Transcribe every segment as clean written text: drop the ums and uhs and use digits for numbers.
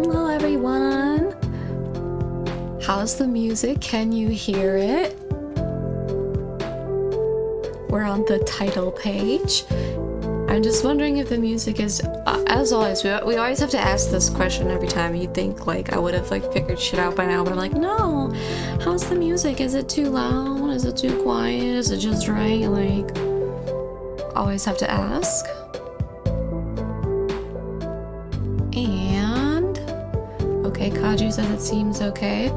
Hello everyone! How's the music? Can you hear it? We're on the title page. I'm just wondering if the music is, as always, we always have to ask this question every time. You'd think like I would have like figured shit out by now, but I'm like, no. How's the music? Is it too loud? Is it too quiet? Is it just right? Like, always have to ask. And okay, Kaju said it seems okay.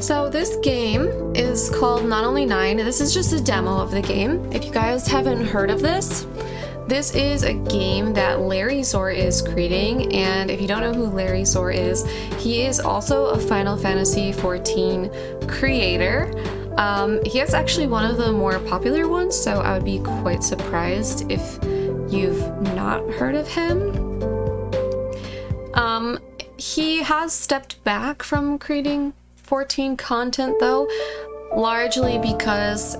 So this game is called Not Only 9. This is just a demo of the game. If you guys haven't heard of this, this is a game that Larryzaur is creating, and if you don't know who Larryzaur is, he is also a Final Fantasy XIV creator. He is actually one of the more popular ones, so I would be quite surprised if you've not heard of him. He has stepped back from creating 14 content though, largely because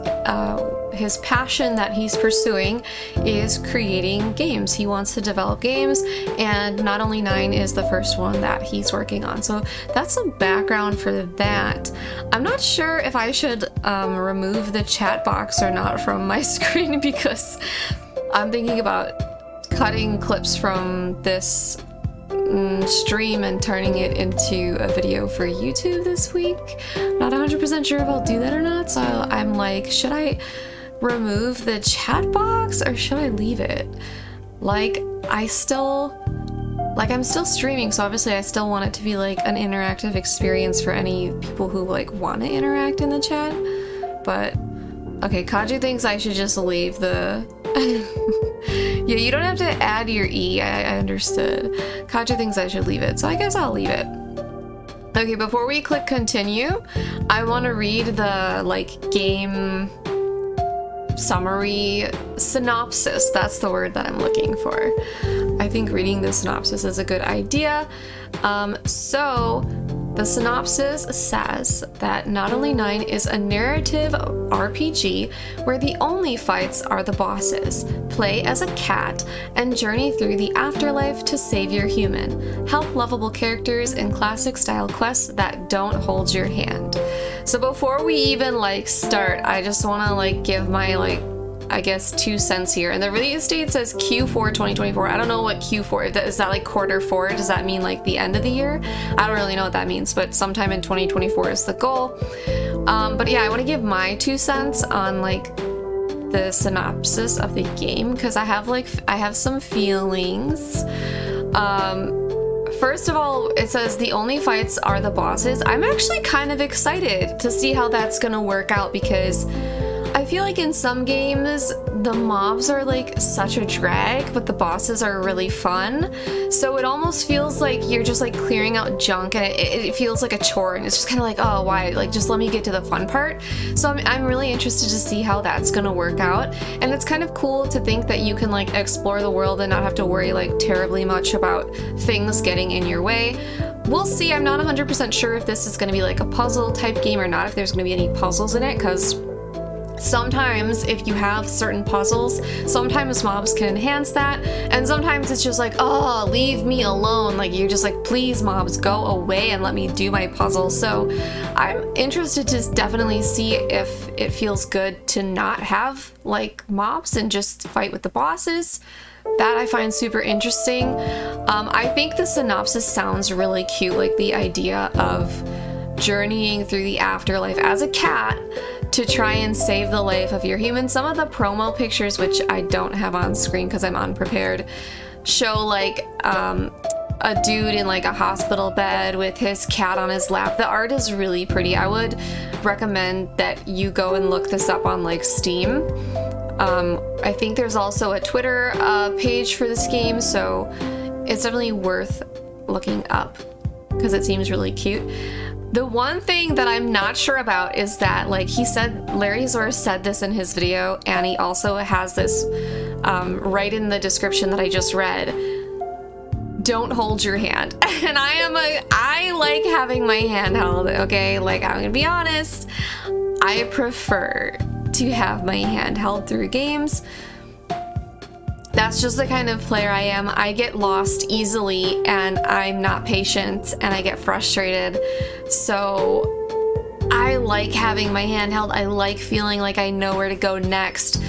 his passion that he's pursuing is creating games. He wants to develop games, and Not Only 9 is the first one that he's working on. So that's a background for that. I'm not sure if I should remove the chat box or not from my screen, because I'm thinking about cutting clips from this stream and turning it into a video for YouTube this week. Not 100% sure if I'll do that or not, so I'm like, should I remove the chat box or should I leave it? Like, I'm still streaming, so obviously I still want it to be like an interactive experience for any people who like want to interact in the chat. But okay, Kaju thinks I should just leave the yeah, you don't have to add your E, I understood. Kaju thinks I should leave it, so I guess I'll leave it. Okay, before we click continue, I want to read the like game summary synopsis. That's the word that I'm looking for. I think reading the synopsis is a good idea. So the synopsis says that Not Only 9 is a narrative RPG where the only fights are the bosses. Play as a cat and journey through the afterlife to save your human. Help lovable characters in classic style quests that don't hold your hand. So before we even like start, I just want to like give my like, I guess, 2 cents here. And the release date says Q4 2024. I don't know what Q4 is. That like quarter 4? Does that mean like the end of the year? I don't really know what that means, but sometime in 2024 is the goal. But yeah, I want to give my 2 cents on like the synopsis of the game, because I have some feelings. First of all, it says the only fights are the bosses. I'm actually kind of excited to see how that's gonna work out, because I feel like in some games the mobs are like such a drag, but the bosses are really fun. So it almost feels like you're just like clearing out junk, and it feels like a chore, and it's just kind of like, oh, why? Like, just let me get to the fun part. So I'm really interested to see how that's gonna work out. And it's kind of cool to think that you can like explore the world and not have to worry like terribly much about things getting in your way. We'll see. I'm not 100% sure if this is gonna be like a puzzle type game or not, if there's gonna be any puzzles in it, because sometimes if you have certain puzzles, sometimes mobs can enhance that, and sometimes it's just like, oh, leave me alone. Like, you're just like, please mobs, go away and let me do my puzzle. So I'm interested to definitely see if it feels good to not have like mobs and just fight with the bosses. That I find super interesting. I think the synopsis sounds really cute, like the idea of journeying through the afterlife as a cat to try and save the life of your human. Some of the promo pictures, which I don't have on screen because I'm unprepared, show like a dude in like a hospital bed with his cat on his lap. The art is really pretty. I would recommend that you go and look this up on like Steam. I think there's also a Twitter page for this game, so it's definitely worth looking up because it seems really cute. The one thing that I'm not sure about is that, like he said, Larryzaur said this in his video, and he also has this right in the description that I just read. Don't hold your hand. And I like having my hand held, okay? Like, I'm gonna be honest, I prefer to have my hand held through games. That's just the kind of player I am. I get lost easily, and I'm not patient, and I get frustrated. So I like having my handheld. I like feeling like I know where to go next,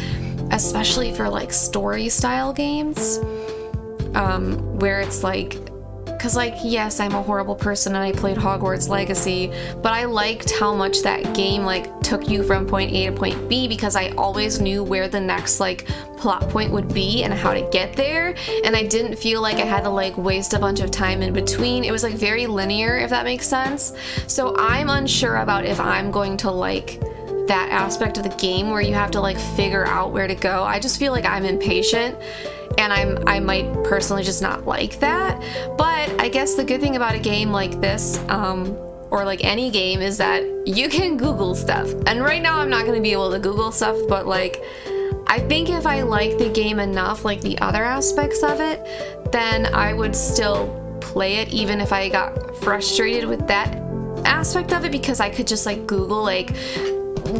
especially for like story style games, where it's like, because like, yes, I'm a horrible person and I played Hogwarts Legacy, but I liked how much that game like took you from point A to point B, because I always knew where the next like plot point would be and how to get there, and I didn't feel like I had to like waste a bunch of time in between. It was like very linear, if that makes sense. So I'm unsure about if I'm going to like that aspect of the game where you have to like figure out where to go. I just feel like I'm impatient, and I might personally just not like that. But I guess the good thing about a game like this, or like any game, is that you can Google stuff. And right now I'm not going to be able to Google stuff, but like, I think if I like the game enough, like the other aspects of it, then I would still play it even if I got frustrated with that aspect of it, because I could just like Google like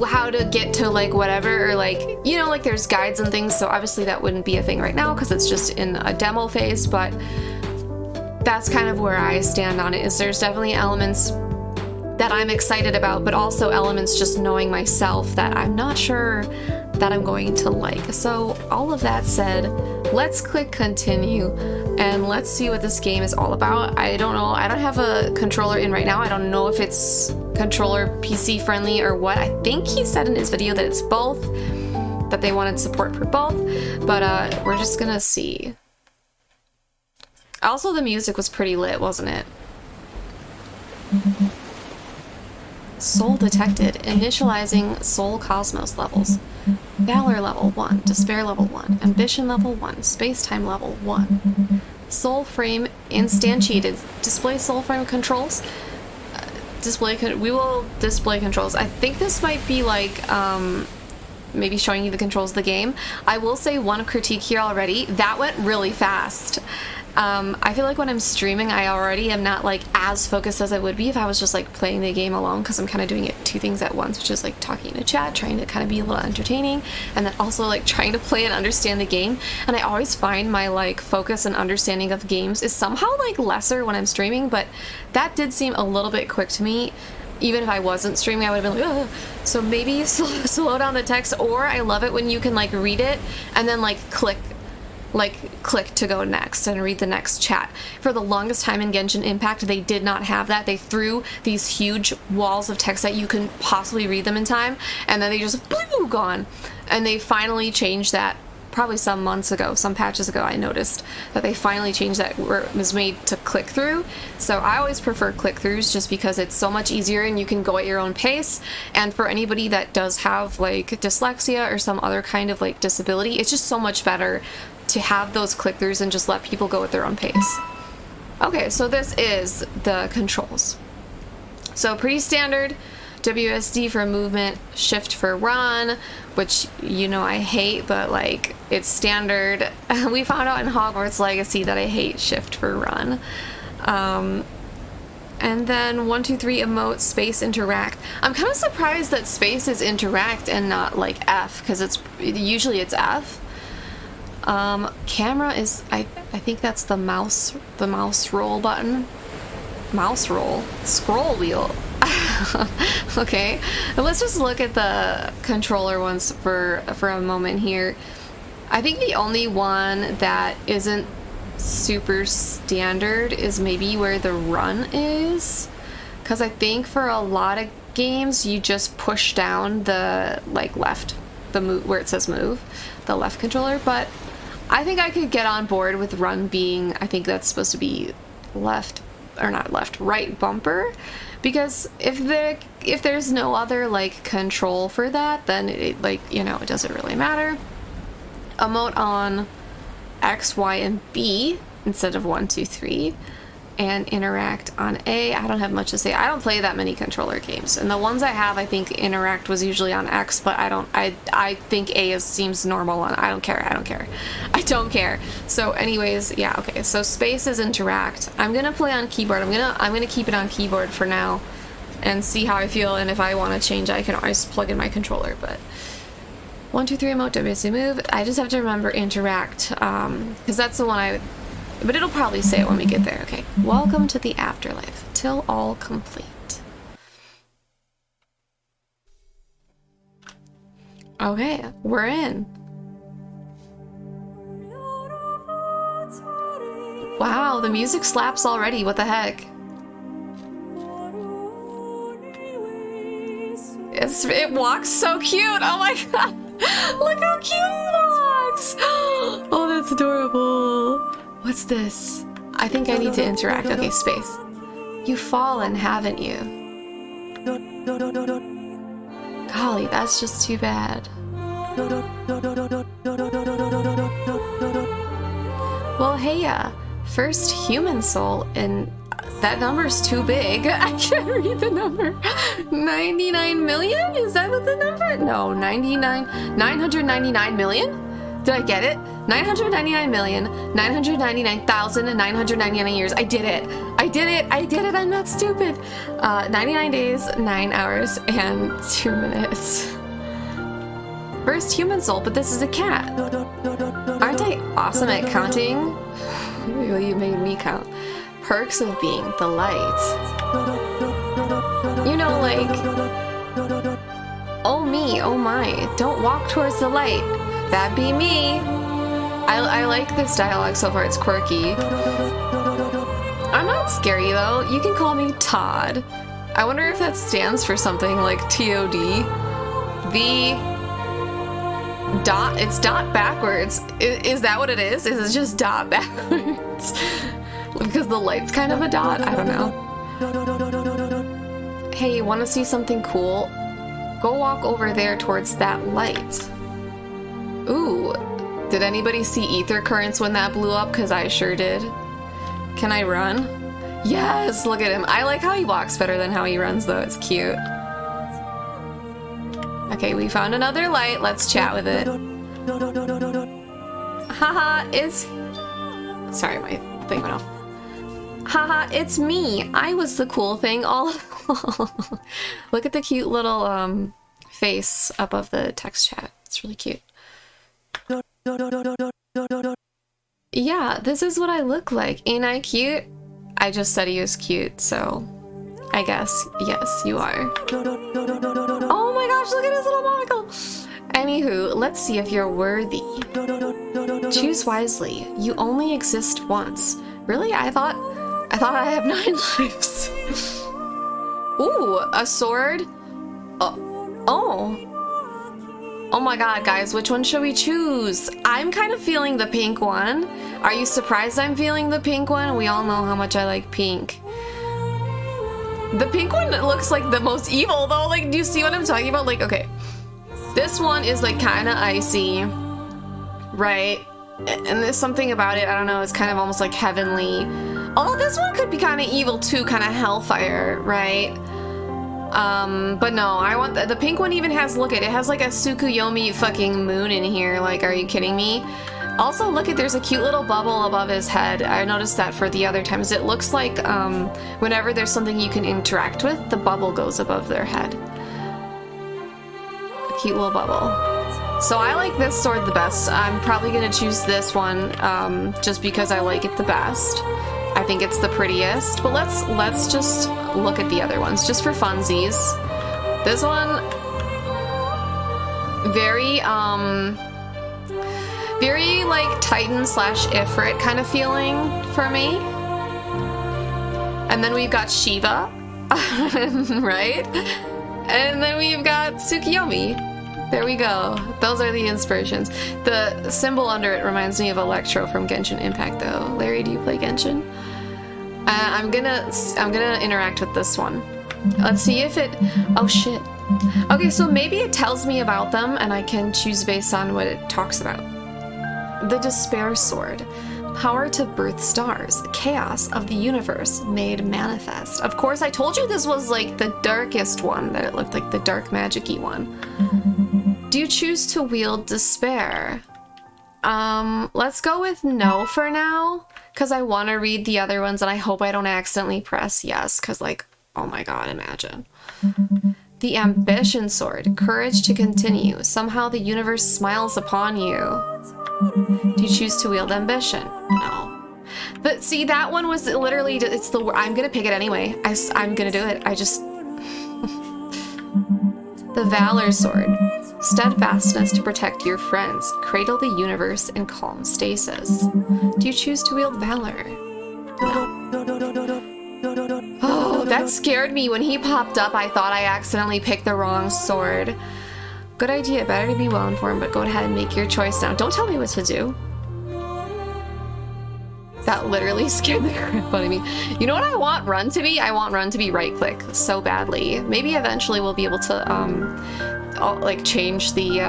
how to get to like whatever, or like, you know, like there's guides and things. So obviously that wouldn't be a thing right now because it's just in a demo phase, but that's kind of where I stand on it. Is there's definitely elements that I'm excited about, but also elements just knowing myself that I'm not sure that I'm going to like. So all of that said, let's click continue and let's see what this game is all about. I don't know. I don't have a controller in right now. I don't know if it's controller PC friendly or what. I think he said in his video that it's both, that they wanted support for both, but we're just gonna see. Also, the music was pretty lit, wasn't it? Soul detected. Initializing soul cosmos levels. Valor level 1. Despair level 1. Ambition level 1. Space-time level 1. Soul frame instantiated. Display soul frame controls. We will display controls. I think this might be like, maybe showing you the controls of the game. I will say one critique here already. That went really fast. I feel like when I'm streaming, I already am not like as focused as I would be if I was just like playing the game alone, because I'm kind of doing it two things at once, which is like talking to chat, trying to kind of be a little entertaining, and then also like trying to play and understand the game. And I always find my like focus and understanding of games is somehow like lesser when I'm streaming, but that did seem a little bit quick to me. Even if I wasn't streaming, I would have been like, ugh. So maybe slow down the text, or I love it when you can like read it and then like click to go next and read the next chat. For the longest time in Genshin Impact, they did not have that. They threw these huge walls of text that you can possibly read them in time, and then they just blew gone. And they finally changed that probably some months ago, some patches ago. I noticed that they finally changed that, where it was made to click through. So I always prefer click throughs just because it's so much easier and you can go at your own pace. And for anybody that does have like dyslexia or some other kind of like disability, it's just so much better to have those click-throughs and just let people go at their own pace. Okay, so this is the controls. So pretty standard. WSD for movement, shift for run, which, you know, I hate, but like it's standard. We found out in Hogwarts Legacy that I hate shift for run. And then 1, 2, 3 emote, space, interact. I'm kind of surprised that space is interact and not like F, because usually it's F. Camera is, I think that's the mouse roll button. Mouse roll? Scroll wheel. Okay, let's just look at the controller ones for a moment here. I think the only one that isn't super standard is maybe where the run is, because I think for a lot of games you just push down the like left, the move where it says move, the left controller, but I think I could get on board with run being, I think that's supposed to be left, or not left, right bumper, because if there's no other like control for that, then it, like, you know, it doesn't really matter. Emote on X, Y, and B instead of 1, 2, 3, and interact on A. I don't have much to say. I don't play that many controller games, and the ones I have, I think interact was usually on X, but I think A seems normal on, I don't care. So anyways, yeah, okay, so space is interact. I'm gonna play on keyboard. I'm gonna keep it on keyboard for now and see how I feel, and if I want to change, I can always plug in my controller. But 1, 2, 3 emote, WC move. I just have to remember interact, because that's the one but it'll probably say it when we get there. Okay. Welcome to the afterlife. Till all complete. Okay, we're in. Wow, the music slaps already. What the heck? It walks so cute. Oh my god. Look how cute it walks. Oh, that's adorable. What's this? I think I need to interact. Okay, space. You've fallen, haven't you? Golly, that's just too bad. Well, hey, first human soul, and that number's too big. I can't read the number. 99 million? Is that what the number? No, 999 million? Did I get it? 999,999,999 years. I did it. I did it. I did it. I'm not stupid. 99 days, 9 hours, and 2 minutes. First human soul, but this is a cat. Aren't I awesome at counting? Well, you made me count. Perks of being the light. You know, like, oh me, oh my, don't walk towards the light. That be me. I like this dialogue so far, it's quirky. I'm not scary though, you can call me Todd. I wonder if that stands for something like TOD. It's dot backwards. Is that what it is? Is it just dot backwards? Because the light's kind of a dot? I don't know. Hey, want to see something cool? Go walk over there towards that light. Ooh, did anybody see ether currents when that blew up? Because I sure did. Can I run? Yes, look at him. I like how he walks better than how he runs though. It's cute. Okay, we found another light. Let's chat with it. Haha, it's... Sorry, my thing went off. Haha, it's me. I was the cool thing all along. Look at the cute little face above the text chat. It's really cute. Yeah, this is what I look like. Ain't I cute? I just said he was cute, so I guess, yes, you are. Oh my gosh, look at his little monocle! Anywho, let's see if you're worthy. Choose wisely. You only exist once. Really? I thought I have 9 lives. Ooh, a sword? Oh my god, guys, which one should we choose? I'm kind of feeling the pink one. Are you surprised I'm feeling the pink one? We all know how much I like pink. The pink one looks like the most evil though. Like, do you see what I'm talking about? Like, okay. This one is like kind of icy, right? And there's something about it, I don't know, it's kind of almost like heavenly. Although this one could be kind of evil too, kind of hellfire, right? But no, I want the pink one even has, look at it has like a Tsukuyomi fucking moon in here. Like, are you kidding me? Also, look at, there's a cute little bubble above his head. I noticed that for the other times. It looks like whenever there's something you can interact with, the bubble goes above their head. A cute little bubble. So I like this sword the best. I'm probably gonna choose this one just because I like it the best. I think it's the prettiest, but let's just look at the other ones just for funsies. This one, very like Titan slash Ifrit kind of feeling for me. And then we've got Shiva, right? And then we've got Tsukuyomi. There we go. Those are the inspirations. The symbol under it reminds me of Electro from Genshin Impact though. Larry, do you play Genshin? I'm gonna interact with this one. Let's see if it, oh shit. Okay, so maybe it tells me about them and I can choose based on what it talks about. The Despair Sword. Power to birth stars. Chaos of the universe made manifest. Of course, I told you this was like the darkest one, that it looked like the dark magic-y one. Do you choose to wield despair? Let's go with no for now, because I want to read the other ones and I hope I don't accidentally press yes, because like, oh my god, imagine. The ambition sword. Courage to continue. Somehow the universe smiles upon you. Do you choose to wield ambition? No. But see, that one was literally, it's the, I'm gonna pick it anyway. I'm gonna do it. I just... The valor sword. Steadfastness to protect your friends. Cradle the universe in calm stasis. Do you choose to wield valor? No. Oh, that scared me. When he popped up, I thought I accidentally picked the wrong sword. Good idea. Better to be well informed, but go ahead and make your choice now. Don't tell me what to do. That literally scared the crap out of me. You know what I want run to be? I want run to be right click so badly. Maybe eventually we'll be able to like change the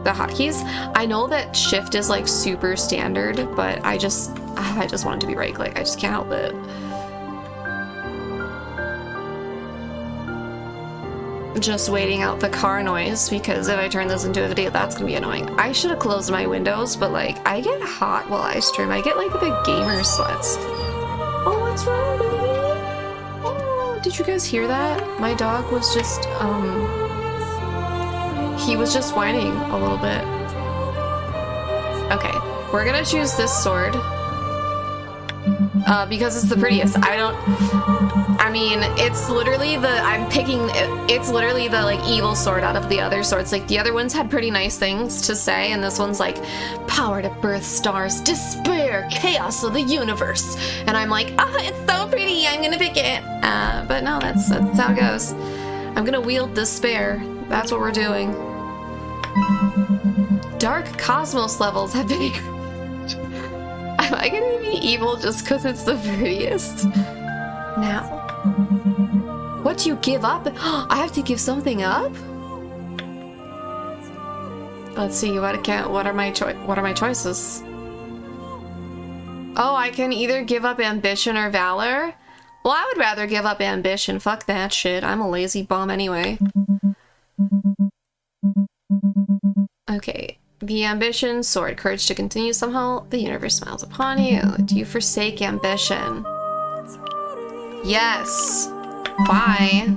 hotkeys. I know that shift is like super standard, but I just want it to be right click. I just can't help it. Just waiting out the car noise, because if I turn this into a video, that's gonna be annoying. I should have closed my windows, but like I get hot while I stream. I get like the gamer sweats. Oh, what's wrong with me? Oh, did you guys hear that? My dog was just he was just whining a little bit. Okay, we're gonna choose this sword because it's the prettiest. I mean, it's literally it's literally the like evil sword out of the other swords. Like the other ones had pretty nice things to say, and this one's like power to birth stars, despair, chaos of the universe. And I'm like, oh, it's so pretty, I'm gonna pick it. But no, that's how it goes. I'm gonna wield despair. That's what we're doing. Dark cosmos levels have been increased. Am I gonna be evil just because it's the prettiest? Now. What do you give up? I have to give something up? Let's see, what are my choices? Oh, I can either give up ambition or valor? Well, I would rather give up ambition. Fuck that shit. I'm a lazy bum anyway. Okay. The ambition sword. Courage to continue. Somehow the universe smiles upon you. Do you forsake ambition? Yes. Bye.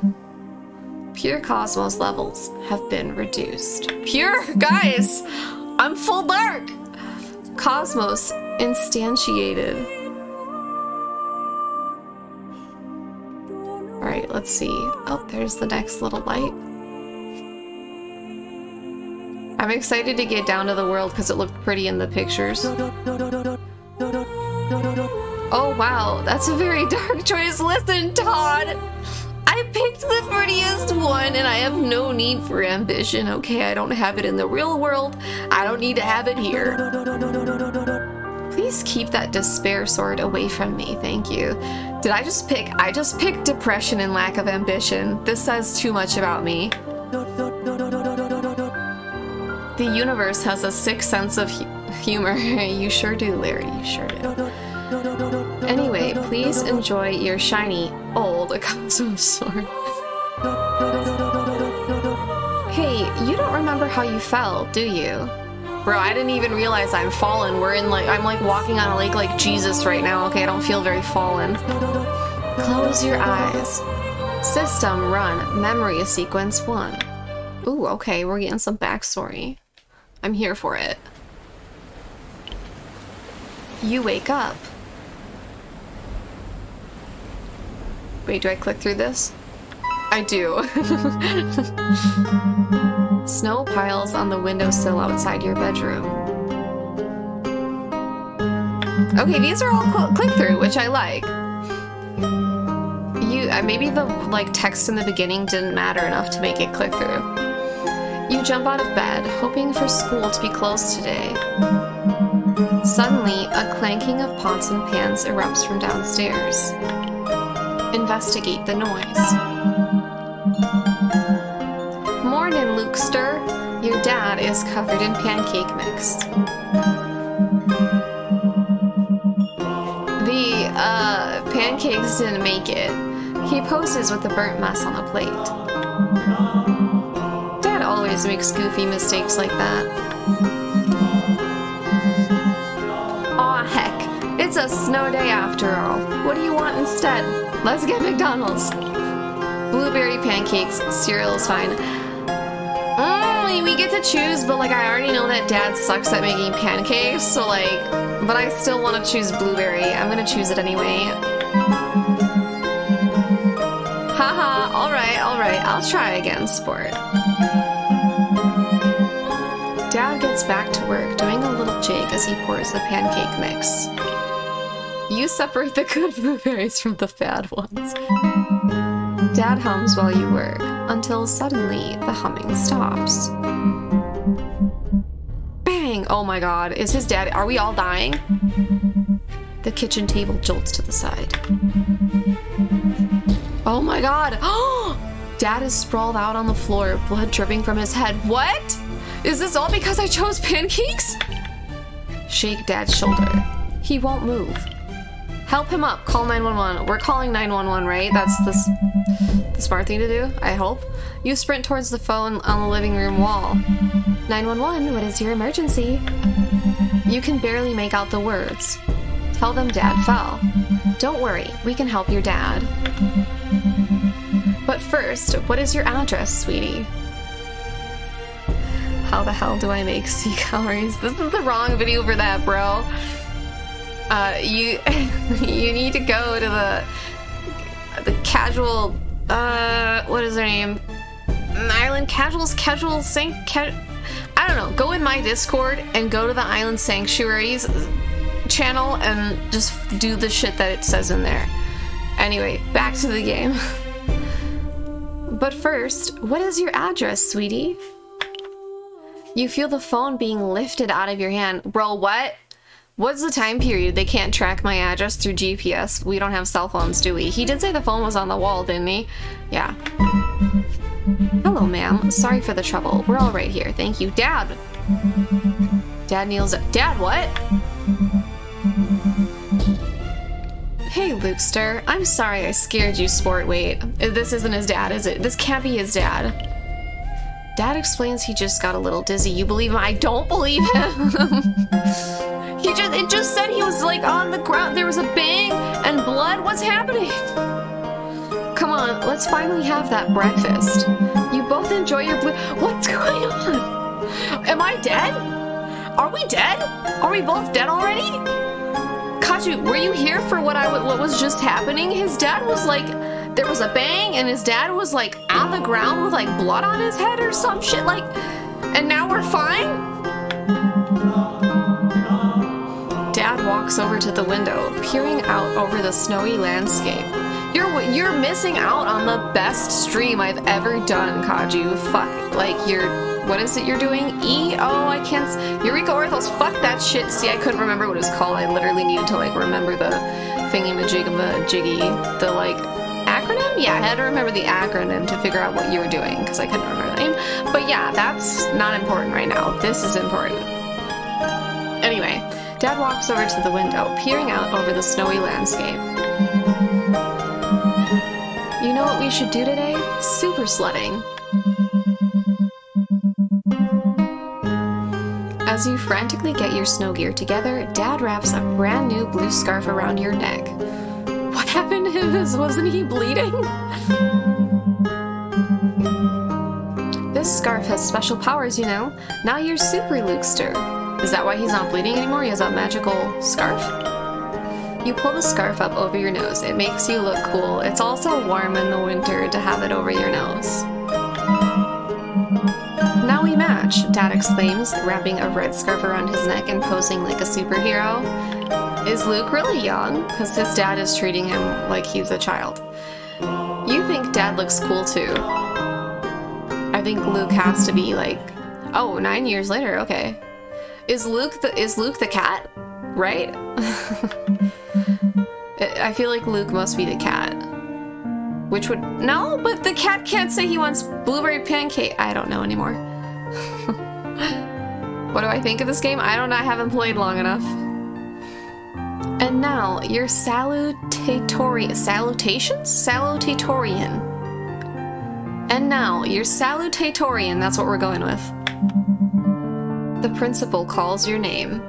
Pure cosmos levels have been reduced. Pure? Guys! I'm full dark! Cosmos instantiated. Alright, let's see. Oh, there's the next little light. I'm excited to get down to the world because it looked pretty in the pictures. Oh wow, that's a very dark choice. Listen, Todd! I picked the prettiest one and I have no need for ambition, okay? I don't have it in the real world. I don't need to have it here. Please keep that despair sword away from me, thank you. Did I just pick? I just picked depression and lack of ambition. This says too much about me. The universe has a sick sense of humor. You sure do, Larry, you sure do. Anyway, please enjoy your shiny, old cosmos sword. Hey, you don't remember how you fell, do you? Bro, I didn't even realize I'm fallen. I'm like walking on a lake like Jesus right now. Okay, I don't feel very fallen. Close your eyes. System run. Memory sequence 1. Ooh, okay, we're getting some backstory. I'm here for it. You wake up. Wait, do I click through this? I do. Snow piles on the windowsill outside your bedroom. Okay, these are all click through, which I like. Maybe the like text in the beginning didn't matter enough to make it click through. You jump out of bed, hoping for school to be closed today. Suddenly, a clanking of pots and pans erupts from downstairs. Investigate the noise. Mornin', Lukester. Your dad is covered in pancake mix. The, pancakes didn't make it. He poses with the burnt mess on the plate. Dad always makes goofy mistakes like that. Aw, heck. It's a snow day after all. What do you want instead? Let's get McDonald's. Blueberry pancakes, cereal is fine. We get to choose, but like I already know that Dad sucks at making pancakes, so like, but I still want to choose blueberry. I'm gonna choose it anyway. Haha, alright, I'll try again, sport. Dad gets back to work, doing a little jig as he pours the pancake mix. You separate the good blueberries from the bad ones. Dad hums while you work, until suddenly the humming stops. Bang! Oh my god, is his dad— are we all dying? The kitchen table jolts to the side. Oh my god! Dad is sprawled out on the floor, blood dripping from his head. What? Is this all because I chose pancakes? Shake Dad's shoulder. He won't move. Help him up. Call 911. We're calling 911, right? That's the smart thing to do, I hope. You sprint towards the phone on the living room wall. 911, what is your emergency? You can barely make out the words. Tell them Dad fell. Don't worry, we can help your dad. But first, what is your address, sweetie? How the hell do I make sea calories? This is the wrong video for that, bro. You need to go to the casual, what is their name? Island casual I don't know. Go in my Discord and go to the Island Sanctuaries channel and just do the shit that it says in there. Anyway, back to the game. But first, what is your address, sweetie? You feel the phone being lifted out of your hand. Bro, what? What's the time period? They can't track my address through GPS. We don't have cell phones, do we? He did say the phone was on the wall, didn't he? Yeah. Hello, ma'am. Sorry for the trouble. We're all right here. Thank you. Dad! Dad kneels— Dad, what? Hey, Lukester. I'm sorry I scared you, sport. Wait. This isn't his dad, is it? This can't be his dad. Dad explains he just got a little dizzy. You believe him? I don't believe him! It just said he was like on the ground. There was a bang and blood. What's happening? Come on, let's finally have that breakfast. You both enjoy your What's going on? Am I dead? Are we dead? Are we both dead already? Kaju, were you here for what was just happening? His dad was like, there was a bang and his dad was like on the ground with like blood on his head or some shit, like, and now we're fine? Dad walks over to the window, peering out over the snowy landscape. You're missing out on the best stream I've ever done, Kaju. Fuck, like what is it you're doing? I can't— Eureka Orthos, fuck that shit. See, I couldn't remember what it was called. I literally needed to like remember the thingy-majiggy, the like acronym? Yeah, I had to remember the acronym to figure out what you were doing because I couldn't remember the name. But yeah, that's not important right now. This is important. Anyway, Dad walks over to the window, peering out over the snowy landscape. You know what we should do today? Super sledding. As you frantically get your snow gear together, Dad wraps a brand new blue scarf around your neck. What happened to him? Wasn't he bleeding? This scarf has special powers, you know. Now you're Super Lukester. Is that why he's not bleeding anymore? He has a magical scarf? You pull the scarf up over your nose. It makes you look cool. It's also warm in the winter to have it over your nose. Now we match, Dad exclaims, wrapping a red scarf around his neck and posing like a superhero. Is Luke really young? Because his dad is treating him like he's a child. You think Dad looks cool too. I think Luke has to be like, oh, 9 years later, okay. Is Luke the cat? Right? I feel like Luke must be the cat. Which would— no, but the cat can't say he wants blueberry pancake. I don't know anymore. What do I think of this game? I don't know, I haven't played long enough. And now, your salutatorian. And now, your salutatorian, that's what we're going with. The principal calls your name.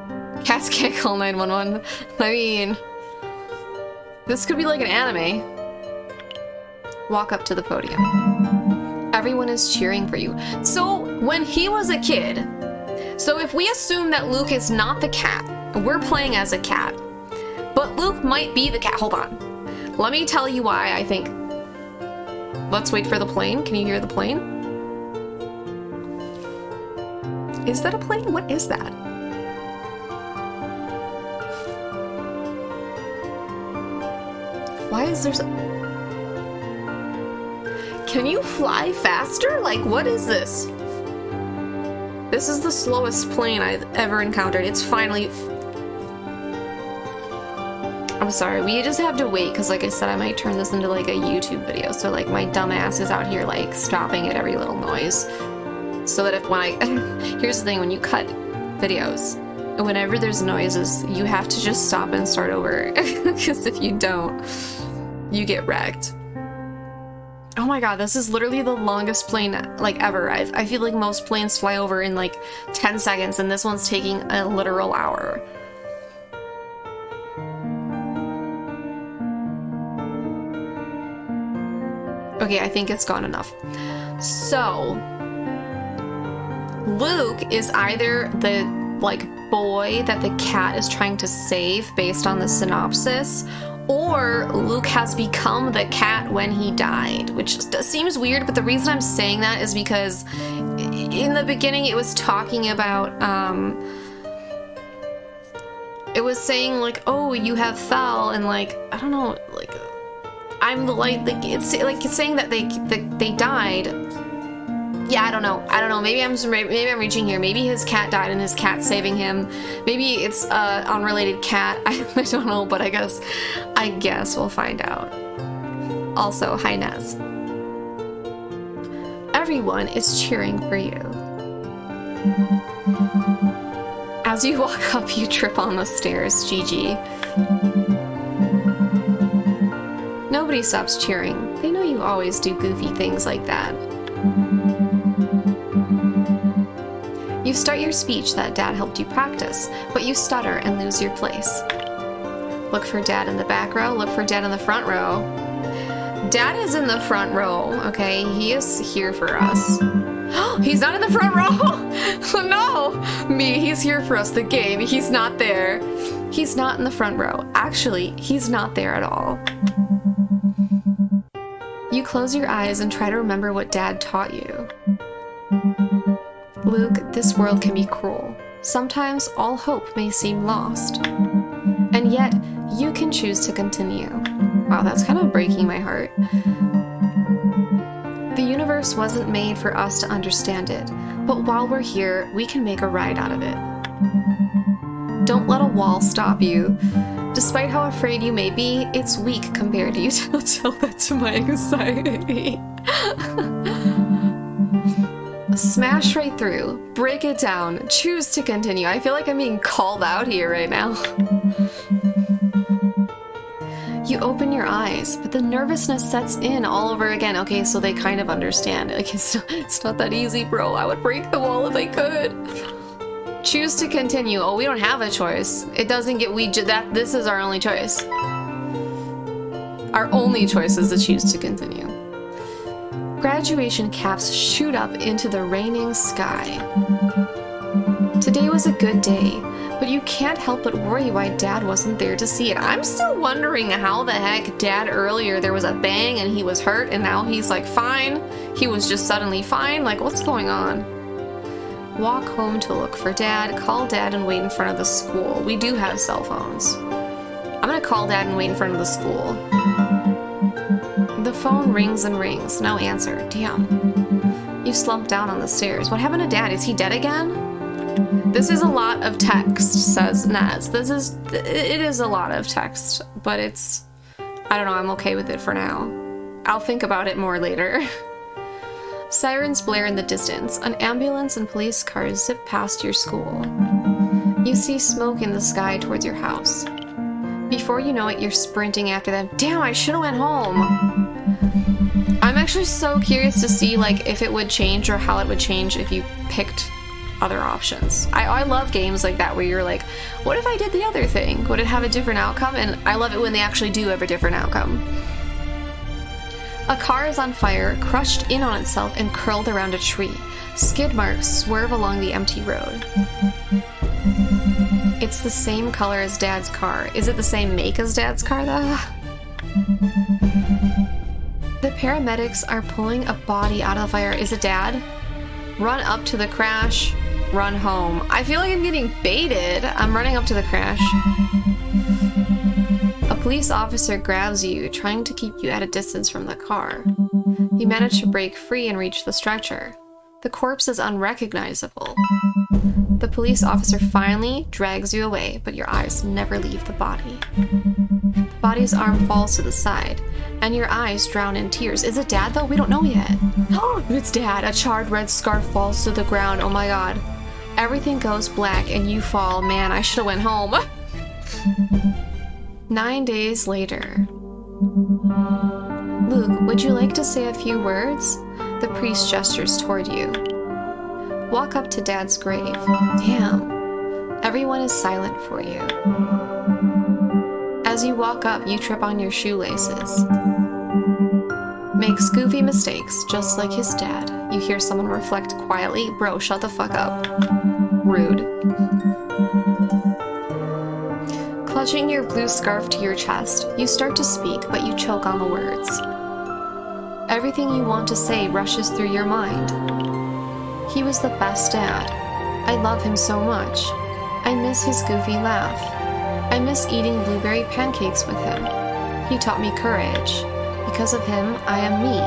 Cats can't call 911. I mean, this could be like an anime. Walk up to the podium. Everyone is cheering for you. So when he was a kid, so if we assume that Luke is not the cat, we're playing as a cat, but Luke might be the cat. Hold on. Let me tell you why I think. Let's wait for the plane. Can you hear the plane? Is that a plane? What is that? Why is there so... Can you fly faster? Like, what is this? This is the slowest plane I've ever encountered. It's finally... I'm sorry, we just have to wait, because like I said, I might turn this into like a YouTube video, so like my dumb ass is out here like stopping at every little noise. So that if when I... Here's the thing, when you cut videos, whenever there's noises, you have to just stop and start over. Because if you don't, you get wrecked. Oh my god, this is literally the longest plane like ever. I feel like most planes fly over in like 10 seconds, and this one's taking a literal hour. Okay, I think it's gone enough. So, Luke is either the, like, boy that the cat is trying to save based on the synopsis, or Luke has become the cat when he died, which seems weird, but the reason I'm saying that is because in the beginning it was talking about, it was saying, like, oh, you have fell, and, like, I don't know, like... I'm the light, like it's saying that they died. Yeah, I don't know. Maybe I'm reaching here. Maybe his cat died and his cat's saving him. Maybe it's unrelated cat. I don't know, but I guess we'll find out. Also, hi Nez. Everyone is cheering for you. As you walk up, you trip on the stairs. GG. Nobody stops cheering. They know you always do goofy things like that. You start your speech that Dad helped you practice, but you stutter and lose your place. Look for Dad in the back row, look for Dad in the front row. Dad is in the front row, okay? He is here for us. He's not in the front row! No! He's here for us, the game. He's not there. He's not in the front row. Actually, he's not there at all. You close your eyes and try to remember what Dad taught you. Luke, this world can be cruel. Sometimes all hope may seem lost. And yet, you can choose to continue. Wow, that's kind of breaking my heart. The universe wasn't made for us to understand it, but while we're here, we can make a ride out of it. Don't let a wall stop you. Despite how afraid you may be, it's weak compared to you. I'll tell that to my anxiety. Smash right through, break it down, choose to continue. I feel like I'm being called out here right now. You open your eyes, but the nervousness sets in all over again. Okay, so they kind of understand. Like, it's not that easy, bro. I would break the wall if I could. Choose to continue. Oh, we don't have a choice. It doesn't get, this is our only choice. Our only choice is to choose to continue. Graduation caps shoot up into the raining sky. Today was a good day, but you can't help but worry why Dad wasn't there to see it. I'm still wondering how the heck Dad earlier there was a bang and he was hurt and now he's like fine. He was just suddenly fine. Like, what's going on? Walk home to look for Dad, call Dad and wait in front of the school. We do have cell phones. I'm gonna call Dad and wait in front of the school. The phone rings and rings. No answer. Damn. You slump down on the stairs. What happened to Dad? Is he dead again? This is a lot of text, says Nez. It is a lot of text, but it's, I don't know, I'm okay with it for now. I'll think about it more later. Sirens blare in the distance. An ambulance and police cars zip past your school. You see smoke in the sky towards your house. Before you know it, you're sprinting after them. Damn, I should've went home. I'm actually so curious to see like if it would change or how it would change if you picked other options. I love games like that where you're like, what if I did the other thing? Would it have a different outcome? And I love it when they actually do have a different outcome. A car is on fire, crushed in on itself and curled around a tree. Skid marks swerve along the empty road. It's the same color as Dad's car. Is it the same make as Dad's car, though? The paramedics are pulling a body out of the fire. Is it Dad? Run up to the crash. Run home. I feel like I'm getting baited. I'm running up to the crash. A police officer grabs you, trying to keep you at a distance from the car. You manage to break free and reach the stretcher. The corpse is unrecognizable. The police officer finally drags you away, but your eyes never leave the body. The body's arm falls to the side, and your eyes drown in tears. Is it Dad, though? We don't know yet. Oh, it's Dad. A charred red scarf falls to the ground. Oh my god. Everything goes black, and you fall. Man, I should have went home. 9 days later. Luke, would you like to say a few words? The priest gestures toward you. Walk up to Dad's grave. Damn. Everyone is silent for you. As you walk up, you trip on your shoelaces. Makes goofy mistakes, just like his dad. You hear someone reflect quietly. Bro, shut the fuck up. Rude. Clutching your blue scarf to your chest, you start to speak, but you choke on the words. Everything you want to say rushes through your mind. He was the best dad. I love him so much. I miss his goofy laugh. I miss eating blueberry pancakes with him. He taught me courage. Because of him, I am me.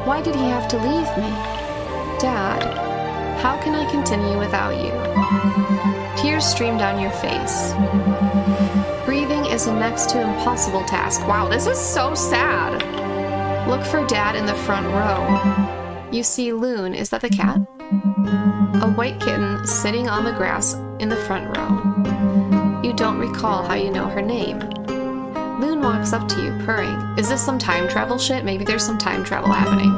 Why did he have to leave me? Dad, how can I continue without you? Tears stream down your face. Breathing is a next to impossible task. Wow, this is so sad. Look for Dad in the front row. You see Loon, is that the cat? A white kitten sitting on the grass in the front row. You don't recall how you know her name. Loon walks up to you, purring. Is this some time travel shit? Maybe there's some time travel happening.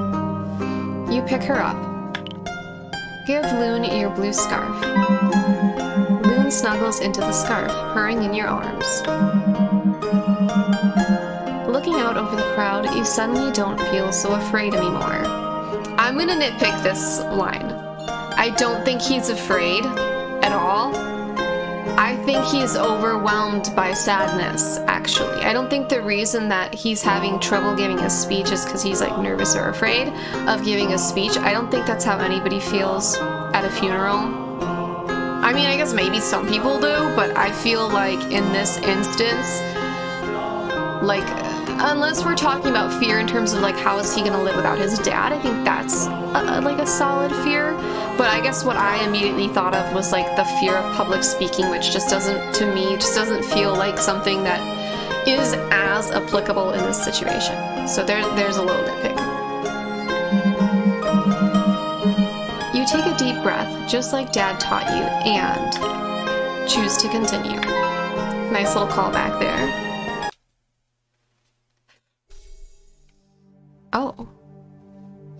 You pick her up. Give Loon your blue scarf. Loon snuggles into the scarf, purring in your arms. Looking out over the crowd, you suddenly don't feel so afraid anymore. I'm gonna nitpick this line. I don't think he's afraid at all. I think he's overwhelmed by sadness, actually. I don't think the reason that he's having trouble giving a speech is because he's like nervous or afraid of giving a speech. I don't think that's how anybody feels at a funeral. I mean, I guess maybe some people do, but I feel like in this instance, like, unless we're talking about fear in terms of like how is he gonna live without his dad, I think that's like a solid fear. But I guess what I immediately thought of was like the fear of public speaking, which just doesn't, to me, just doesn't feel like something that is as applicable in this situation. So there's a little nitpick. You take a deep breath, just like Dad taught you, and choose to continue. Nice little callback there. Oh.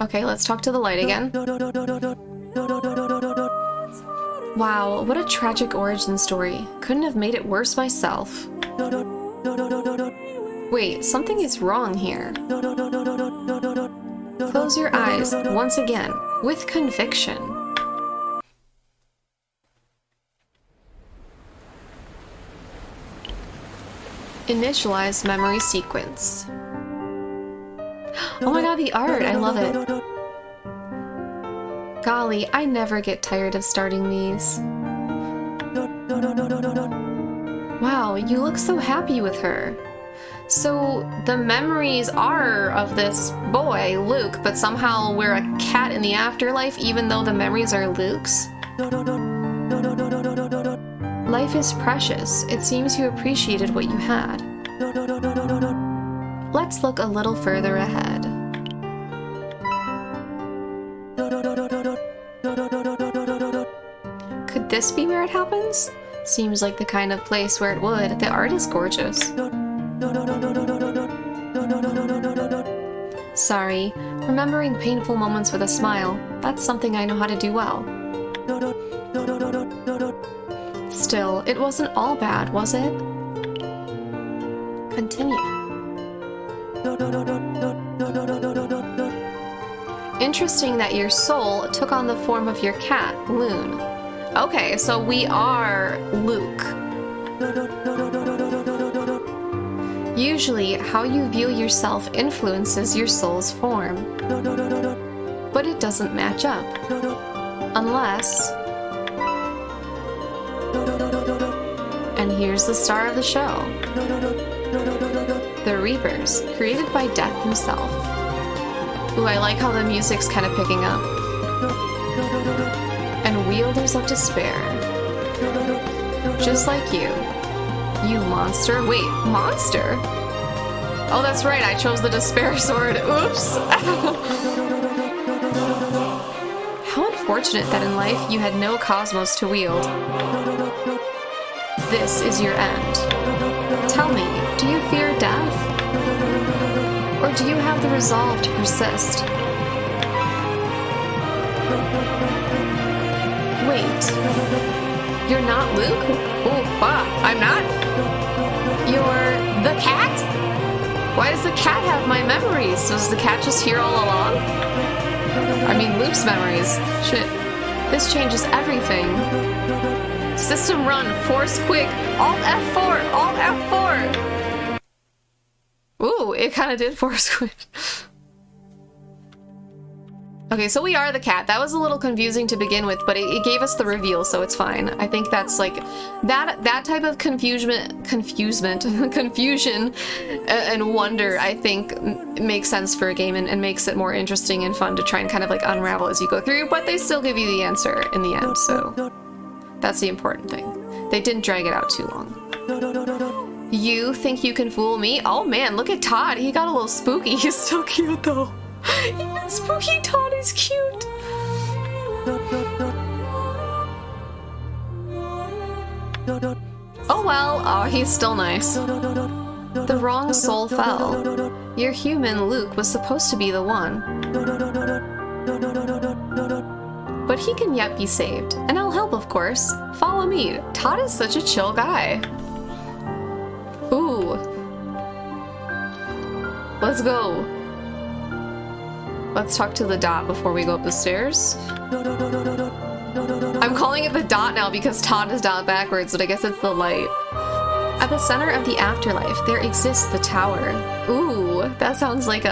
Okay, let's talk to the light again. Wow, what a tragic origin story. Couldn't have made it worse myself. Wait, something is wrong here. Close your eyes once again, with conviction. Initialize memory sequence. Oh my god, the art! I love it. Golly, I never get tired of starting these. Wow, you look so happy with her. So, the memories are of this boy, Luke, but somehow we're a cat in the afterlife even though the memories are Luke's? Life is precious. It seems you appreciated what you had. Let's look a little further ahead. Could this be where it happens? Seems like the kind of place where it would. The art is gorgeous. Sorry, remembering painful moments with a smile. That's something I know how to do well. Still, it wasn't all bad, was it? Continue. Interesting that your soul took on the form of your cat, Loon. Okay, so we are Luke. Usually, how you view yourself influences your soul's form. But it doesn't match up. Unless... And here's the star of the show. The Reapers, created by Death himself. Ooh, I like how the music's kind of picking up. And Wielders of Despair. Just like you. You monster. Wait, monster? Oh, that's right, I chose the Despair Sword. Oops! How unfortunate that in life you had no cosmos to wield. This is your end. Tell me, do you fear death? Or do you have the resolve to persist? Wait. You're not Luke? Oh, wow, I'm not? You're the cat? Why does the cat have my memories? Was the cat just here all along? I mean, Luke's memories. Shit. This changes everything. System run, force quick, Alt F4, Alt F4! Ooh, it kind of did force quick. Okay, so we are the cat. That was a little confusing to begin with, but it gave us the reveal, so it's fine. I think that's like, that type of confusion and wonder, I think, makes sense for a game and makes it more interesting and fun to try and kind of like unravel as you go through, but they still give you the answer in the end, so that's the important thing. They didn't drag it out too long. You think you can fool me? Oh man, look at Todd. He got a little spooky. He's still cute though. Even spooky Todd is cute. Oh well, oh, he's still nice. The wrong soul fell. Your human, Luke, was supposed to be the one. But he can yet be saved, and I'll help, of course. Follow me. Todd is such a chill guy. Ooh. Let's go. Let's talk to the dot before we go up the stairs. I'm calling it the dot now because Todd is dot backwards, but I guess it's the light. At the center of the afterlife, there exists the tower. Ooh, that sounds like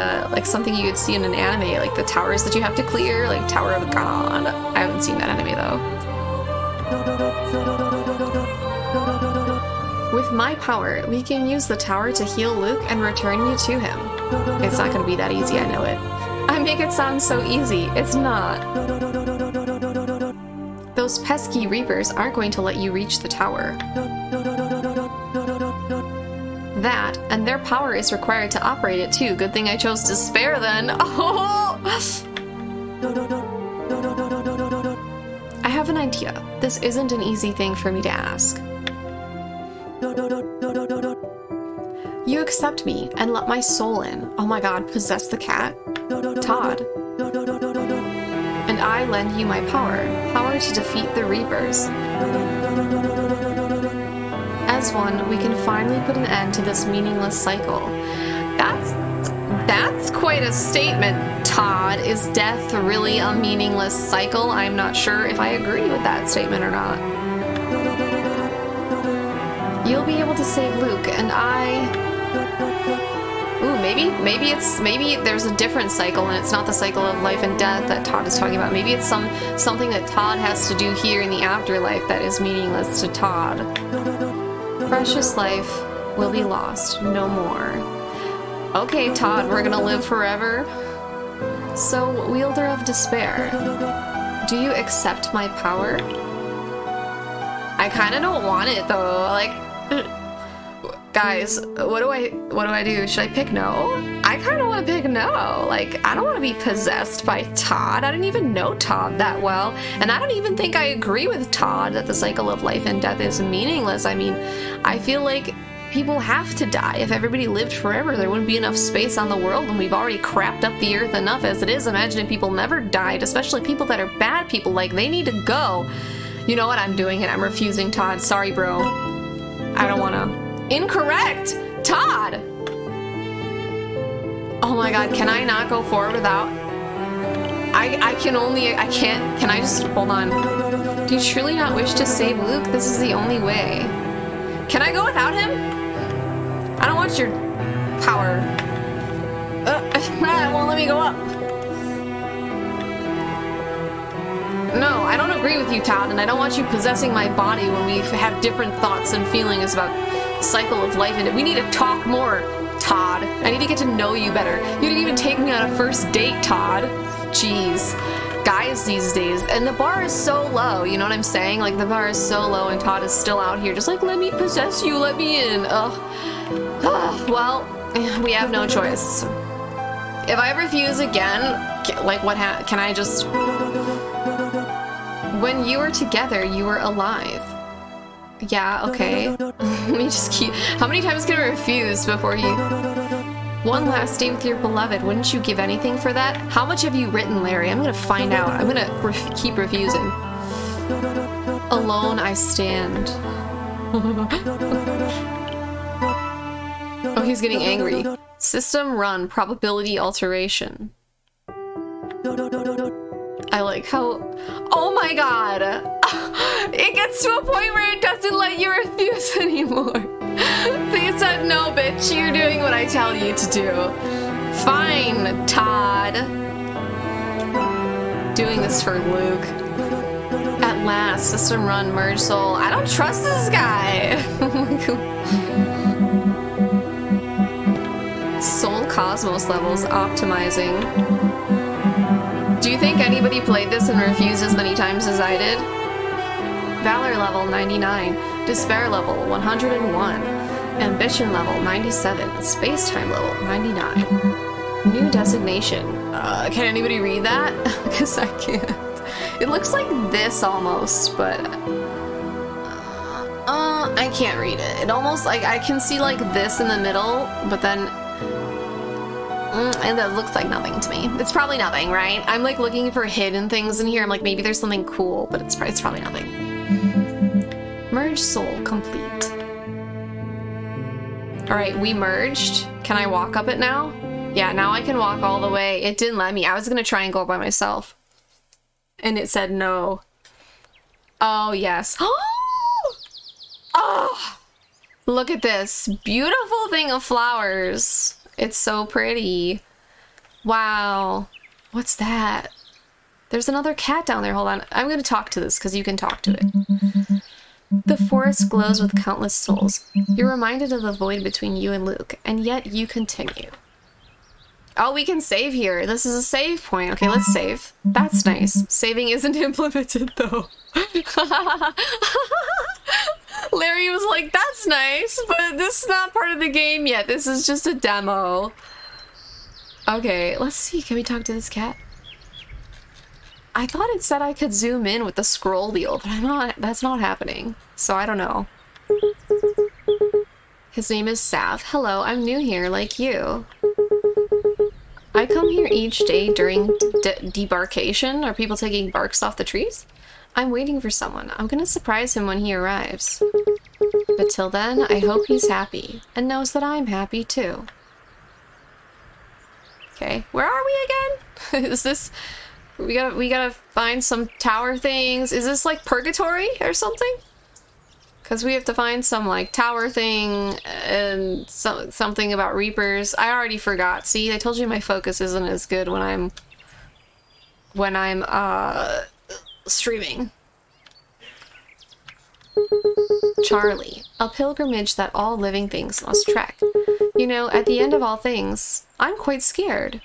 something you would see in an anime, like the towers that you have to clear, like Tower of God. I haven't seen that anime though. With my power, we can use the tower to heal Luke and return you to him. It's not gonna be that easy, I know it. I make it sound so easy. It's not. Those pesky Reapers aren't going to let you reach the tower. That, and their power is required to operate it too. Good thing I chose Despair then. Oh! I have an idea. This isn't an easy thing for me to ask. You accept me and let my soul in. Oh my god, possess the cat? Todd. And I lend you my power to defeat the Reapers. As one, we can finally put an end to this meaningless cycle. That's quite a statement, Todd. Is death really a meaningless cycle? I'm not sure if I agree with that statement or not. You'll be able to save Luke, and I... Ooh, maybe there's a different cycle, and it's not the cycle of life and death that Todd is talking about. Maybe it's something that Todd has to do here in the afterlife that is meaningless to Todd. Precious life will be lost, no more. Okay, Todd, we're gonna live forever. So, Wielder of Despair, do you accept my power? I kind of don't want it though. Like, guys, what do I do? Should I pick no? I kind of want to pick no. Like, I don't want to be possessed by Todd. I didn't even know Todd that well, and I don't even think I agree with Todd that the cycle of life and death is meaningless. I mean, I feel like people have to die. If everybody lived forever, there wouldn't be enough space on the world, and we've already crapped up the earth enough as it is. Imagine if people never died, especially people that are bad people. Like, they need to go. You know what? I'm doing it. I'm refusing Todd. Sorry, bro. I don't want to. Incorrect! Todd! Oh my god, can I not go forward without? I can't, can I just, hold on. Do you truly not wish to save Luke? This is the only way. Can I go without him? I don't want your power. It won't let me go up. No, I don't agree with you, Todd, and I don't want you possessing my body when we have different thoughts and feelings about the cycle of life, and we need to talk more, Todd. I need to get to know you better. You didn't even take me on a first date, Todd. Jeez. Guys these days, and the bar is so low, you know what I'm saying? Like, the bar is so low and Todd is still out here just like, let me possess you, let me in. Ugh. Well, we have no choice. If I refuse again, like, can I just... When you were together, you were alive. Yeah, okay. Let me just keep... How many times can I refuse before you... One last day with your beloved. Wouldn't you give anything for that? How much have you written, Larry? I'm gonna find out. I'm gonna keep refusing. Alone I stand. Oh, he's getting angry. System run. Probability alteration. I like how... Oh my god! It gets to a point where it doesn't let you refuse anymore. They said, no, bitch, you're doing what I tell you to do. Fine, Todd. Doing this for Luke. At last, system run, merge soul. I don't trust this guy. Soul Cosmos levels optimizing. Do you think anybody played this and refused as many times as I did? Valor level 99, Despair level 101, Ambition level 97, Space-Time level 99. New designation. Can anybody read that? Because I can't. It looks like this almost, but... I can't read it. It almost, like, I can see, like, this in the middle, but then... and that looks like nothing to me. It's probably nothing, right? I'm like looking for hidden things in here. I'm like, maybe there's something cool, but it's probably nothing. Merge soul complete. All right, we merged. Can I walk up it now? Yeah, now I can walk all the way. It didn't let me. I was gonna try and go by myself. And it said no. Oh, yes. Oh! Look at this beautiful thing of flowers. It's so pretty. Wow. What's that? There's another cat down there. Hold on. I'm going to talk to this because you can talk to it. The forest glows with countless souls. You're reminded of the void between you and Luke, and yet you continue. Oh, we can save here. This is a save point. Okay, let's save. That's nice. Saving isn't implemented, though. Larry was like, that's nice, but this is not part of the game yet. This is just a demo. Okay, let's see. Can we talk to this cat? I thought it said I could zoom in with the scroll wheel, but that's not happening. So I don't know. His name is Sav. Hello, I'm new here, like you. I come here each day during debarkation. Are people taking barks off the trees? I'm waiting for someone. I'm gonna surprise him when he arrives. But till then, I hope he's happy and knows that I'm happy too. Okay, where are we again? Is this... We gotta find some tower things. Is this like purgatory or something? Because we have to find some like tower thing and something about reapers. I already forgot. See, I told you my focus isn't as good when I'm streaming. Charlie, a pilgrimage that all living things must trek. You know, at the end of all things, I'm quite scared.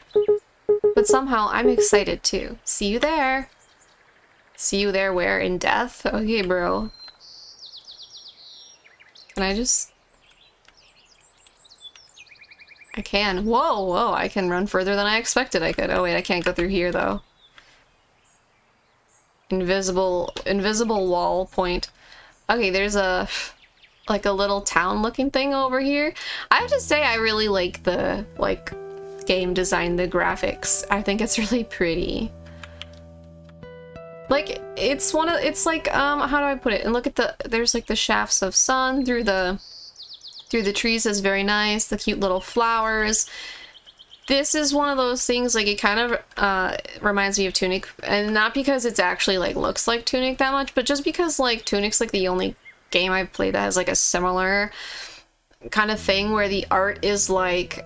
But somehow I'm excited too. See you there. See you there where? In death? Okay, bro. Can I just... I can. Whoa, whoa, I can run further than I expected I could. Oh wait, I can't go through here though. Invisible wall point. Okay, there's a... like a little town looking thing over here. I have to say I really like the, like... game design, the graphics. I think it's really pretty. Like, it's like, how do I put it? And look at there's like the shafts of sun through the trees is very nice. The cute little flowers. This is one of those things, like, it kind of reminds me of Tunic, and not because it's actually, like, looks like Tunic that much, but just because, like, Tunic's, like, the only game I've played that has, like, a similar kind of thing where the art is, like,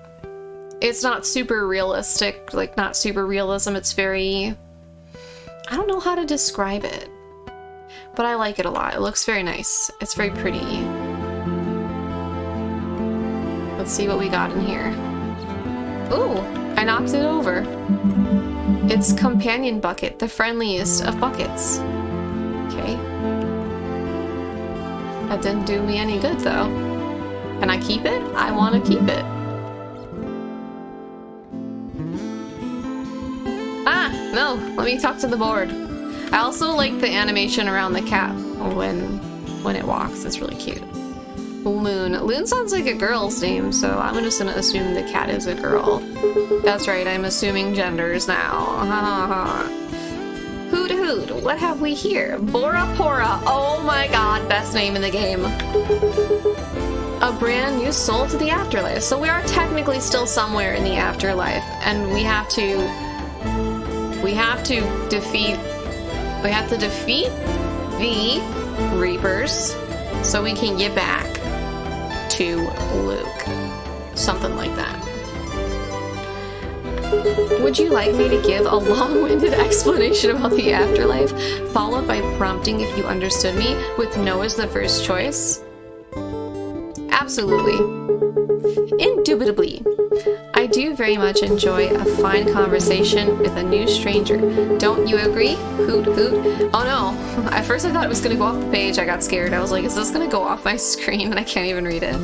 it's not super realistic, like, not super realism, it's very... I don't know how to describe it, but I like it a lot. It looks very nice. It's very pretty. Let's see what we got in here. Ooh, I knocked it over. It's Companion Bucket, the friendliest of buckets. Okay. That didn't do me any good, though. Can I keep it? I want to keep it. Ah, no, let me talk to the board. I also like the animation around the cat when it walks. It's really cute. Loon. Loon sounds like a girl's name, so I'm just gonna assume the cat is a girl. That's right, I'm assuming genders now. Hoot hoot, what have we here? Bora Pora. Oh my god, best name in the game. A brand new soul to the afterlife. So we are technically still somewhere in the afterlife, and we have to defeat the Reapers so we can get back to Luke. Something like that. Would you like me to give a long-winded explanation about the afterlife, followed by prompting if you understood me, with no as the first choice? Absolutely. Indubitably. I do very much enjoy a fine conversation with a new stranger. Don't you agree? Hoot hoot. Oh no. At first I thought it was gonna go off the page. I got scared. I was like, is this gonna go off my screen? And I can't even read it.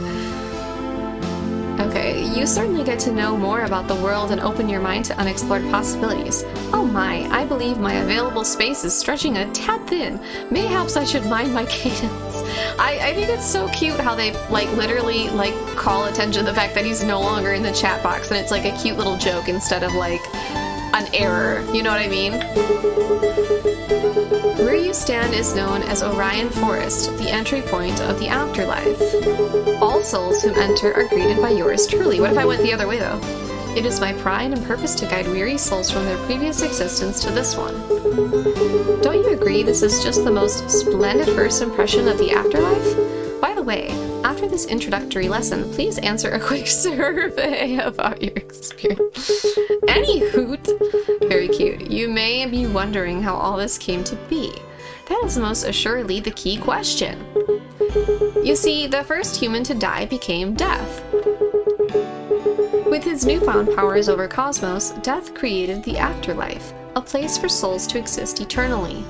Okay, you certainly get to know more about the world and open your mind to unexplored possibilities. Oh my, I believe my available space is stretching a tad thin. Mayhaps I should mind my cadence. I think it's so cute how they, like, literally, like, call attention to the fact that he's no longer in the chat box, and it's like a cute little joke instead of, like, an error. You know what I mean? Where you stand is known as Orion Forest, the entry point of the afterlife. All souls who enter are greeted by yours truly. What if I went the other way, though? It is my pride and purpose to guide weary souls from their previous existence to this one. Don't you agree this is just the most splendid first impression of the afterlife? By the way, after this introductory lesson, please answer a quick survey about your experience. Any hoot! Very cute. You may be wondering how all this came to be. That is most assuredly the key question. You see, the first human to die became Death. With his newfound powers over Cosmos, Death created the afterlife, a place for souls to exist eternally.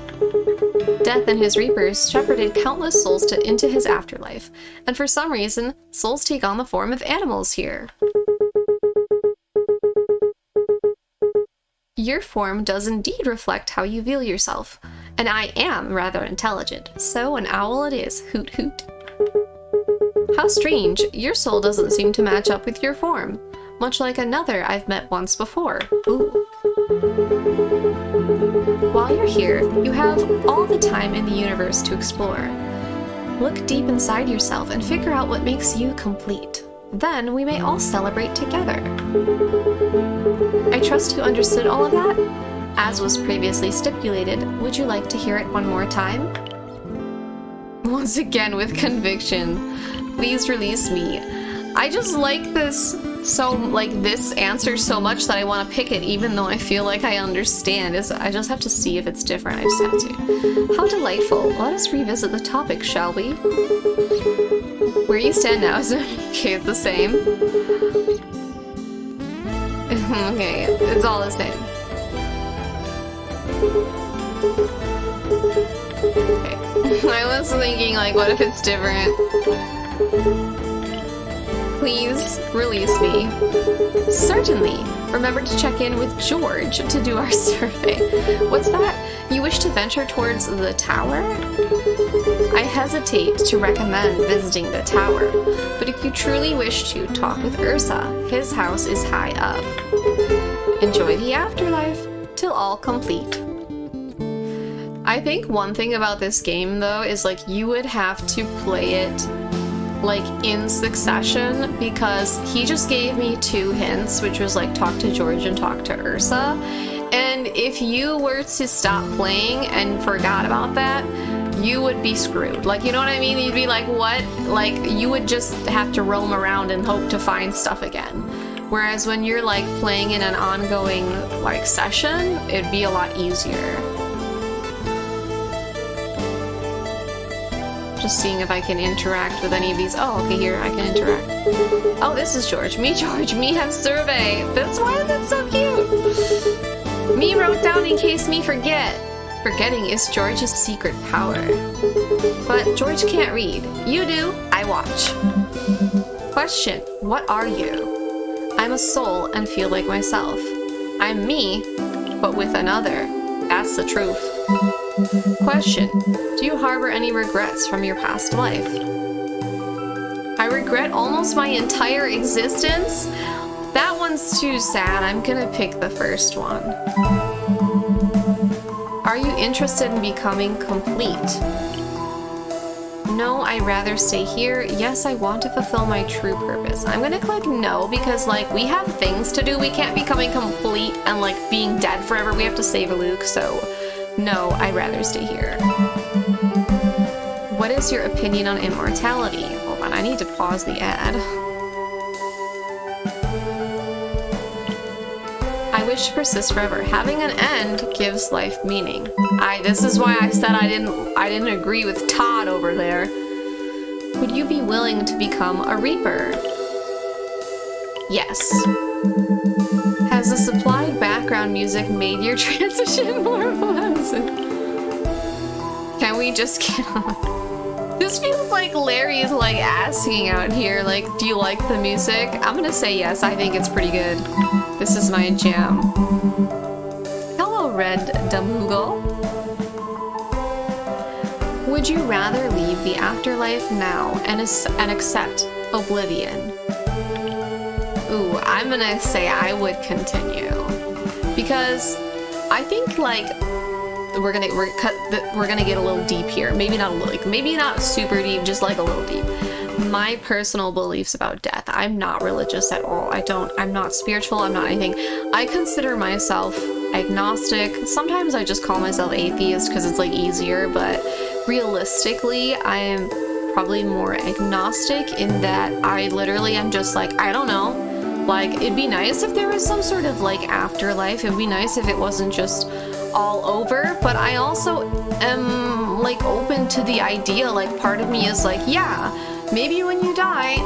Death and his Reapers shepherded countless souls into his afterlife, and for some reason, souls take on the form of animals here. Your form does indeed reflect how you feel yourself, and I am rather intelligent, so an owl it is, hoot hoot. How strange, your soul doesn't seem to match up with your form, much like another I've met once before. Ooh. While you're here, you have all the time in the universe to explore. Look deep inside yourself and figure out what makes you complete. Then we may all celebrate together. I trust you understood all of that? As was previously stipulated, would you like to hear it one more time? Once again with conviction. Please release me. I just like this this answer so much that I want to pick it even though I feel like I understand. I just have to see if it's different. I just have to. How delightful. Let us revisit the topic, shall we? Where you stand now is okay, it's the same. Okay, it's all the same. Okay. I was thinking, like, what if it's different? Please release me. Certainly. Remember to check in with George to do our survey. What's that? You wish to venture towards the tower? I hesitate to recommend visiting the tower, but if you truly wish to talk with Ursa, his house is high up. Enjoy the afterlife, till all complete. I think one thing about this game, though, is, like, you would have to play it like in succession, because he just gave me 2 hints, which was like talk to George and talk to Ursa. And if you were to stop playing and forgot about that, you would be screwed. Like, you know what I mean? You'd be like, what? Like, you would just have to roam around and hope to find stuff again. Whereas when you're like playing in an ongoing like session, it'd be a lot easier. Just seeing if I can interact with any of these. Oh, okay, here, I can interact. Oh, this is George. Me, George. Me have survey. That's why is it so cute? Me wrote down in case me forget. Forgetting is George's secret power. But George can't read. You do. I watch. Question. What are you? I'm a soul and feel like myself. I'm me, but with another. That's the truth. Question. Do you harbor any regrets from your past life? I regret almost my entire existence? That one's too sad. I'm gonna pick the first one. Are you interested in becoming complete? No, I'd rather stay here. Yes, I want to fulfill my true purpose. I'm gonna click no because, like, we have things to do. We can't be becoming complete and, like, being dead forever. We have to save Luke, so no, I'd rather stay here. What is your opinion on immortality? Hold on, I need to pause the ad. I wish to persist forever. Having an end gives life meaning. This is why I said I didn't agree with Todd over there. Would you be willing to become a Reaper? Yes. Has the supplied background music made your transition more pleasant? Can we just get on? This feels like Larry is like asking out here, like, do you like the music? I'm gonna say yes, I think it's pretty good. This is my jam. Hello, Red Damoogle. Would you rather leave the afterlife now and accept oblivion? Ooh, I'm gonna say I would continue. Because I think, like, we're gonna get a little deep here. Maybe not a little, like, maybe not super deep, just like a little deep. My personal beliefs about death. I'm not religious at all. I'm not spiritual. I'm not anything. I consider myself agnostic. Sometimes I just call myself atheist because it's like easier, but realistically, I am probably more agnostic in that I literally am just like, I don't know. Like, it'd be nice if there was some sort of like afterlife. It'd be nice if it wasn't just all over, but I also am like open to the idea. Like, part of me is like, yeah, maybe when you die,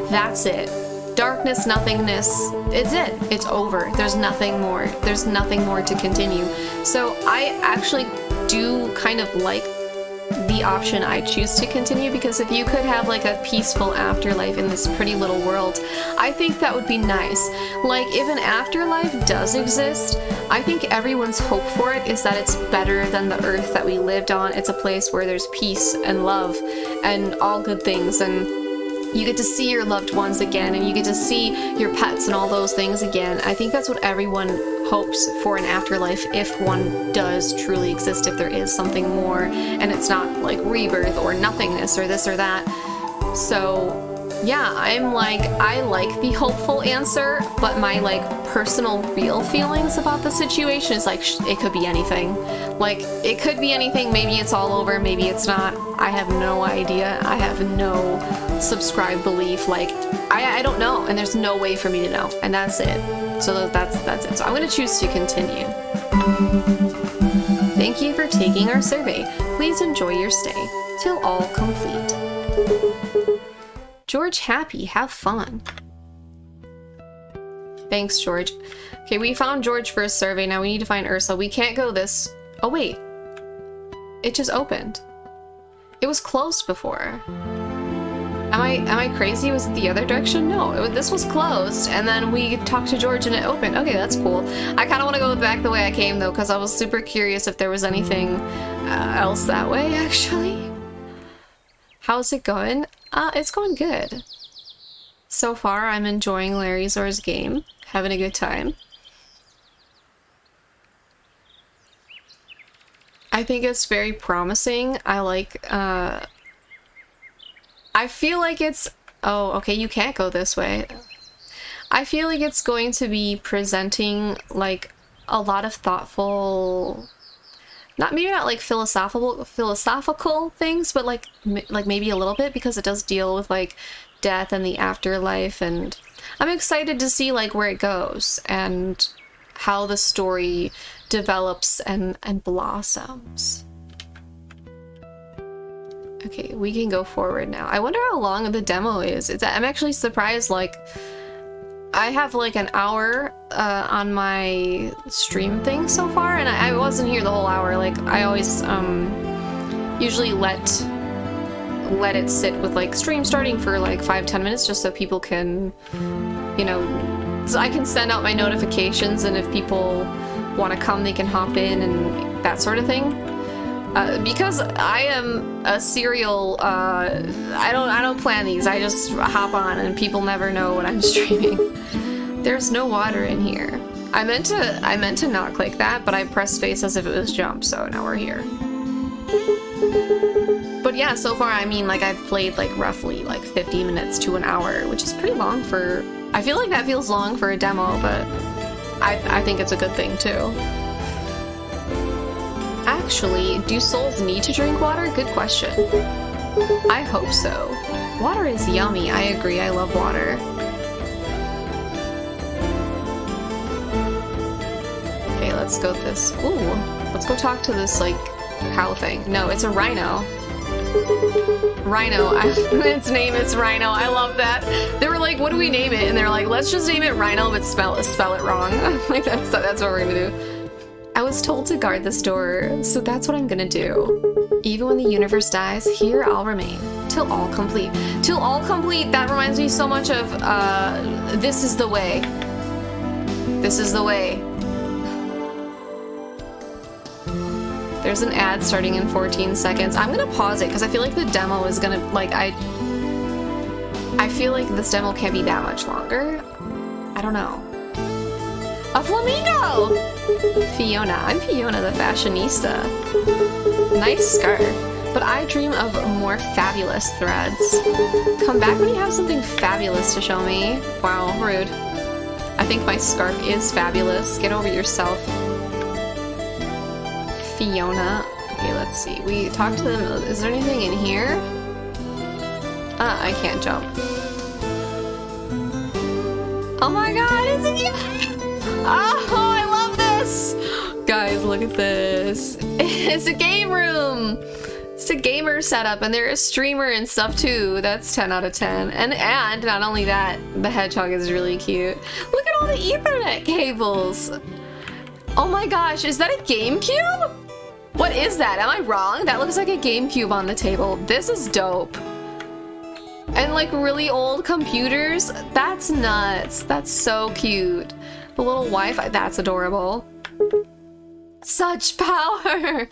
that's it. Darkness, nothingness, it's it. It's over. There's nothing more. There's nothing more to continue. So I actually do kind of like the option I choose to continue, because if you could have like a peaceful afterlife in this pretty little world, I think that would be nice. Like, if an afterlife does exist, I think everyone's hope for it is that it's better than the earth that we lived on. It's a place where there's peace and love and all good things, and you get to see your loved ones again, and you get to see your pets and all those things again. I think that's what everyone hopes for an afterlife, if one does truly exist, if there is something more, and it's not like rebirth or nothingness or this or that. So yeah, I'm like, I like the hopeful answer, but my like personal real feelings about the situation is like, it could be anything. Like, it could be anything. Maybe it's all over, maybe it's not. I have no idea. I have no subscribed belief. Like, I don't know, and there's no way for me to know, and that's it. So that's it. So I'm gonna choose to continue. Thank you for taking our survey. Please enjoy your stay till all complete. George happy, have fun. Thanks, George. Okay, we found George for a survey. Now we need to find Ursa. We can't go this. Oh wait, it just opened. It was closed before. Am I crazy? Was it the other direction? No, this was closed, and then we talked to George and it opened. Okay, that's cool. I kind of want to go back the way I came though, because I was super curious if there was anything else that way, actually. How's it going? It's going good. So far, I'm enjoying Larryzaur's game, having a good time. I think it's very promising. I I feel like it's... Oh, okay, you can't go this way. I feel like it's going to be presenting, like, a lot of thoughtful... maybe not like philosophical things, but like maybe a little bit, because it does deal with like death and the afterlife, and I'm excited to see like where it goes and how the story develops and blossoms. Okay, we can go forward now. I wonder how long the demo is. I'm actually surprised, like, I have like an hour on my stream thing so far, and I wasn't here the whole hour. Like, I always usually let it sit with like stream starting for like 5-10 minutes, just so people can, you know, so I can send out my notifications, and if people want to come, they can hop in and that sort of thing. Because I am a serial, I don't plan these. I just hop on, and people never know when I'm streaming. There's no water in here. I meant to not click that, but I pressed space as if it was jump, so now we're here. But yeah, so far, I mean, like, I've played like roughly like 50 minutes to an hour, which is pretty long for... I feel like that feels long for a demo, but I think it's a good thing too. Actually, do souls need to drink water? Good question. I hope so. Water is yummy. I agree. I love water. Okay, let's go this... Ooh, let's go talk to this, like, cow thing. No, it's a rhino. Rhino. Its name is Rhino. I love that. They were like, what do we name it? And they're like, let's just name it Rhino, but spell it wrong. Like, that's what we're gonna do. I was told to guard this door, so that's what I'm gonna do. Even when the universe dies, here I'll remain. Till all complete. Till all complete, that reminds me so much of, This Is the Way. This is the way. There's an ad starting in 14 seconds. I'm gonna pause it, because I feel like the demo is gonna, like, I feel like this demo can't be that much longer. I don't know. A flamingo! Fiona. I'm Fiona the fashionista. Nice scarf. But I dream of more fabulous threads. Come back when you have something fabulous to show me. Wow, rude. I think my scarf is fabulous. Get over yourself. Fiona. Okay, let's see. We talked to them. Is there anything in here? I can't jump. Oh my god, is it you? Oh, I love this! Guys, look at this. It's a game room! It's a gamer setup, and they're a streamer and stuff too. That's 10 out of 10. And not only that, the hedgehog is really cute. Look at all the Ethernet cables! Oh my gosh, is that a GameCube? What is that? Am I wrong? That looks like a GameCube on the table. This is dope. And like really old computers? That's nuts. That's so cute. The little Wi-Fi, that's adorable. Such power!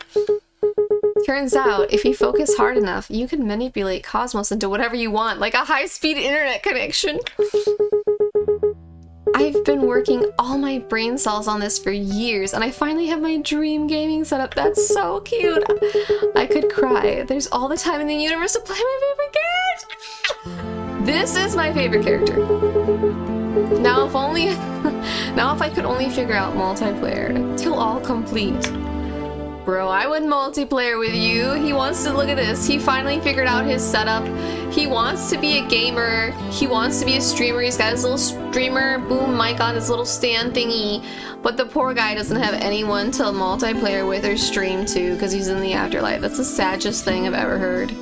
Turns out, if you focus hard enough, you can manipulate Cosmos into whatever you want, like a high-speed internet connection. I've been working all my brain cells on this for years, and I finally have my dream gaming setup. That's so cute. I could cry. There's all the time in the universe to play my favorite character. This is my favorite character. Now if I could only figure out multiplayer. Till all complete. Bro, I would multiplayer with you. He wants to, look at this. He finally figured out his setup. He wants to be a gamer. He wants to be a streamer. He's got his little streamer boom mic on his little stand thingy. But the poor guy doesn't have anyone to multiplayer with or stream to because he's in the afterlife. That's the saddest thing I've ever heard.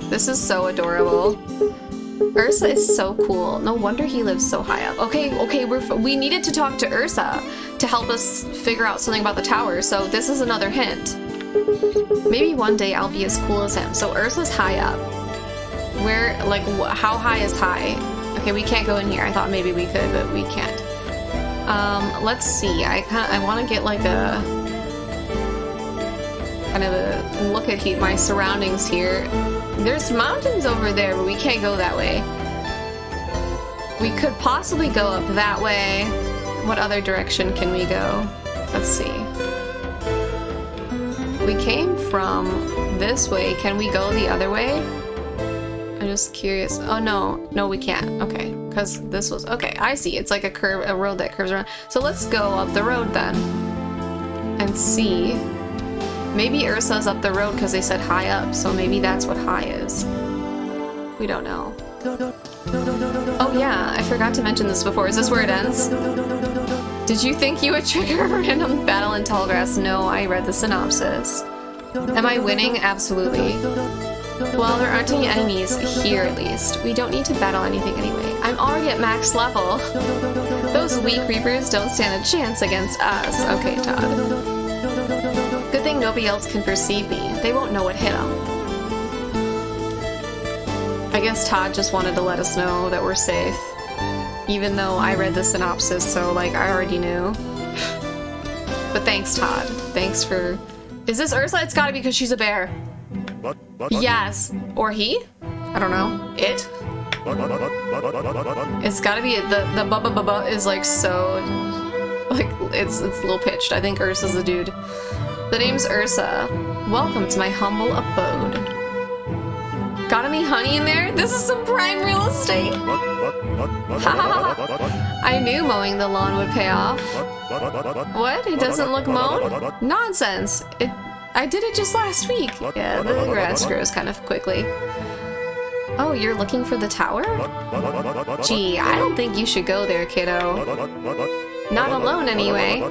This is so adorable. Ursa is so cool. No wonder he lives so high up. Okay, we needed to talk to Ursa to help us figure out something about the tower, so this is another hint. Maybe one day I'll be as cool as him. So Ursa's high up. Where, like, how high is high? Okay, we can't go in here. I thought maybe we could, but we can't. Let's see. I want to get like a kind of a look at my surroundings here. There's mountains over there, but we can't go that way. We could possibly go up that way. What other direction can we go? Let's see. We came from this way. Can we go the other way? I'm just curious. Oh no, no we can't. Okay, because this was, okay, I see. It's like a road that curves around. So let's go up the road then and see. Maybe Ursa's up the road because they said high up, so maybe that's what high is. We don't know. Oh yeah, I forgot to mention this before. Is this where it ends? Did you think you would trigger a random battle in tall grass? No, I read the synopsis. Am I winning? Absolutely. Well, there aren't any enemies here at least. We don't need to battle anything anyway. I'm already at max level. Those weak reapers don't stand a chance against us. Okay, Todd. Good thing nobody else can perceive me. They won't know what hit them. I guess Todd just wanted to let us know that we're safe. Even though I read the synopsis, so like I already knew. But thanks, Todd. Thanks for... Is this Ursa? It's gotta be because she's a bear. What? Yes. Or he? I don't know. It? It's gotta be the ba is like so... Like, it's a little pitched. I think Ursa's the dude. The name's Ursa. Welcome to my humble abode. Got any honey in there? This is some prime real estate. I knew mowing the lawn would pay off. What? It doesn't look mown? Nonsense. I did it just last week. Yeah, the grass grows kind of quickly. Oh, you're looking for the tower? Gee, I don't think you should go there, kiddo. Not alone, anyway.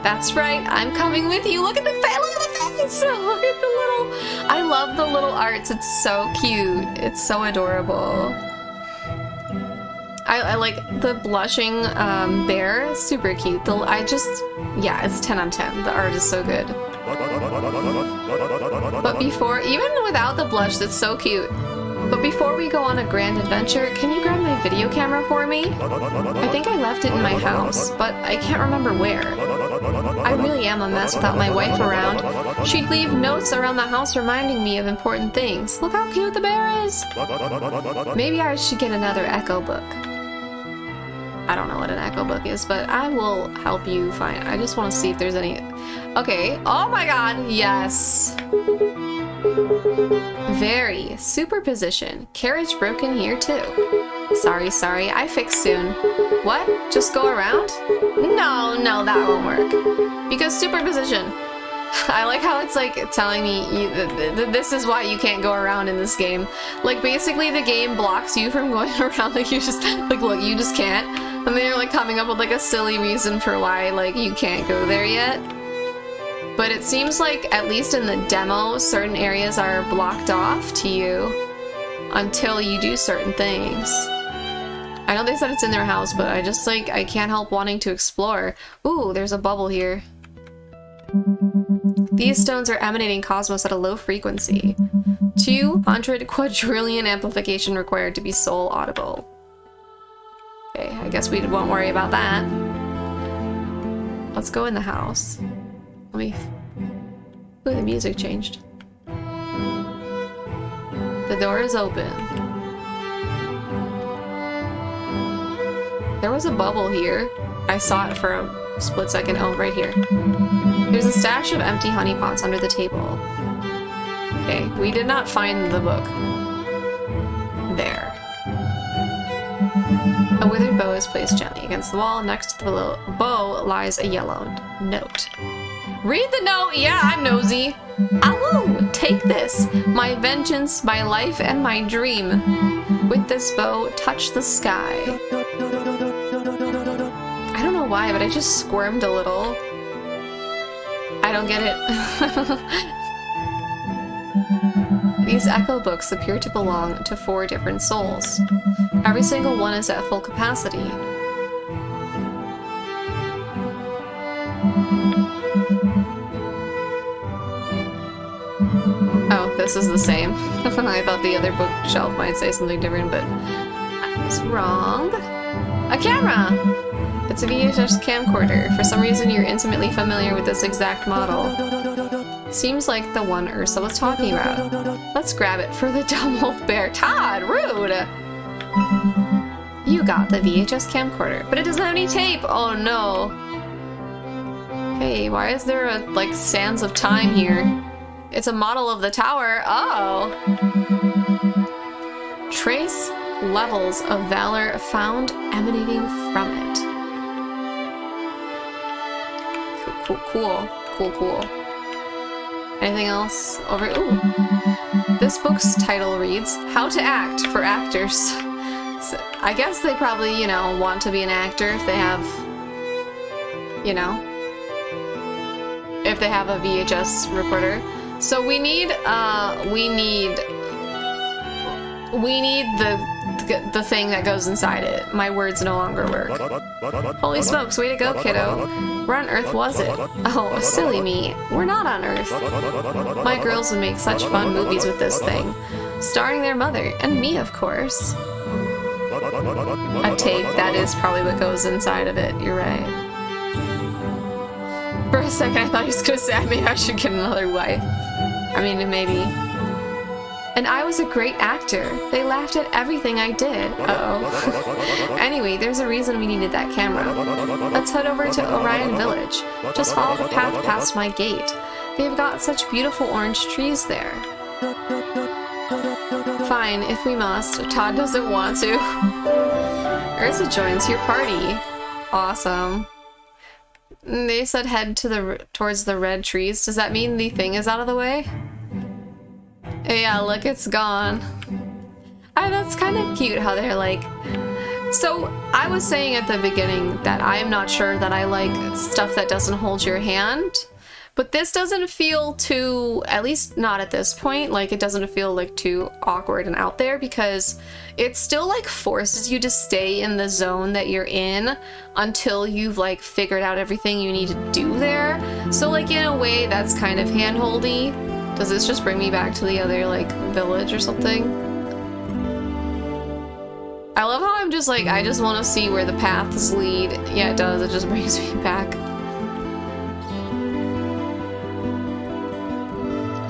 That's right, I'm coming with you. Look at the face! Look at the face! Look at the little... I love the little arts. It's so cute. It's so adorable. I like the blushing bear. Super cute. Yeah, it's 10 on 10. The art is so good. But before, even without the blush, that's so cute. But before we go on a grand adventure, can you grab my video camera for me? I think I left it in my house, but I can't remember where. I really am a mess without my wife around. She'd leave notes around the house reminding me of important things. Look how cute the bear is! Maybe I should get another echo book. I don't know what an echo book is, but I will help you find... I just want to see if there's any... Okay. Oh my god, yes! Very. Superposition. Carriage broken here too. Sorry, I fix soon. What? Just go around? No, that won't work. Because superposition. I like how it's like telling me this is why you can't go around in this game. Like basically the game blocks you from going around. Like you just like look, you just can't. And then you're like coming up with like a silly reason for why like you can't go there yet. But it seems like, at least in the demo, certain areas are blocked off to you until you do certain things. I know they said it's in their house, but I just, like, I can't help wanting to explore. Ooh, there's a bubble here. These stones are emanating cosmos at a low frequency. 200 quadrillion amplification required to be soul audible. Okay, I guess we won't worry about that. Let's go in the house. Ooh, the music changed. The door is open. There was a bubble here. I saw it for a split second. Oh, right here. There's a stash of empty honey pots under the table. Okay, we did not find the book. There. A withered bow is placed gently against the wall. Next to the bow lies a yellow note. Read the note! Yeah, I'm nosy. Awoo! Take this, my vengeance, my life, and my dream. With this bow, touch the sky. I don't know why, but I just squirmed a little. I don't get it. These echo books appear to belong to 4 different souls. Every single one is at full capacity. Oh, this is the same. I thought the other bookshelf might say something different, but I was wrong. A camera! It's a VHS camcorder. For some reason, you're intimately familiar with this exact model. Seems like the one Ursa was talking about. Let's grab it for the dumb old bear. Todd, rude! You got the VHS camcorder, but it doesn't have any tape. Oh no. Hey, why is there a, like, sands of time here? It's a model of the tower. Oh. Trace levels of valor found emanating from it. Cool. Anything else over? Ooh. This book's title reads, How to Act for Actors. So I guess they probably, you know, want to be an actor if they have, you know, if they have a VHS recorder. So we need the thing that goes inside it. My words no longer work. Holy smokes, way to go, kiddo. Where on Earth was it? Oh, silly me. We're not on Earth. My girls would make such fun movies with this thing. Starring their mother, and me, of course. A tape, that is probably what goes inside of it. You're right. For a second, I thought he was gonna say maybe I should get another wife. I mean, maybe. And I was a great actor. They laughed at everything I did. Uh-oh. Anyway, there's a reason we needed that camera. Let's head over to Orion Village. Just follow the path past my gate. They've got such beautiful orange trees there. Fine, if we must. Todd doesn't want to. Ursa joins your party. Awesome. They said head to towards the red trees. Does that mean the thing is out of the way? Yeah, look, it's gone. That's kind of cute how they're like... So, I was saying at the beginning that I am not sure that I like stuff that doesn't hold your hand. But this doesn't feel too, at least not at this point, like it doesn't feel like too awkward and out there because it still like forces you to stay in the zone that you're in until you've like figured out everything you need to do there. So like in a way that's kind of hand-holdy. Does this just bring me back to the other like village or something? I love how I'm just like, I just want to see where the paths lead. Yeah, it does, it just brings me back.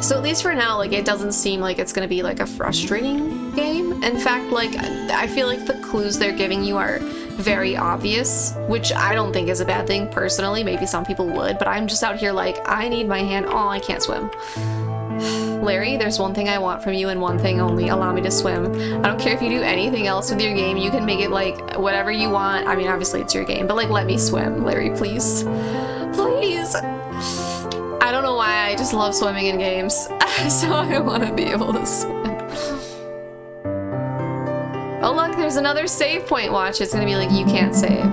So at least for now, like, it doesn't seem like it's gonna be, like, a frustrating game. In fact, like, I feel like the clues they're giving you are very obvious, which I don't think is a bad thing, personally. Maybe some people would, but I'm just out here like, I need my hand. Oh, I can't swim. Larry, there's one thing I want from you and one thing only. Allow me to swim. I don't care if you do anything else with your game. You can make it, like, whatever you want. I mean, obviously it's your game, but, like, let me swim. Larry, please. Please. I don't know why, I just love swimming in games, so I want to be able to swim. Oh look, there's another save point. Watch, it's gonna be like, you can't save.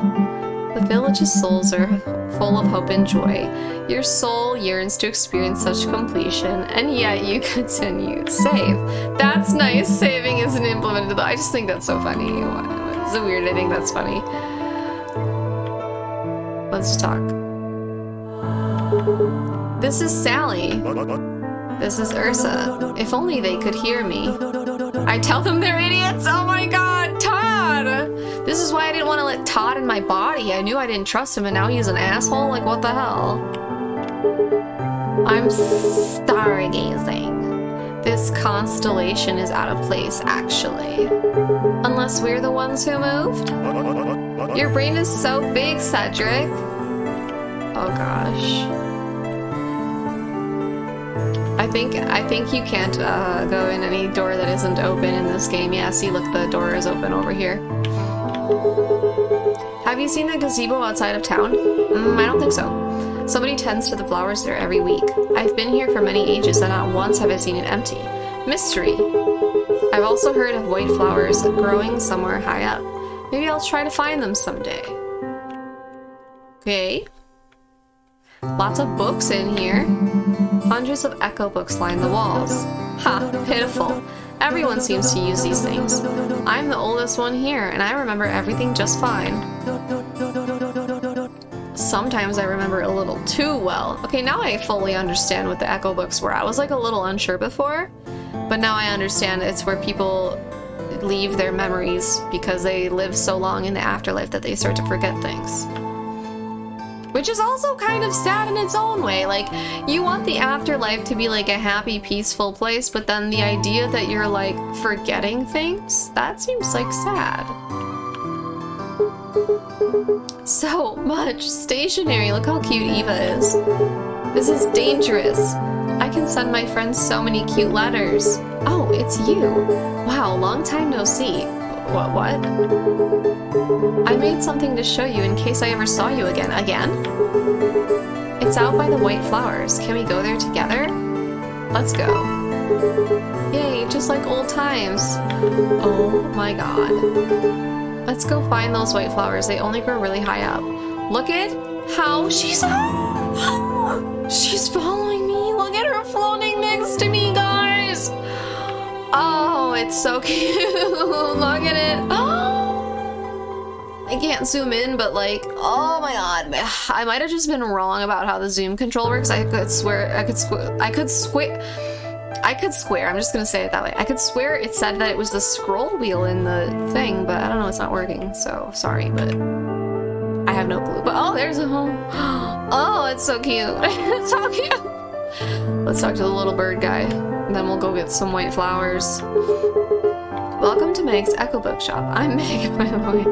The village's souls are full of hope and joy. Your soul yearns to experience such completion, and yet you continue. Save. That's nice, saving isn't implemented. I just think that's so funny. It's so weird, I think that's funny. Let's talk. This is Sally. This is Ursa. If only they could hear me. I tell them they're idiots! Oh my god, Todd! This is why I didn't want to let Todd in my body. I knew I didn't trust him and now he's an asshole? Like, what the hell? I'm stargazing. This constellation is out of place, actually. Unless we're the ones who moved? Your brain is so big, Cedric. Oh gosh. I think you can't go in any door that isn't open in this game. Yeah, see, look, the door is open over here. Have you seen the gazebo outside of town? I don't think so. Somebody tends to the flowers there every week. I've been here for many ages and not once have I seen it empty. Mystery. I've also heard of white flowers growing somewhere high up. Maybe I'll try to find them someday. Okay. Lots of books in here. Hundreds of echo books line the walls. Ha, pitiful. Everyone seems to use these things. I'm the oldest one here, and I remember everything just fine. Sometimes I remember a little too well. Okay, now I fully understand what the echo books were. I was like a little unsure before, but now I understand it's where people leave their memories because they live so long in the afterlife that they start to forget things. Which is also kind of sad in its own way. Like, you want the afterlife to be like a happy, peaceful place, but then the idea that you're like forgetting things, that seems like sad. So much stationery. Look how cute Eva is. This is dangerous. I can send my friends so many cute letters. Oh, it's you. Wow, long time no see. What? I made something to show you in case I ever saw you again. Again? It's out by the white flowers. Can we go there together? Let's go. Yay, just like old times. Oh my god. Let's go find those white flowers. They only grow really high up. Look at how she's... She's following me. Look at her floating next to me, guys. Oh, it's so cute. Look at it. Oh, I can't zoom in, but like, oh my god. I might have just been wrong about how the zoom control works. I could swear, I'm just gonna say it that way. I could swear it said that it was the scroll wheel in the thing, but I don't know, it's not working, so sorry, but I have no clue. But oh, there's a home. Oh, it's so cute. It's so cute. Let's talk to the little bird guy, and then we'll go get some white flowers. Welcome to Meg's Echo Bookshop. I'm Meg, by the way.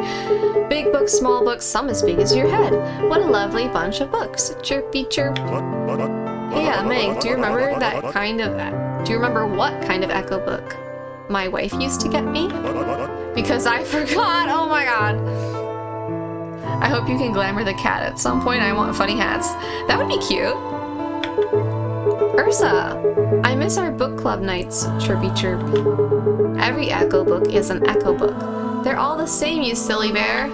Big books, small books, some as big as your head. What a lovely bunch of books. Chirpy chirp. Hey, Meg, do you remember what kind of Echo book my wife used to get me? Because I forgot. Oh my god. I hope you can glamour the cat at some point. I want funny hats. That would be cute. Ursa, I miss our book club nights. Chirpy chirp. Every Echo book is an Echo book. They're all the same, you silly bear.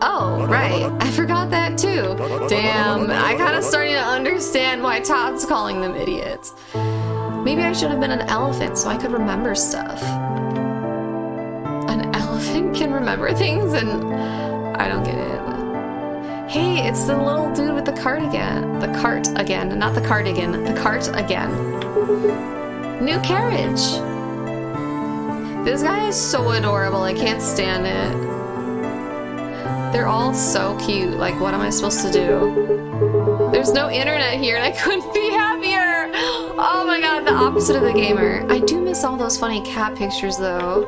Oh, right. I forgot that too. Damn, I kind of starting to understand why Todd's calling them idiots. Maybe I should have been an elephant so I could remember stuff. An elephant can remember things and I don't get it. Hey, it's the little dude with the cardigan. The cart again, not the cardigan. The cart again. New carriage. This guy is so adorable. I can't stand it. They're all so cute. Like, what am I supposed to do? There's no internet here and I couldn't be happier. Oh my god, the opposite of the gamer. I do miss all those funny cat pictures though.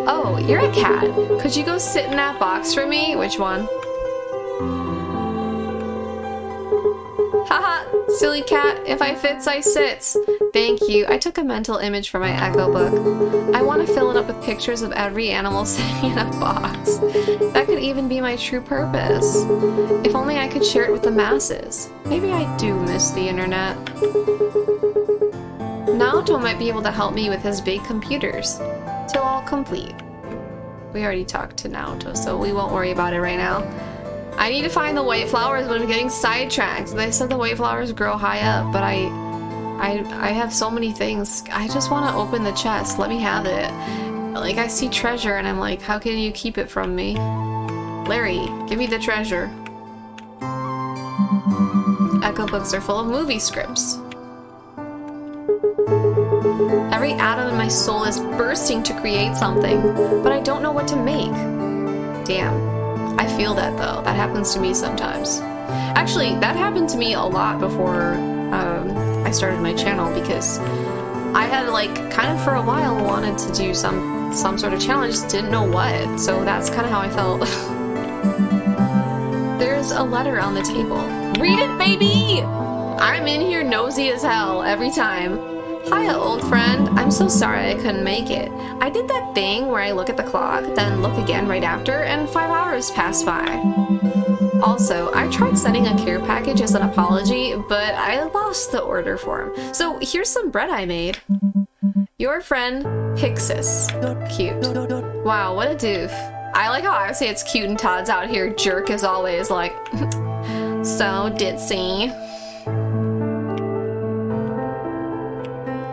Oh, you're a cat. Could you go sit in that box for me? Which one? Haha, silly cat. If I fits, I sits. Thank you. I took a mental image for my Echo book. I want to fill it up with pictures of every animal sitting in a box. That could even be my true purpose. If only I could share it with the masses. Maybe I do miss the internet. Naoto might be able to help me with his big computers. Till all complete. We already talked to Naoto, so we won't worry about it right now. I need to find the white flowers, but I'm getting sidetracked. They said the white flowers grow high up, but I have so many things. I just want to open the chest. Let me have it. Like, I see treasure, and I'm like, how can you keep it from me? Larry, give me the treasure. Echo books are full of movie scripts. Every atom in my soul is bursting to create something, but I don't know what to make. Damn. I feel that though. That happens to me sometimes. Actually, that happened to me a lot before I started my channel because I had like kind of for a while wanted to do some sort of challenge, just didn't know what. So that's kind of how I felt. There's a letter on the table. Read it, baby! I'm in here nosy as hell every time. Hiya, old friend. I'm so sorry I couldn't make it. I did that thing where I look at the clock, then look again right after, and 5 hours passed by. Also, I tried sending a care package as an apology, but I lost the order form. So here's some bread I made. Your friend, Pixis. Cute. Wow, what a doof. I like how I say it's cute and Todd's out here jerk as always, like, so ditzy.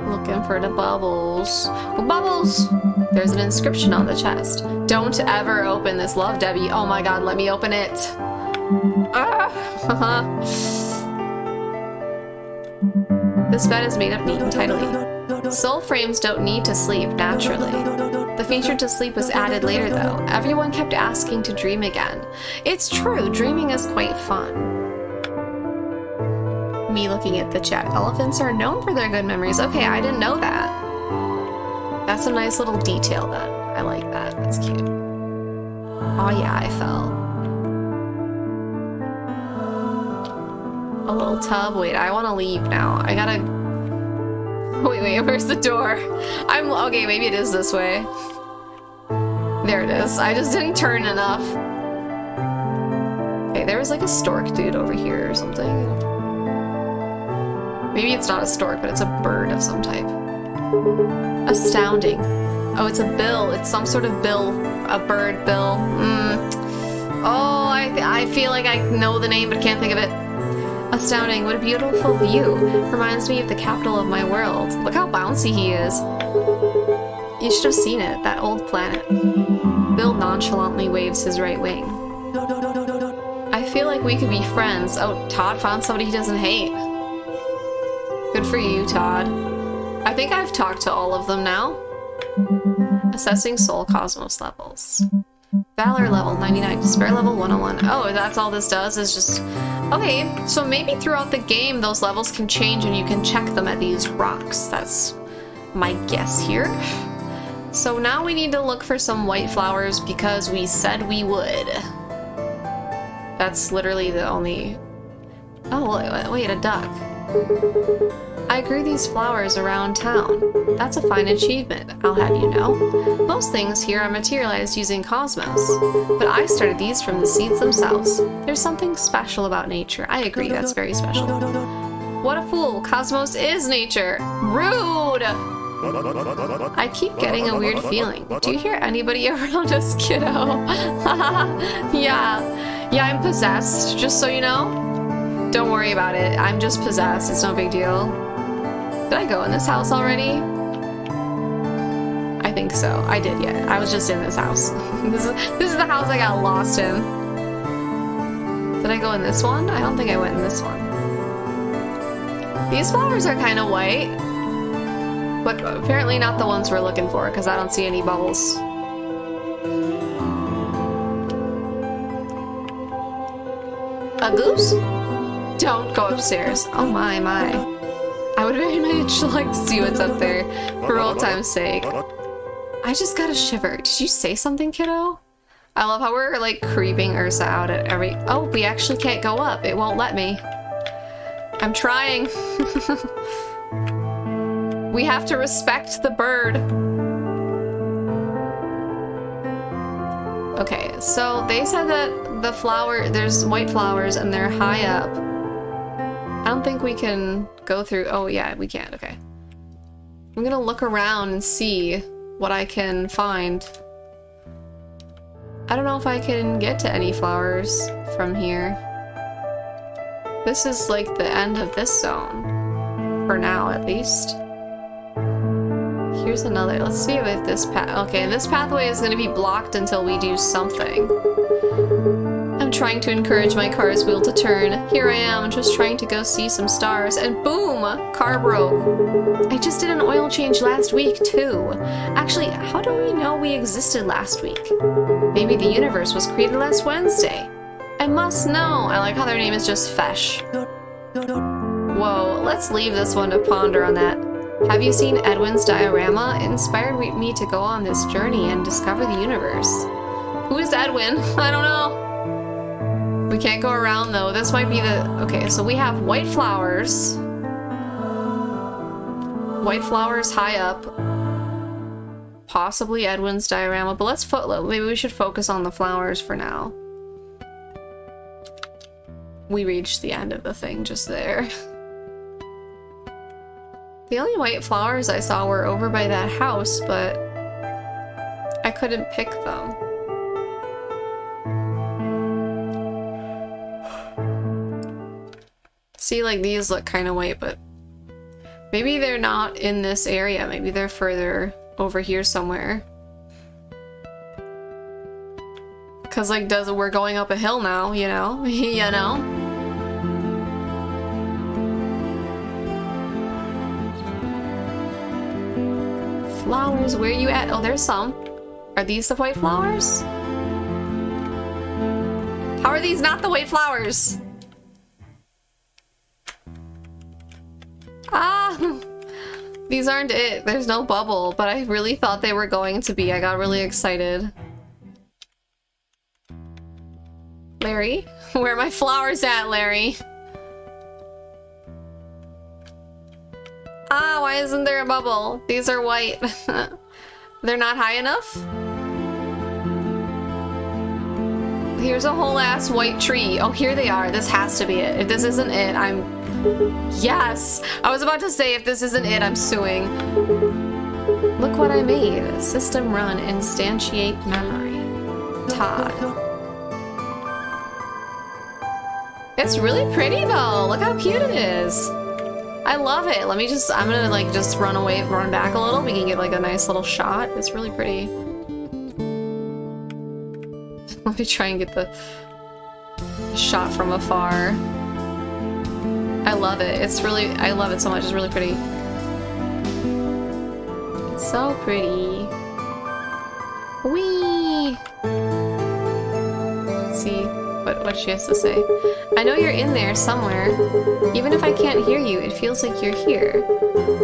Looking for the bubbles. Oh, bubbles! There's an inscription on the chest. Don't ever open this, love, Debbie. Oh my god, let me open it. This bed is made up neat and tidily. Soul frames don't need to sleep naturally. The feature to sleep was added later though. Everyone kept asking to dream again. It's true, dreaming is quite fun. Me looking at the chat. Elephants are known for their good memories. Okay, I didn't know that. That's a nice little detail then. I like that. That's cute. Oh yeah, I fell. A little tub. Wait, I want to leave now. I gotta Wait, where's the door? Okay, maybe it is this way. There it is. I just didn't turn enough. Okay, there was like a stork dude over here or something. Maybe it's not a stork, but it's a bird of some type. Astounding. Oh, it's a bill. It's some sort of bill. A bird bill. Oh, I feel like I know the name, but can't think of it. Astounding. What a beautiful view. Reminds me of the capital of my world. Look how bouncy he is. You should have seen it. That old planet. Bill nonchalantly waves his right wing. I feel like we could be friends. Oh, Todd found somebody he doesn't hate. Good for you, Todd. I think I've talked to all of them now. Assessing soul cosmos levels. Valor level 99, despair level 101. Oh, that's all this does is just... Okay, so maybe throughout the game those levels can change and you can check them at these rocks. That's my guess here. So now we need to look for some white flowers because we said we would. That's literally the only... Oh, wait, a duck. I grew these flowers around town. That's a fine achievement, I'll have you know. Most things here are materialized using cosmos, but I started these from the seeds themselves. There's something special about nature. I agree, that's very special. What a fool, cosmos is nature. Rude! I keep getting a weird feeling. Do you hear anybody around us, kiddo? Yeah, I'm possessed, just so you know. Don't worry about it. I'm just possessed. It's no big deal. Did I go in this house already? I think so. I did, yeah. I was just in this house. This is the house I got lost in. Did I go in this one? I don't think I went in this one. These flowers are kind of white. But apparently not the ones we're looking for, because I don't see any bubbles. A goose? Don't go upstairs. Oh my. I would very much like to see what's up there, for old time's sake. I just got a shiver. Did you say something, kiddo? I love how we're like creeping Ursa out at every... Oh, we actually can't go up. It won't let me. I'm trying. We have to respect the bird. Okay, so they said that the flower... There's white flowers and they're high up. I don't think we can go through... Oh, yeah, we can't. Okay. I'm gonna look around and see what I can find. I don't know if I can get to any flowers from here. This is like the end of this zone. For now, at least. Here's another. Let's see if this path... Okay, this pathway is gonna be blocked until we do something. I'm trying to encourage my car's wheel to turn. Here I am, just trying to go see some stars, and boom! Car broke. I just did an oil change last week, too. Actually, how do we know we existed last week? Maybe the universe was created last Wednesday. I must know. I like how their name is just Fesh. Whoa, let's leave this one to ponder on that. Have you seen Edwin's diorama? It inspired me to go on this journey and discover the universe. Who is Edwin? I don't know. We can't go around though. This might be the... Okay, so we have white flowers. White flowers high up. Possibly Edwin's diorama, but let's maybe we should focus on the flowers for now. We reached the end of the thing just there. The only white flowers I saw were over by that house, but I couldn't pick them. See, like, these look kind of white, but maybe they're not in this area. Maybe they're further over here somewhere. Cause, like, we're going up a hill now, you know? You know? Flowers, where you at? Oh, there's some. Are these the white flowers? How are these not the white flowers? Ah! These aren't it. There's no bubble, but I really thought they were going to be. I got really excited. Larry? Where are my flowers at, Larry? Ah, why isn't there a bubble? These are white. They're not high enough? Here's a whole ass white tree. Oh, here they are. This has to be it. If this isn't it, I'm... Yes! I was about to say, if this isn't it, I'm suing. Look what I made. System run, instantiate memory. Todd. It's really pretty though. Look how cute it is. I love it. Let me just, I'm gonna like just run away, run back a little. We can get like a nice little shot. It's really pretty. Let me try and get the shot from afar. I love it. It's really, I love it so much. It's really pretty. It's so pretty. Whee! Let's see what she has to say. I know you're in there somewhere. Even if I can't hear you, it feels like you're here.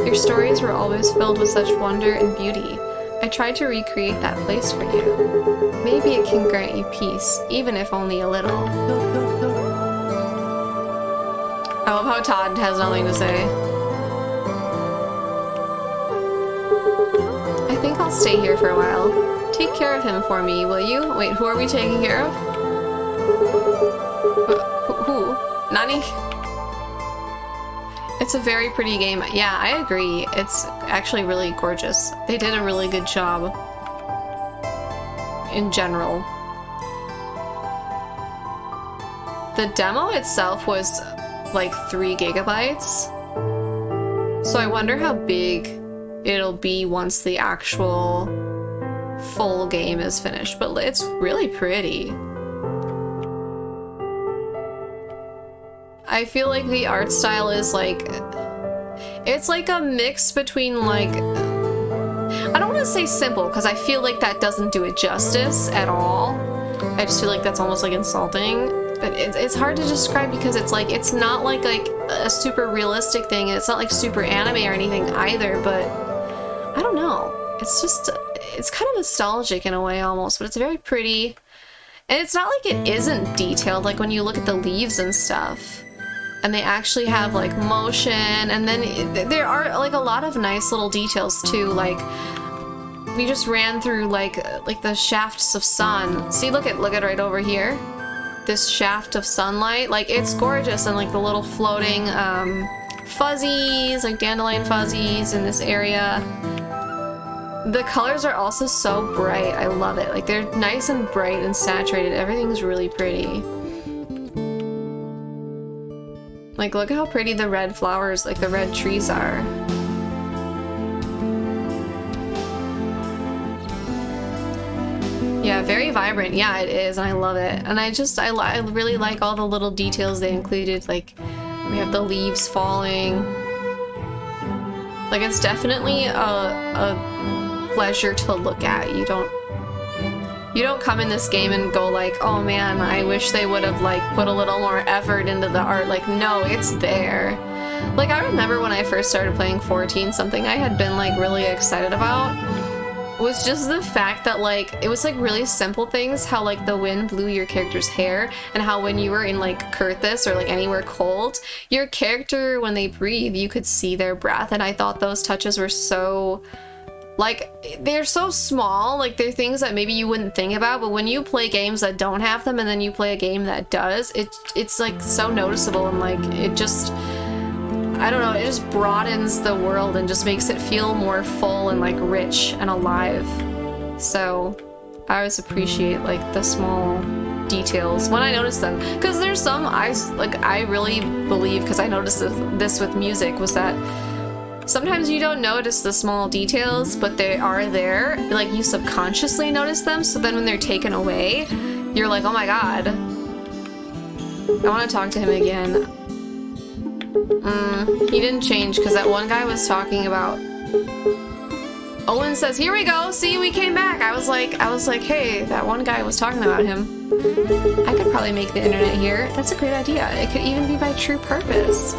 Your stories were always filled with such wonder and beauty. I tried to recreate that place for you. Maybe it can grant you peace, even if only a little. I love how Todd has nothing to say. I think I'll stay here for a while. Take care of him for me, will you? Wait, who are we taking care of? Who? Nani? It's a very pretty game. Yeah, I agree. It's actually really gorgeous. They did a really good job. In general. The demo itself was like 3 gigabytes. So I wonder how big it'll be once the actual full game is finished. But it's really pretty. I feel like the art style is like, it's like a mix between like, I don't want to say simple because I feel like that doesn't do it justice at all. I just feel like that's almost like insulting. But it's hard to describe because it's like, it's not like a super realistic thing. It's not like super anime or anything either, but I don't know. It's just, it's kind of nostalgic in a way almost, but it's very pretty. And it's not like it isn't detailed, like when you look at the leaves and stuff. And they actually have like motion, and then there are like a lot of nice little details too. Like we just ran through like the shafts of sun. See, look at right over here. This shaft of sunlight, like it's gorgeous, and like the little floating fuzzies, like dandelion fuzzies in this area. The colors are also so bright. I love it. Like they're nice and bright and saturated. Everything's really pretty. Like, look how pretty the red flowers, like the red trees are. Yeah, very vibrant. Yeah, it is, and I love it. And I really like all the little details they included. Like, we have the leaves falling. Like, it's definitely a pleasure to look at. You don't come in this game and go like, oh man, I wish they would have like put a little more effort into the art. Like, no, it's there. Like, I remember when I first started playing 14, something I had been like really excited about was just the fact that like, it was like really simple things, how like the wind blew your character's hair, and how when you were in like Kurthis or like anywhere cold, your character, when they breathe, you could see their breath. And I thought those touches were so... like, they're so small, like they're things that maybe you wouldn't think about, but when you play games that don't have them and then you play a game that does, it's like so noticeable, and like it just, I don't know, it just broadens the world and just makes it feel more full and like rich and alive. So I always appreciate like the small details when I notice them, because there's some I really believe, because I noticed this with music, was that sometimes you don't notice the small details, but they are there. Like, you subconsciously notice them, so then when they're taken away, you're like, oh my god. I want to talk to him again. He didn't change, because that one guy was talking about... Owen says, here we go, see, we came back. I was like, hey, that one guy was talking about him. I could probably make the internet here. That's a great idea. It could even be my true purpose.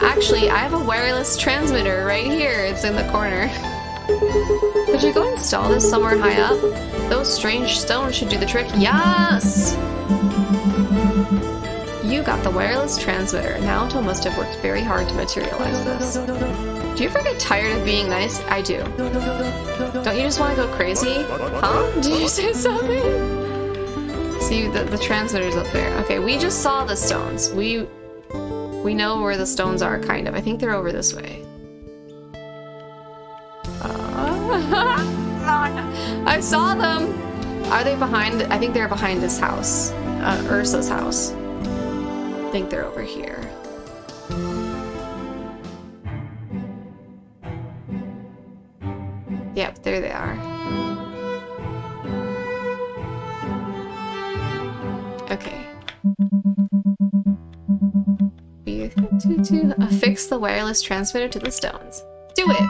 Actually, I have a wireless transmitter right here. It's in the corner. Could you go install this somewhere high up? Those strange stones should do the trick. Yes! You got the wireless transmitter. Naoto must have worked very hard to materialize this. Do you ever get tired of being nice? I do. Don't you just want to go crazy? Huh? Did you say something? See, the transmitter's up there. Okay, we just saw the stones. We know where the stones are, kind of. I think they're over this way. I saw them! Are they behind? I think they're behind this house. Ursa's house. I think they're over here. Yep, there they are. Okay. Affix the wireless transmitter to the stones. Do it!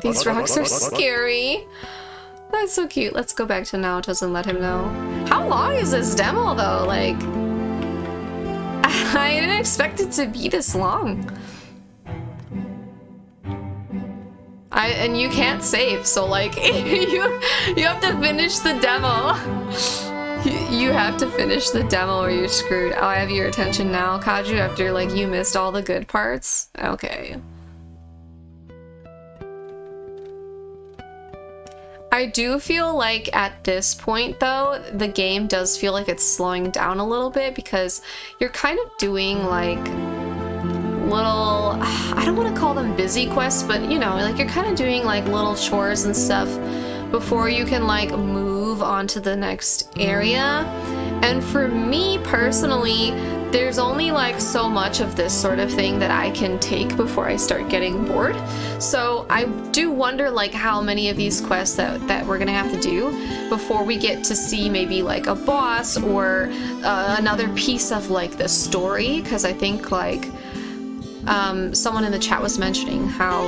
These rocks are scary. That's so cute. Let's go back to Naoto's and let him know. How long is this demo though? Like, I didn't expect it to be this long. And you can't save, so like, you have to finish the demo. You have to finish the demo or you're screwed. Oh, I have your attention now, Kaju, after like you missed all the good parts? Okay. I do feel like at this point though, the game does feel like it's slowing down a little bit because you're kind of doing like little, I don't want to call them busy quests, but you know, like you're kind of doing like little chores and stuff before you can like move on to the next area. And for me personally, there's only like so much of this sort of thing that I can take before I start getting bored. So I do wonder like how many of these quests that we're gonna have to do before we get to see maybe like a boss or another piece of like the story, because I think like someone in the chat was mentioning how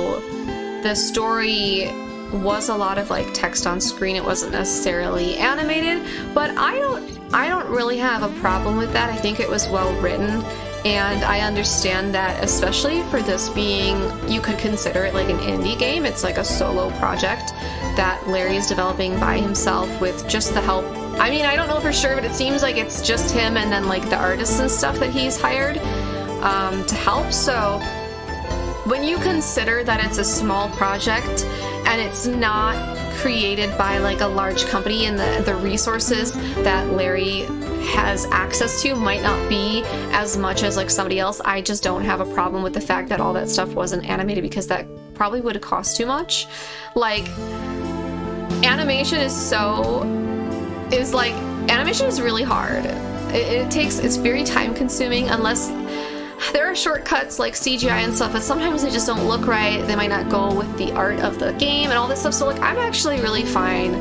the story was a lot of like text on screen. It wasn't necessarily animated, but I don't really have a problem with that. I think it was well written, and I understand that, especially for this being, you could consider it like an indie game. It's like a solo project that Larry is developing by himself with just the help. I mean, I don't know for sure, but it seems like it's just him and then like the artists and stuff that he's hired to help. So when you consider that it's a small project and it's not created by like a large company, and the resources that Larry has access to might not be as much as like somebody else, I just don't have a problem with the fact that all that stuff wasn't animated, because that probably would have cost too much. Like, animation is really hard. It's very time consuming unless there are shortcuts like CGI and stuff, but sometimes they just don't look right. They might not go with the art of the game and all this stuff. So like, I'm actually really fine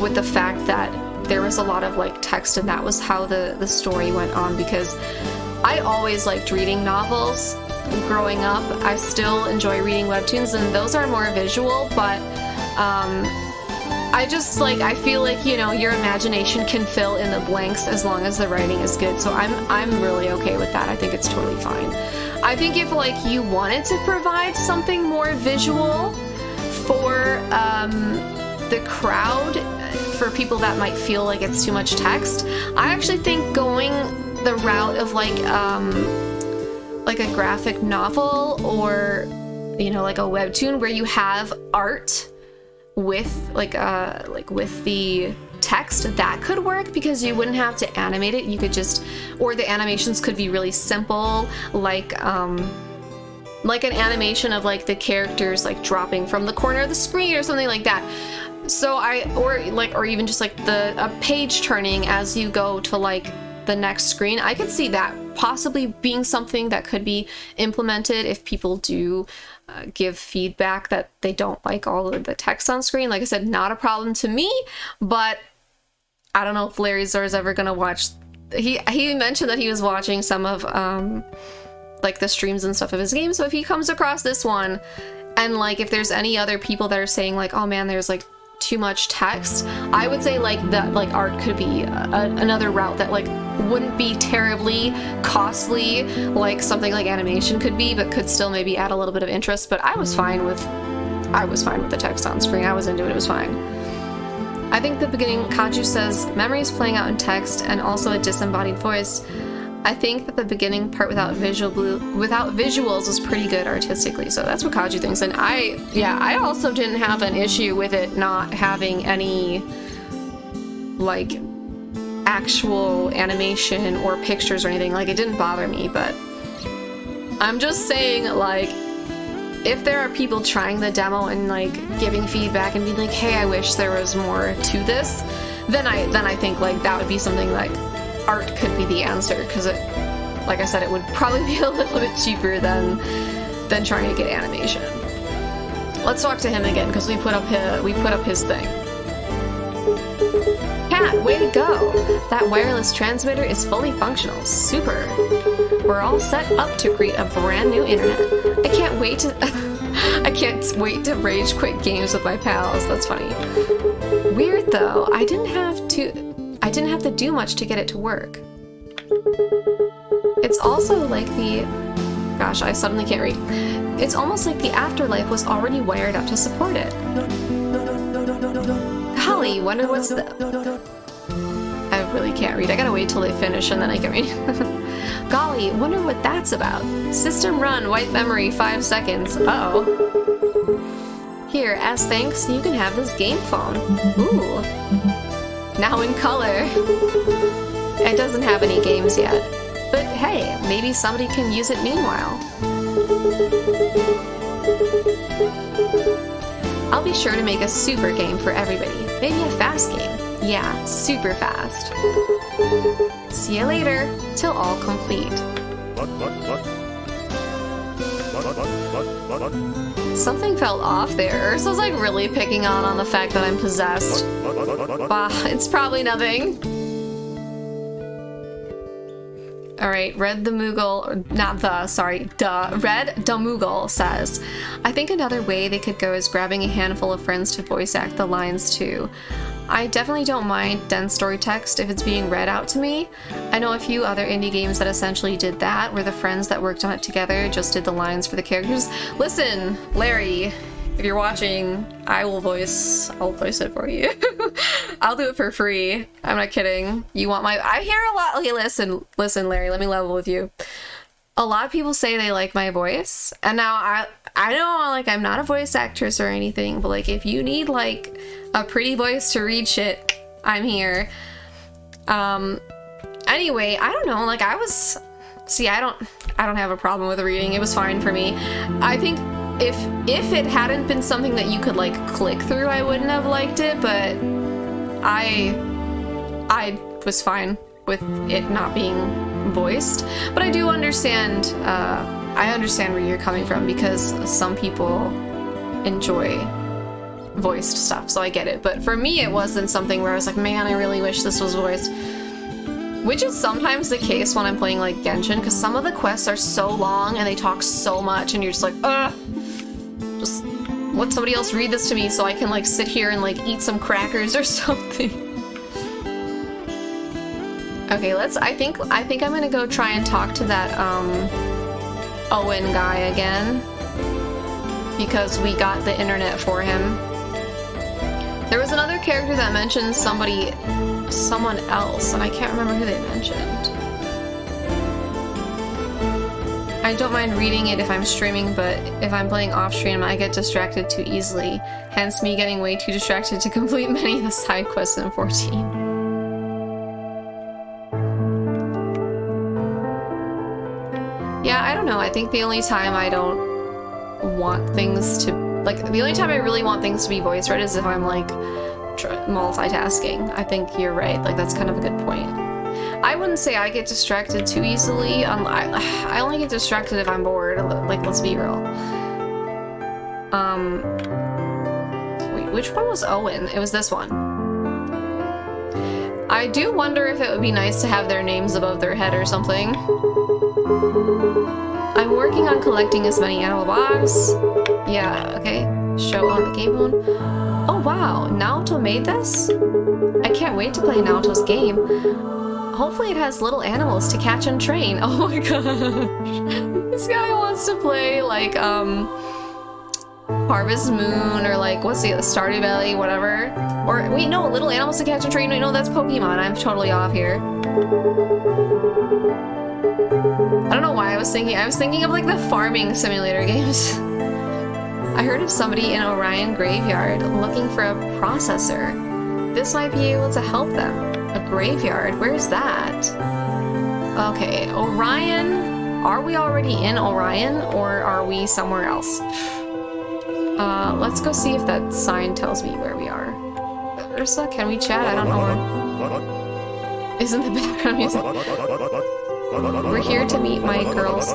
with the fact that there was a lot of like text and that was how the story went on, because I always liked reading novels growing up. I still enjoy reading webtoons, and those are more visual, but I feel like, you know, your imagination can fill in the blanks as long as the writing is good. So I'm really okay with that. I think it's totally fine. I think if like you wanted to provide something more visual for the crowd, for people that might feel like it's too much text, I actually think going the route of like a graphic novel or, you know, like a webtoon where you have art with with the text, that could work, because you wouldn't have to animate it. You could just, or the animations could be really simple, like an animation of like the characters like dropping from the corner of the screen or something like that. So or even just like a page turning as you go to like the next screen. I could see that possibly being something that could be implemented if people do give feedback that they don't like all of the text on screen. Like I said, not a problem to me, but I don't know if Larryzaur is ever gonna watch. He mentioned that he was watching some of like the streams and stuff of his game. So if he comes across this one, and like if there's any other people that are saying like, oh man, there's like too much text, I would say like that like art could be another route that like wouldn't be terribly costly like something like animation could be, but could still maybe add a little bit of interest. But I was fine with the text on screen. I was into it. It was fine. I think the beginning, Kaju says, memories playing out in text and also a disembodied voice. I think that the beginning part without visuals is pretty good artistically, so that's what Kaji thinks. And I also didn't have an issue with it not having any, like, actual animation or pictures or anything. Like, it didn't bother me, but I'm just saying, like, if there are people trying the demo and, like, giving feedback and being like, hey, I wish there was more to this, then I think, like, that would be something like art could be the answer, because it, like I said, it would probably be a little bit cheaper than trying to get animation. Let's talk to him again, because we put up his thing. Cat, way to go! That wireless transmitter is fully functional. Super. We're all set up to create a brand new internet. I can't wait to rage quit games with my pals. That's funny. Weird though. I didn't have to do much to get it to work. It's also like the... Gosh, I suddenly can't read. It's almost like the afterlife was already wired up to support it. Golly, wonder what's the... I really can't read. I gotta wait till they finish and then I can read. Golly, wonder what that's about. System run, wipe memory, 5 seconds. Uh-oh. Here, as thanks, you can have this game phone. Ooh. Now in color. It doesn't have any games yet. But hey, maybe somebody can use it meanwhile. I'll be sure to make a super game for everybody. Maybe a fast game. Yeah, super fast. See you later. Till all complete. Something felt off there. Ursa's like really picking on the fact that I'm possessed. Bah, it's probably nothing. Alright, Red the Moogle, not the, sorry, Red the Moogle says, I think another way they could go is grabbing a handful of friends to voice act the lines too. I definitely don't mind dense story text if it's being read out to me. I know a few other indie games that essentially did that, where the friends that worked on it together just did the lines for the characters. Listen, Larry, if you're watching, I'll voice it for you. I'll do it for free. I'm not kidding. You want my... I hear a lot... Okay, listen, Larry, let me level with you. A lot of people say they like my voice, and now I know, like, I'm not a voice actress or anything, but, like, if you need, like, a pretty voice to read shit, I'm here. Anyway, I don't know, like, I was... See, I don't have a problem with reading. It was fine for me. I think if it hadn't been something that you could, like, click through, I wouldn't have liked it, but I was fine with it not being voiced. But I do understand, I understand where you're coming from, because some people enjoy voiced stuff, so I get it. But for me, it wasn't something where I was like, man, I really wish this was voiced. Which is sometimes the case when I'm playing, like, Genshin, because some of the quests are so long and they talk so much, and you're just like, just let somebody else read this to me so I can, like, sit here and, like, eat some crackers or something. Okay, I think I'm gonna go try and talk to that, Owen guy again, because we got the internet for him. There was another character that mentioned someone else, and I can't remember who they mentioned. I don't mind reading it if I'm streaming, but if I'm playing off stream, I get distracted too easily, hence me getting way too distracted to complete many of the side quests in 14. Yeah, I don't know. I think the only time I don't want things to... Like, the only time I really want things to be voice read is if I'm, like, multitasking. I think you're right. Like, that's kind of a good point. I wouldn't say I get distracted too easily. I only get distracted if I'm bored. Like, let's be real. Wait, which one was Owen? It was this one. I do wonder if it would be nice to have their names above their head or something. I'm working on collecting as many animal box. Yeah, okay. Show on the game phone. Oh wow, Naoto made this? I can't wait to play Naoto's game. Hopefully it has little animals to catch and train. Oh my gosh. This guy wants to play, like, Harvest Moon, or, like, what's the Stardew Valley, whatever. Or, wait, no, little animals to catch and train. Wait, no, that's Pokemon. I'm totally off here. I don't know why I was thinking of like the farming simulator games. I heard of somebody in Orion Graveyard looking for a processor. This might be able to help them. A graveyard? Where's that? Okay, Orion. Are we already in Orion or are we somewhere else? Let's go see if that sign tells me where we are. Ursa, can we chat? I don't know where. Isn't the background music? We're here to meet my girls.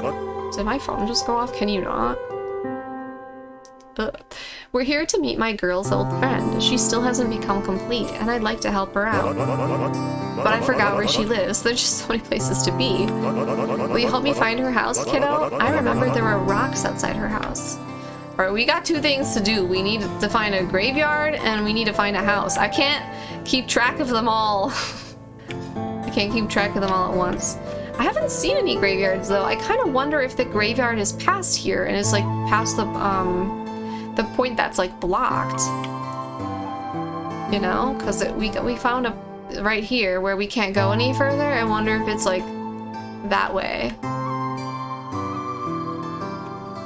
Did my phone just go off? Can you not? We're here to meet my girl's old friend. She still hasn't become complete, and I'd like to help her out. But I forgot where she lives. There's just so many places to be. Will you help me find her house, kiddo? I remember there were rocks outside her house. Alright, we got 2 things to do. We need to find a graveyard, and we need to find a house. I can't keep track of them all. I can't keep track of them all at once. I haven't seen any graveyards, though. I kind of wonder if the graveyard is past here, and is, like, past the point that's, like, blocked. You know? Because we found a right here where we can't go any further. I wonder if it's, like, that way.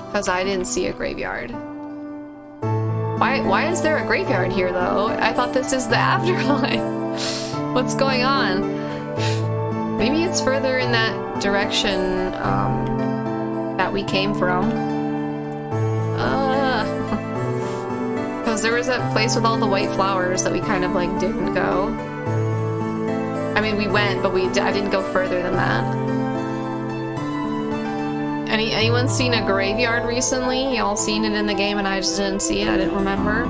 Because I didn't see a graveyard. Why is there a graveyard here, though? I thought this is the afterlife. What's going on? Maybe it's further in that direction that we came from. Because there was that place with all the white flowers that we kind of like didn't go. I mean, we went, but I didn't go further than that. Anyone seen a graveyard recently? Y'all seen it in the game and I just didn't see it? I didn't remember.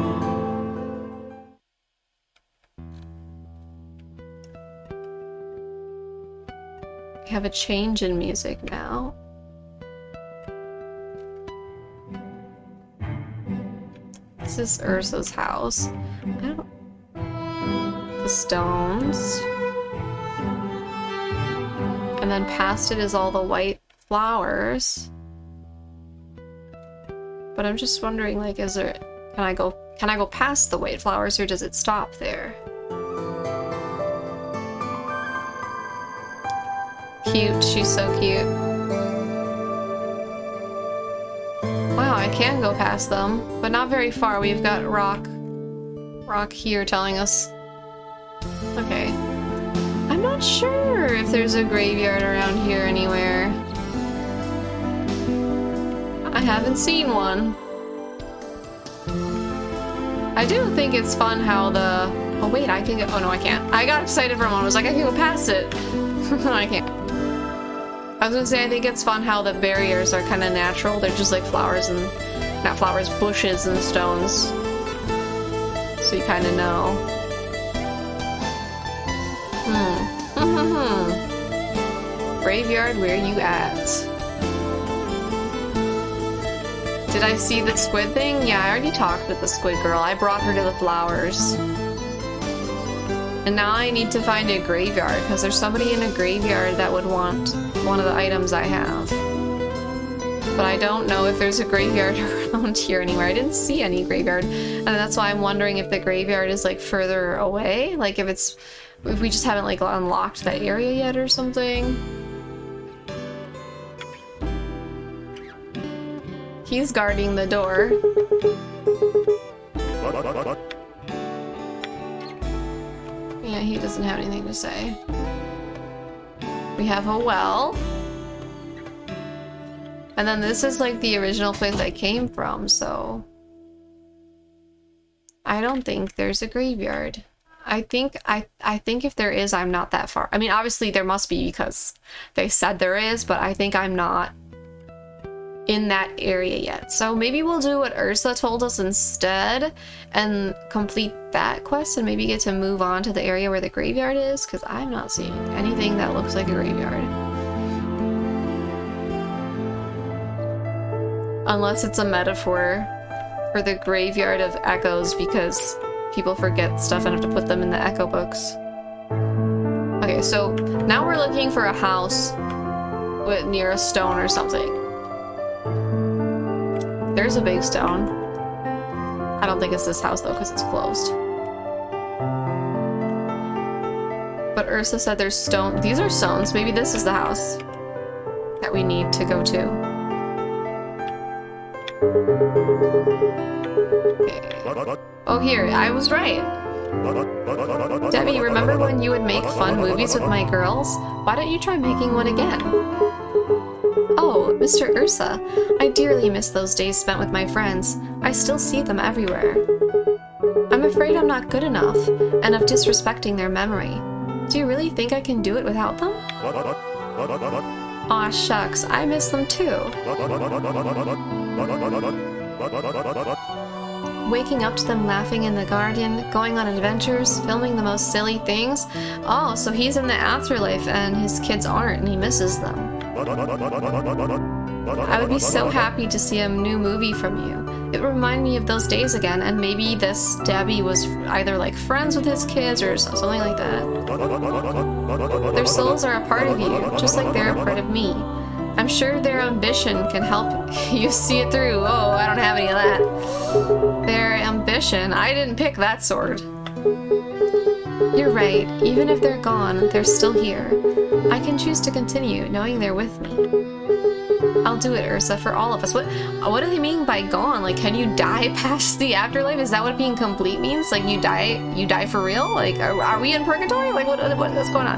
We have a change in music now. This is Ursa's house. The stones. And then past it is all the white flowers. But I'm just wondering, like, can I go past the white flowers or does it stop there? Cute, she's so cute. Wow, I can go past them, but not very far. We've got rock here telling us. Okay. I'm not sure if there's a graveyard around here anywhere. I haven't seen one. I do think it's fun how the... Oh wait, I can go... Oh no, I can't. I got excited for a moment. I was like, I can go past it. No, I can't. I was gonna say, I think it's fun how the barriers are kind of natural. They're just like flowers and... Not flowers, bushes and stones. So you kind of know. Graveyard, where you at? Did I see the squid thing? Yeah, I already talked with the squid girl. I brought her to the flowers. And now I need to find a graveyard, because there's somebody in a graveyard that would want one of the items I have. But I don't know if there's a graveyard around here anywhere. I didn't see any graveyard. And that's why I'm wondering if the graveyard is like further away. Like if we just haven't like unlocked that area yet or something. He's guarding the door. Yeah, he doesn't have anything to say. We have a well. And then this is like the original place I came from, so... I don't think there's a graveyard. I think if there is, I'm not that far. I mean, obviously there must be because they said there is, but I think I'm not in that area yet. So maybe we'll do what Ursa told us instead and complete that quest and maybe get to move on to the area where the graveyard is, because I'm not seeing anything that looks like a graveyard. Unless it's a metaphor for the graveyard of echoes because people forget stuff and have to put them in the echo books. Okay, so now we're looking for a house near a stone or something. There's a big stone. I don't think it's this house though, because it's closed. But Ursa said there's stone. These are stones. Maybe this is the house. that we need to go to. Okay. Oh, here, I was right. Debbie, remember when you would make fun movies with my girls? Why don't you try making one again? Oh, Mr. Ursa, I dearly miss those days spent with my friends. I still see them everywhere. I'm afraid I'm not good enough, and of disrespecting their memory. Do you really think I can do it without them? Aw, shucks, I miss them too. Waking up to them laughing in the garden, going on adventures, filming the most silly things. Oh, so he's in the afterlife and his kids aren't, and he misses them. I would be so happy to see a new movie from you. It would remind me of those days again, and maybe this Debbie was either like friends with his kids or something like that. Their souls are a part of you, just like they're a part of me. I'm sure their ambition can help you see it through. Oh, I don't have any of that. Their ambition? I didn't pick that sword. You're right. Even if they're gone, they're still here. I can choose to continue, knowing they're with me. I'll do it, Ursa, for all of us. What do they mean by gone? Like, can you die past the afterlife? Is that what being complete means? Like, you die for real? Like, are we in purgatory? Like, what's going on?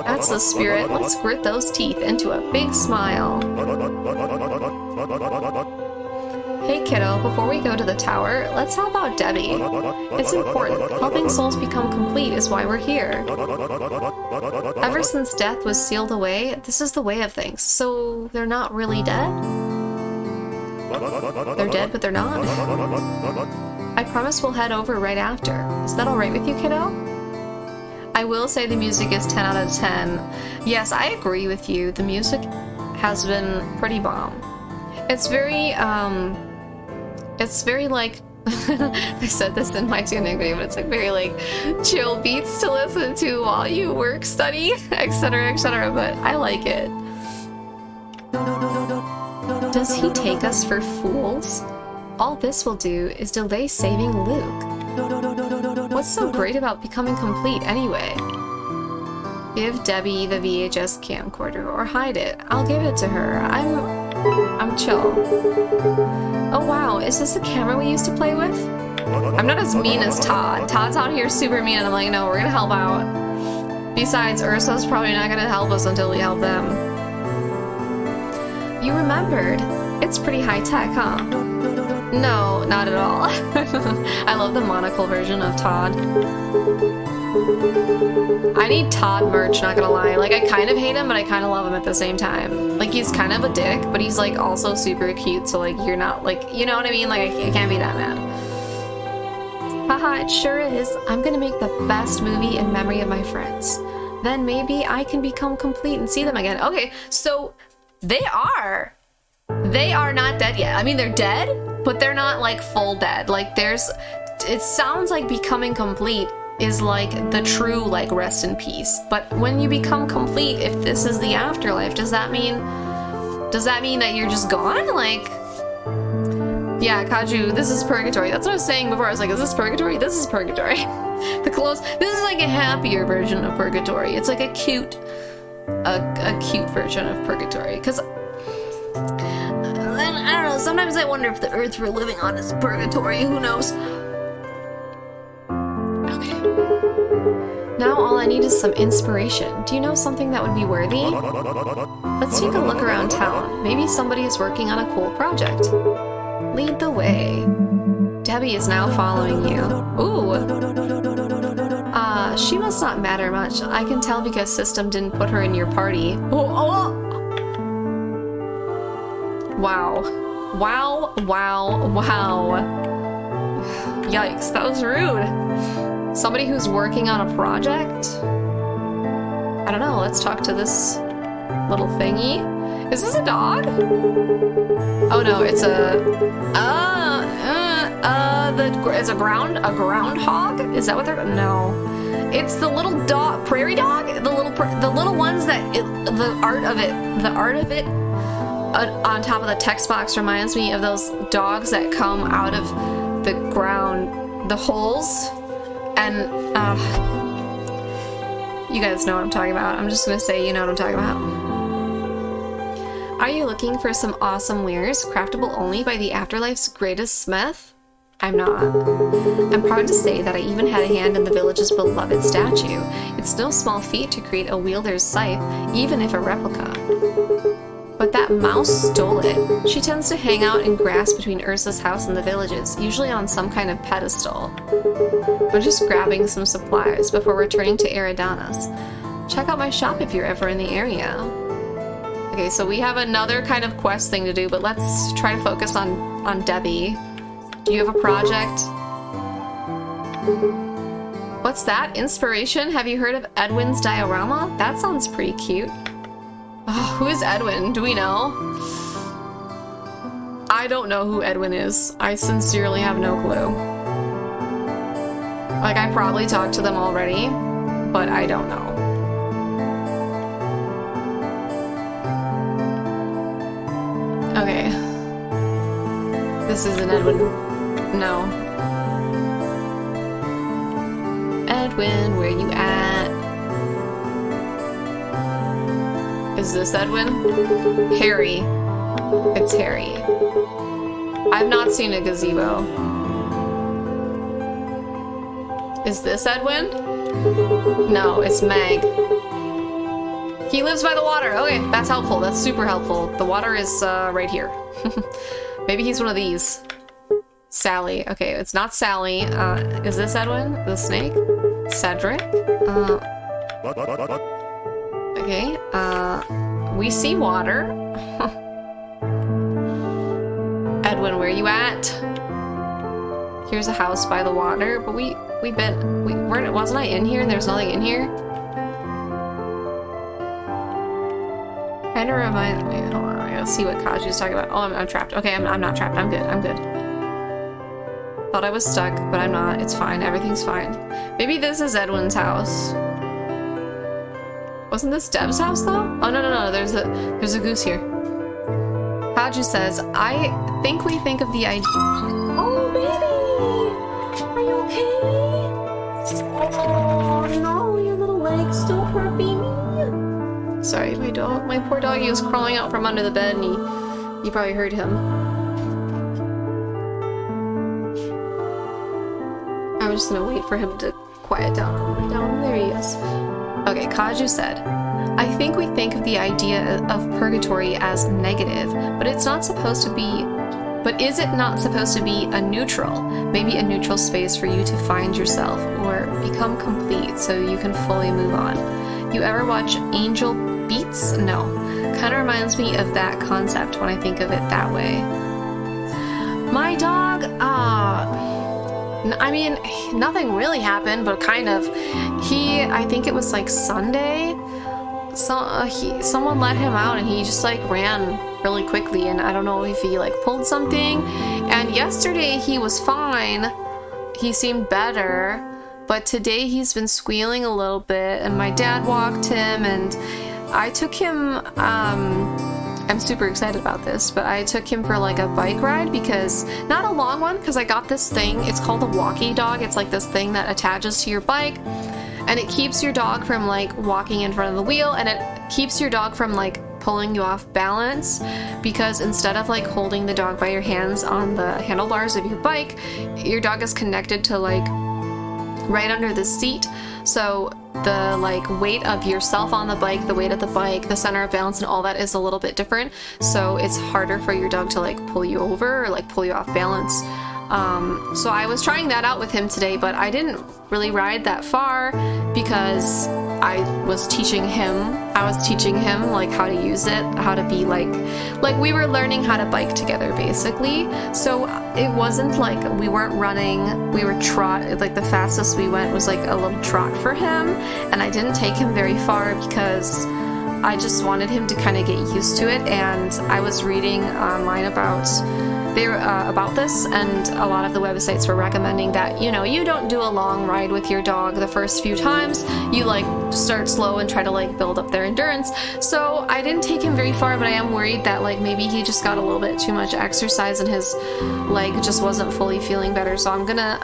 That's the spirit. Let's grit those teeth into a big smile. Hey kiddo, before we go to the tower, let's help out Debbie. It's important. Helping souls become complete is why we're here. Ever since death was sealed away, this is the way of things. So they're not really dead? They're dead, but they're not? I promise we'll head over right after. Is that alright with you, kiddo? I will say the music is 10 out of 10. Yes, I agree with you. The music has been pretty bomb. It's very like, I said this in my tuning video, but it's like very like chill beats to listen to while you work, study, etc., etc., but I like it. Does he take us for fools? All this will do is delay saving Luke. What's so great about becoming complete anyway? Give Debbie the VHS camcorder or hide it. I'll give it to her. I'm chill. Oh wow, is this the camera we used to play with? I'm not as mean as Todd. Todd's out here super mean and I'm like, no, we're gonna help out. Besides, Ursa's probably not gonna help us until we help them. You remembered. It's pretty high tech, huh? No, not at all. I love the monocle version of Todd. I need Todd merch, not gonna lie. Like, I kind of hate him, but I kind of love him at the same time. Like, he's kind of a dick, but he's, like, also super cute, so, like, you're not, like, you know what I mean? Like, I can't be that mad. Haha, it sure is. I'm gonna make the best movie in memory of my friends. Then maybe I can become complete and see them again. Okay, so they are not dead yet. I mean, they're dead, but they're not, like, full dead. Like, it sounds like becoming complete is like the true like rest in peace. But when you become complete, if this is the afterlife, does that mean that you're just gone? Like, yeah, Kaju, this is purgatory. That's what I was saying before. I was like, is this purgatory? This is purgatory. This is like a happier version of purgatory. It's like a cute version of purgatory. Because I don't know, sometimes I wonder if the earth we're living on is purgatory. Who knows? Now all I need is some inspiration. Do you know something that would be worthy? Let's take a look around town. Maybe somebody is working on a cool project. Lead the way. Debbie is now following you. Ooh. She must not matter much. I can tell because System didn't put her in your party. Oh. Wow. Wow. Yikes, that was rude. Somebody who's working on a project? I don't know, let's talk to this little thingy. Is this a dog? Oh no, it's it's a groundhog? Is that what they're, no. It's the little dog, prairie dog? The little ones that, the art of it on top of the text box reminds me of those dogs that come out of the ground, the holes. And, you guys know what I'm talking about. I'm just gonna say you know what I'm talking about. Are you looking for some awesome wares, craftable only by the Afterlife's greatest smith? I'm not. I'm proud to say that I even had a hand in the village's beloved statue. It's no small feat to create a wielder's scythe, even if a replica. But that mouse stole it. She tends to hang out in grass between Ursa's house and the villages, usually on some kind of pedestal. I'm just grabbing some supplies before returning to Eridana's. Check out my shop if you're ever in the area. Okay, so we have another kind of quest thing to do, but let's try to focus on Debbie. Do you have a project? What's that? Inspiration? Have you heard of Edwin's diorama? That sounds pretty cute. Oh, who is Edwin? Do we know? I don't know who Edwin is. I sincerely have no clue. Like, I probably talked to them already, but I don't know. Okay. This isn't Edwin. No. Edwin, where you at? Is this Edwin? Harry. It's Harry. I've not seen a gazebo. Is this Edwin? No, it's Meg. He lives by the water. Okay, that's helpful. That's super helpful. The water is right here. Maybe he's one of these. Sally. Okay, it's not Sally. Is this Edwin? The snake? Cedric? Okay, we see water. Edwin, where you at? Here's a house by the water, but wasn't I in here and there's nothing in here? Kinda remind me, hold on, I gotta see what Kaju's talking about. Oh, I'm trapped. Okay, I'm not trapped, I'm good, I'm good. Thought I was stuck, but I'm not. It's fine, everything's fine. Maybe this is Edwin's house. Wasn't this Deb's house though? Oh no, there's a goose here. Kaju says, I think we think of the idea. Oh baby! Are you okay? Oh no, your little leg's still hurting me. Sorry, my poor doggy was crawling out from under the bed and you probably heard him. I'm just gonna wait for him to quiet down. There he is. Okay, Kaju said, I think we think of the idea of purgatory as negative, but is it not supposed to be a neutral? Maybe a neutral space for you to find yourself or become complete so you can fully move on. You ever watch Angel Beats? No. Kind of reminds me of that concept when I think of it that way. My dog, I mean, nothing really happened, but kind of. I think it was like Sunday, someone let him out and he just like ran really quickly, and I don't know if he like pulled something. And yesterday he was fine. He seemed better, but today he's been squealing a little bit, and my dad walked him and I took him, I'm super excited about this, but I took him for like a bike ride, because not a long one, because I got this thing, it's called a walkie dog. It's like this thing that attaches to your bike and it keeps your dog from like walking in front of the wheel, and it keeps your dog from like pulling you off balance, because instead of like holding the dog by your hands on the handlebars of your bike, your dog is connected to like right under the seat. So the like weight of yourself on the bike, the weight of the bike, the center of balance and all that is a little bit different. So it's harder for your dog to like pull you over or like pull you off balance. So I was trying that out with him today, but I didn't really ride that far because I was teaching him like how to use it, how to be like we were learning how to bike together basically. So it wasn't like we weren't running, we were like the fastest we went was like a little trot for him, and I didn't take him very far because I just wanted him to kind of get used to it. And I was reading online about this, and a lot of the websites were recommending that, you know, you don't do a long ride with your dog the first few times. You like start slow and try to like build up their endurance. So I didn't take him very far, but I am worried that like maybe he just got a little bit too much exercise and his leg just wasn't fully feeling better. So I'm gonna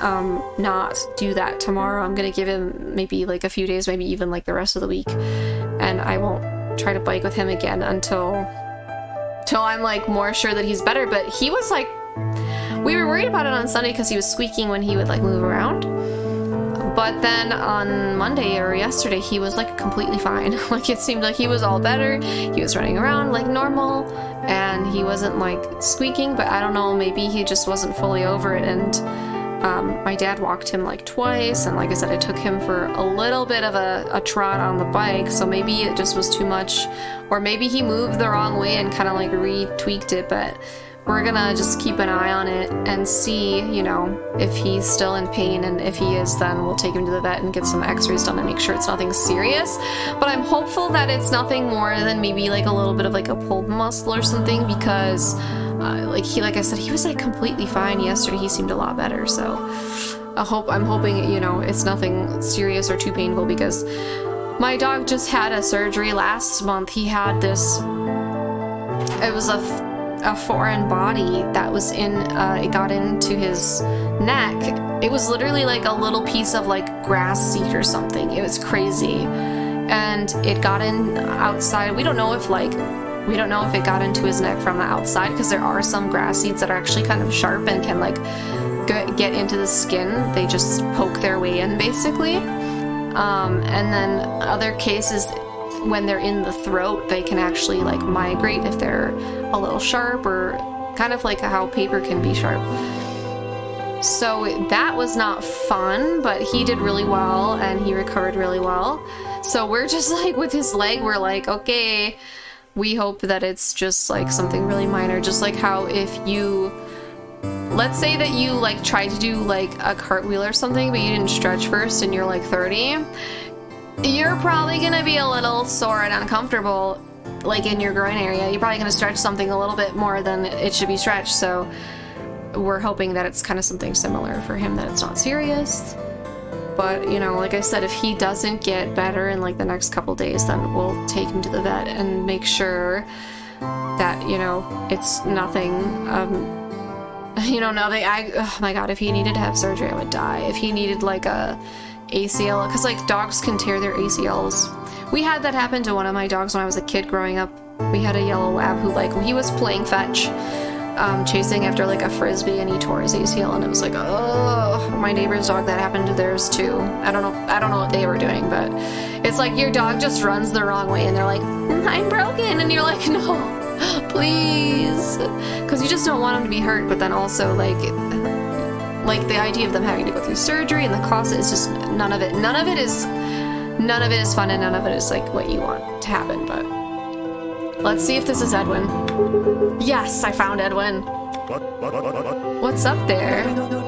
not do that tomorrow. I'm gonna give him maybe like a few days, maybe even like the rest of the week, and I won't try to bike with him again until till I'm like more sure that he's better. But he was like, we were worried about it on Sunday because he was squeaking when he would like move around. But then on Monday or yesterday, he was like completely fine. Like it seemed like he was all better. He was running around like normal and he wasn't like squeaking, but I don't know, maybe he just wasn't fully over it. And my dad walked him like twice, and like I said, I took him for a little bit of a trot on the bike, so maybe it just was too much, or maybe he moved the wrong way and kind of like re-tweaked it. But we're gonna just keep an eye on it and see, you know, if he's still in pain, and if he is, then we'll take him to the vet and get some x-rays done and make sure it's nothing serious. But I'm hopeful that it's nothing more than maybe like a little bit of like a pulled muscle or something, because like I said, he was like completely fine yesterday. He seemed a lot better, so I'm hoping, you know, it's nothing serious or too painful, because my dog just had a surgery last month. He had this, it was a foreign body that was in, it got into his neck. It was literally like a little piece of like grass seed or something. It was crazy. And it got in outside. We don't know if it got into his neck from the outside, because there are some grass seeds that are actually kind of sharp and can like get into the skin. They just poke their way in, basically. And then other cases, when they're in the throat, they can actually like migrate if they're a little sharp, or kind of like how paper can be sharp. So that was not fun, but he did really well and he recovered really well. So we're just like, with his leg, we're like, okay, we hope that it's just like something really minor. Just like how if you, let's say that you like tried to do like a cartwheel or something, but you didn't stretch first and you're like 30, you're probably gonna be a little sore and uncomfortable, like in your groin area. You're probably gonna stretch something a little bit more than it should be stretched. So we're hoping that it's kind of something similar for him, that it's not serious. But, you know, like I said, if he doesn't get better in like the next couple days, then we'll take him to the vet and make sure that, you know, it's nothing, you know, nothing. Oh my god, if he needed to have surgery, I would die. If he needed like a ACL, because like dogs can tear their ACLs. We had that happen to one of my dogs when I was a kid growing up. We had a yellow lab who like, he was playing fetch, chasing after like a frisbee, and he tore his ACL, and it was like, oh, my neighbor's dog, that happened to theirs too. I don't know what they were doing, but it's like your dog just runs the wrong way and they're like, I'm broken, and you're like, no, please, because you just don't want them to be hurt. But then also like the idea of them having to go through surgery and the cost is just none of it is fun, and none of it is like what you want to happen. But let's see if this is Edwin. Yes, I found Edwin. What's up there?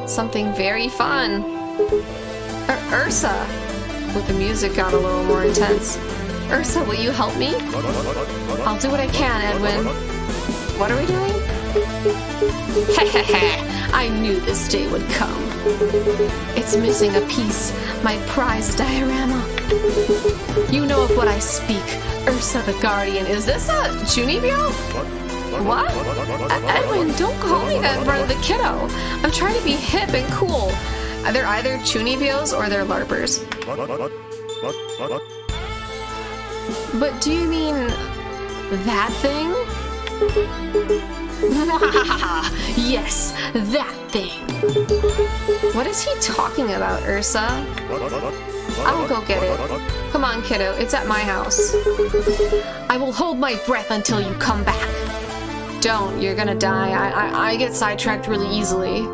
Something very fun. Ursa. With the music got a little more intense. Ursa, will you help me? I'll do what I can, Edwin. What are we doing? Hehehe, I knew this day would come. It's missing a piece, my prized diorama. You know of what I speak, Ursa the Guardian. Is this a Junibyo? What? Edwin, don't call me that in front of the kiddo. I'm trying to be hip and cool. They're either Chunibyos or they're LARPers. But do you mean that thing? Yes, that thing. What is he talking about, Ursa? I'll go get it. Come on, kiddo, it's at my house. I will hold my breath until you come back. Don't, you're gonna die. I get sidetracked really easily.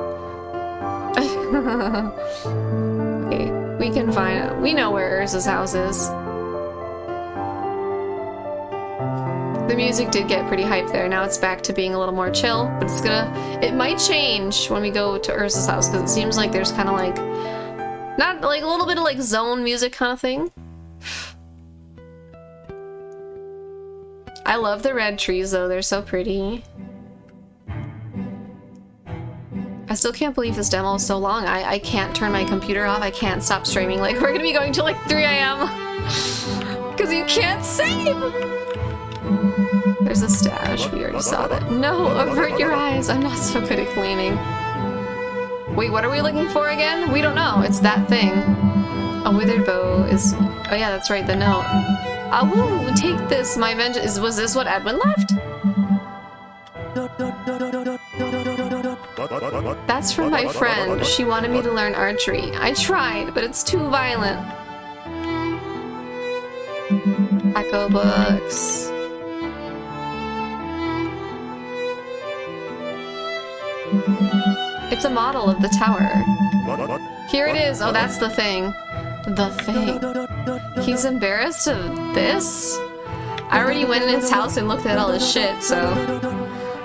Okay, we can find it. We know where Ursa's house is. The music did get pretty hyped there. Now it's back to being a little more chill, but it might change when we go to Ursa's house, because it seems like there's kind of like, not like a little bit of like zone music kind of thing. I love the red trees though, they're so pretty. I still can't believe this demo is so long. I can't turn my computer off, I can't stop streaming. Like, we're gonna be going till like 3 AM. Because you can't save! There's a stash, we already saw that. No, avert your eyes, I'm not so good at cleaning. Wait, what are we looking for again? We don't know, it's that thing. A withered bow is... Oh yeah, that's right, the note. I will take this, my vengeance. Was this what Edwin left? That's from my friend. She wanted me to learn archery. I tried, but it's too violent. Echo books. It's a model of the tower. Here it is. Oh, that's the thing. The thing. He's embarrassed of this? I already went in his house and looked at all his shit, so...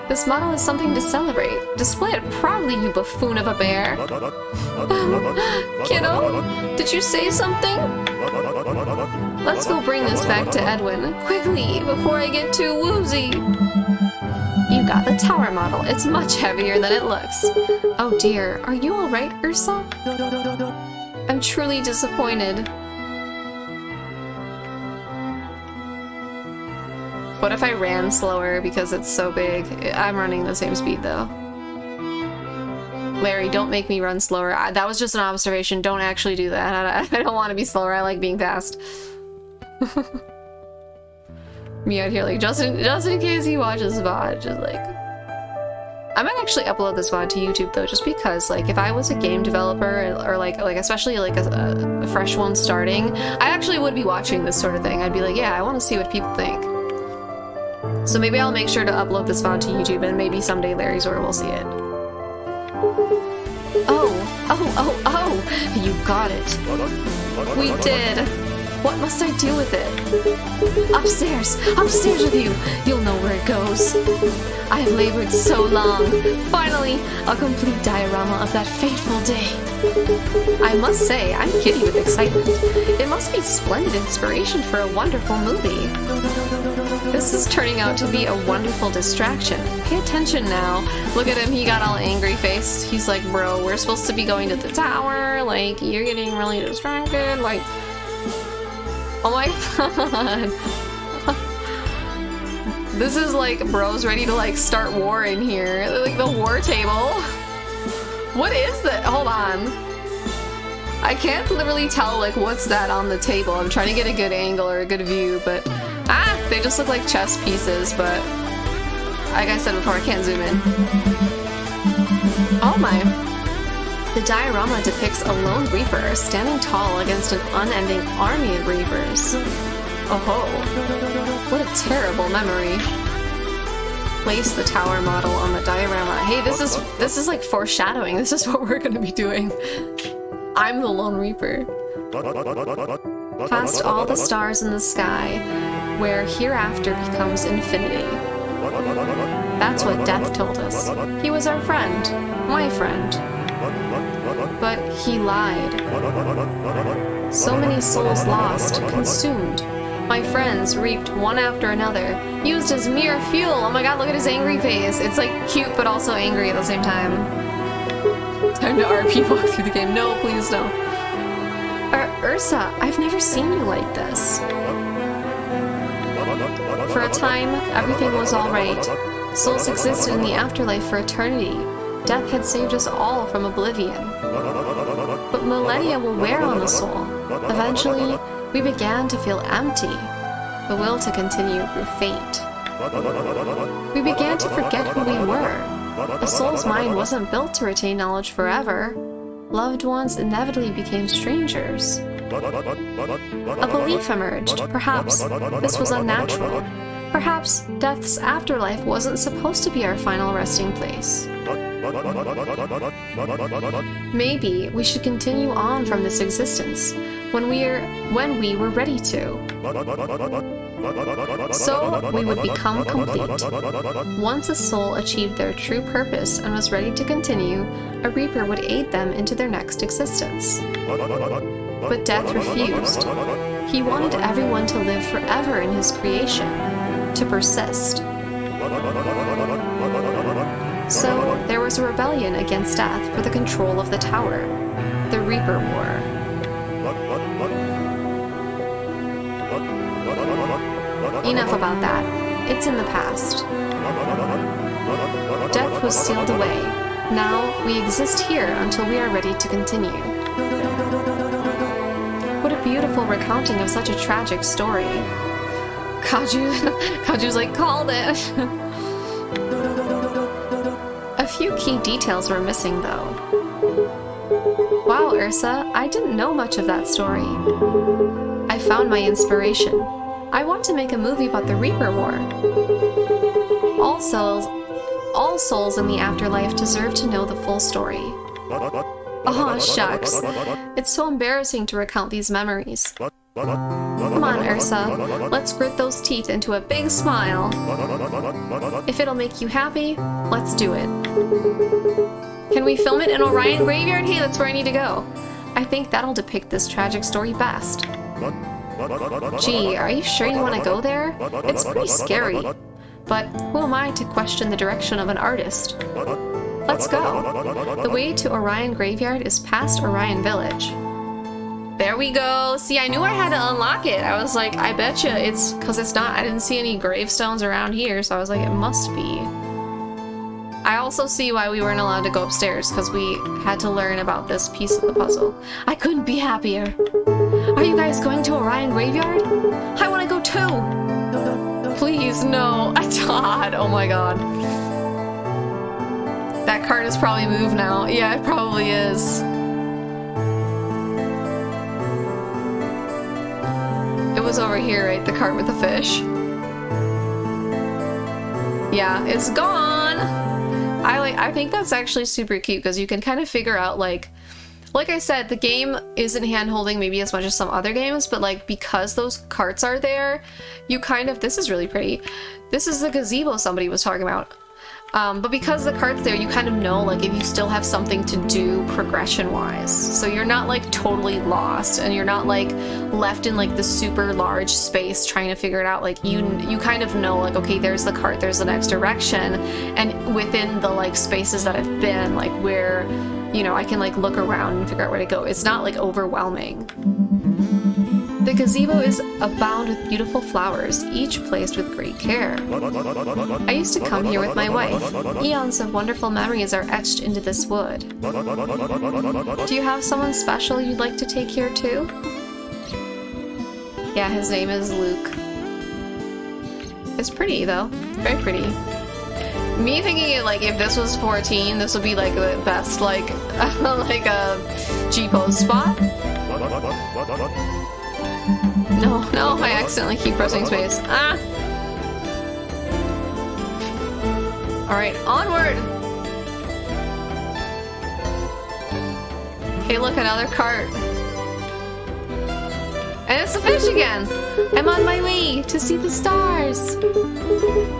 This model is something to celebrate. Display it proudly, you buffoon of a bear. Kiddo, did you say something? Let's go bring this back to Edwin. Quickly, before I get too woozy. You got the tower model. It's much heavier than it looks. Oh dear, are you alright, Ursa? I'm truly disappointed. What if I ran slower because it's so big? I'm running the same speed though. Larry, don't make me run slower. That was just an observation. Don't actually do that. I don't want to be slower. I like being fast. Me out here like, just in case he watches VOD, just like... I might actually upload this VOD to YouTube though, just because, like, if I was a game developer, or like especially like a fresh one starting, I actually would be watching this sort of thing. I'd be like, yeah, I want to see what people think. So maybe I'll make sure to upload this VOD to YouTube, and maybe someday Larryzaur will see it. Oh, you got it. We did. What must I do with it? Upstairs with you. You'll know where it goes. I have labored so long. Finally, a complete diorama of that fateful day. I must say, I'm giddy with excitement. It must be splendid inspiration for a wonderful movie. This is turning out to be a wonderful distraction. Pay attention now. Look at him, he got all angry-faced. He's like, bro, we're supposed to be going to the tower. Like, you're getting really distracted. Like, oh my god. This is like bros ready to like start war in here. Like the war table. What is that? Hold on. I can't literally tell like what's that on the table. I'm trying to get a good angle or a good view, but they just look like chess pieces, but like I said before, I can't zoom in. Oh my. The diorama depicts a lone reaper standing tall against an unending army of reapers. Oh, what a terrible memory. Place the tower model on the diorama. Hey, this is like foreshadowing. This is what we're gonna be doing. I'm the lone reaper. Past all the stars in the sky, where hereafter becomes infinity. That's what Death told us. He was our friend, my friend. But he lied. So many souls lost, consumed. My friends reaped one after another, used as mere fuel. Oh my god, look at his angry face. It's like cute but also angry at the same time. Time to RP walk through the game. No, please no. Ursa, I've never seen you like this. For a time, everything was alright. Souls existed in the afterlife for eternity. Death had saved us all from oblivion. But millennia will wear on the soul. Eventually, we began to feel empty. The will to continue grew faint. We began to forget who we were. A soul's mind wasn't built to retain knowledge forever. Loved ones inevitably became strangers. A belief emerged. Perhaps this was unnatural. Perhaps death's afterlife wasn't supposed to be our final resting place. Maybe we should continue on from this existence when we were ready to. So we would become complete. Once a soul achieved their true purpose and was ready to continue, a reaper would aid them into their next existence. But Death refused. He wanted everyone to live forever in his creation, to persist. So there was a rebellion against Death for the control of the tower, the Reaper War. Enough about that. It's in the past. Death was sealed away. Now we exist here until we are ready to continue. What a beautiful recounting of such a tragic story. Kaju's like, called it. few key details were missing, though. Wow, Ursa, I didn't know much of that story. I found my inspiration. I want to make a movie about the Reaper War. All souls in the afterlife deserve to know the full story. Oh, shucks. It's so embarrassing to recount these memories. Come on, Ursa. Let's grit those teeth into a big smile. If it'll make you happy, let's do it. Can we film it in Orion Graveyard? Hey, that's where I need to go. I think that'll depict this tragic story best. Gee, are you sure you want to go there? It's pretty scary. But who am I to question the direction of an artist? Let's go. The way to Orion Graveyard is past Orion Village. There we go. See, I knew I had to unlock it. I was like, I betcha it's because it's not. I didn't see any gravestones around here, so I was like, it must be. I also see why we weren't allowed to go upstairs, because we had to learn about this piece of the puzzle. I couldn't be happier. Are you guys going to Orion Graveyard? I want to go too. Please, no. Todd, oh my god. That cart is probably moved now. Yeah, it probably is. It was over here, right? The cart with the fish. Yeah, it's gone! I think that's actually super cute because you can kind of figure out like I said, the game isn't hand-holding maybe as much as some other games, but like because those carts are there, you kind of, this is really pretty. This is the gazebo somebody was talking about. But because the cart's there, you kind of know like if you still have something to do progression-wise. So you're not like totally lost and you're not like left in like the super large space trying to figure it out. Like you kind of know like, okay, there's the cart, there's the next direction. And within the like spaces that I've been, like where, you know, I can like look around and figure out where to go. It's not like overwhelming. The gazebo is abound with beautiful flowers, each placed with great care. I used to come here with my wife. Eons of wonderful memories are etched into this wood. Do you have someone special you'd like to take here too? Yeah, his name is Luke. It's pretty though, very pretty. Me thinking like if this was 14, this would be like the best like like a G-pose spot. No, I accidentally keep pressing space. Ah! Alright, onward! Hey, look, another cart. And it's the fish again! I'm on my way to see the stars!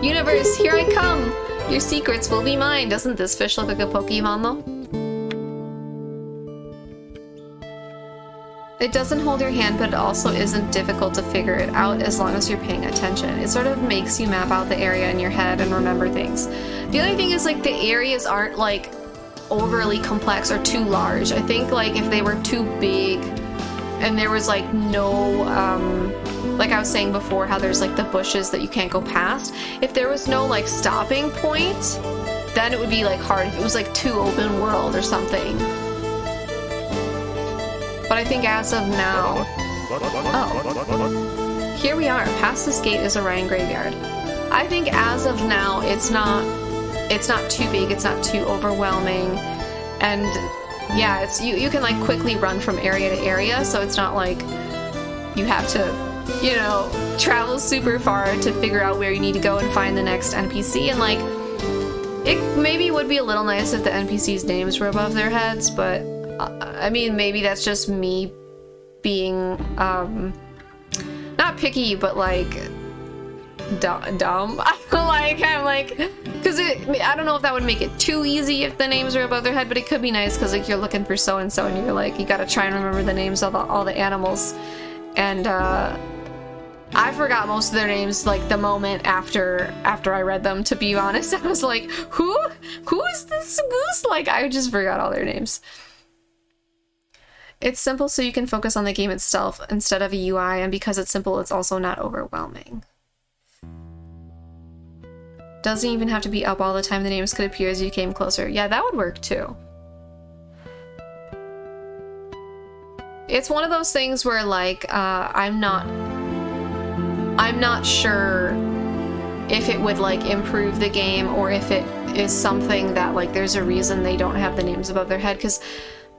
Universe, here I come! Your secrets will be mine! Doesn't this fish look like a Pokemon, though? It doesn't hold your hand, but it also isn't difficult to figure it out as long as you're paying attention. It sort of makes you map out the area in your head and remember things. The other thing is like the areas aren't like overly complex or too large. I think like if they were too big and there was like no, like I was saying before how there's like the bushes that you can't go past. If there was no like stopping point, then it would be like hard if it was like too open world or something. But I think as of now... Oh. Here we are. Past this gate is Orion Graveyard. I think as of now, it's not too big, it's not too overwhelming. And yeah, it's you can like quickly run from area to area, so it's not like you have to, you know, travel super far to figure out where you need to go and find the next NPC. And like, it maybe would be a little nice if the NPCs' names were above their heads, but I mean, maybe that's just me being, not picky, but like, dumb. I'm like, because I don't know if that would make it too easy if the names are above their head, but it could be nice because like you're looking for so-and-so and you're like, you gotta try and remember the names of all the animals. And, I forgot most of their names like the moment after I read them, to be honest. I was like, who is this goose? Like, I just forgot all their names. It's simple so you can focus on the game itself instead of a UI, and because it's simple, it's also not overwhelming. Doesn't even have to be up all the time. The names could appear as you came closer. Yeah, that would work too. It's one of those things where like, I'm not sure if it would like improve the game or if it is something that, like, there's a reason they don't have the names above their head, because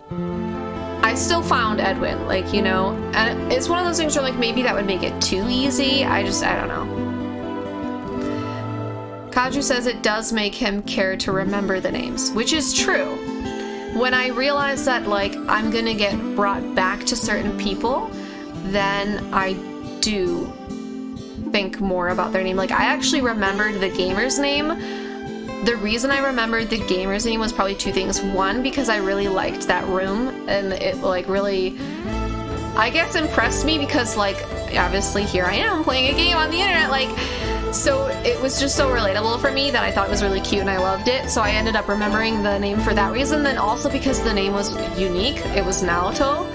I still found Edwin, like, you know, and it's one of those things where, like, maybe that would make it too easy. I don't know. Kaju says it does make him care to remember the names, which is true. When I realize that, like, I'm gonna get brought back to certain people, then I do think more about their name. Like, I actually remembered the gamer's name. The reason I remembered the gamer's name was probably two things. One, because I really liked that room, and it, like, really, I guess, impressed me because, like, obviously here I am playing a game on the internet, like, so it was just so relatable for me that I thought it was really cute and I loved it. So I ended up remembering the name for that reason. Then also because the name was unique. It was Naoto.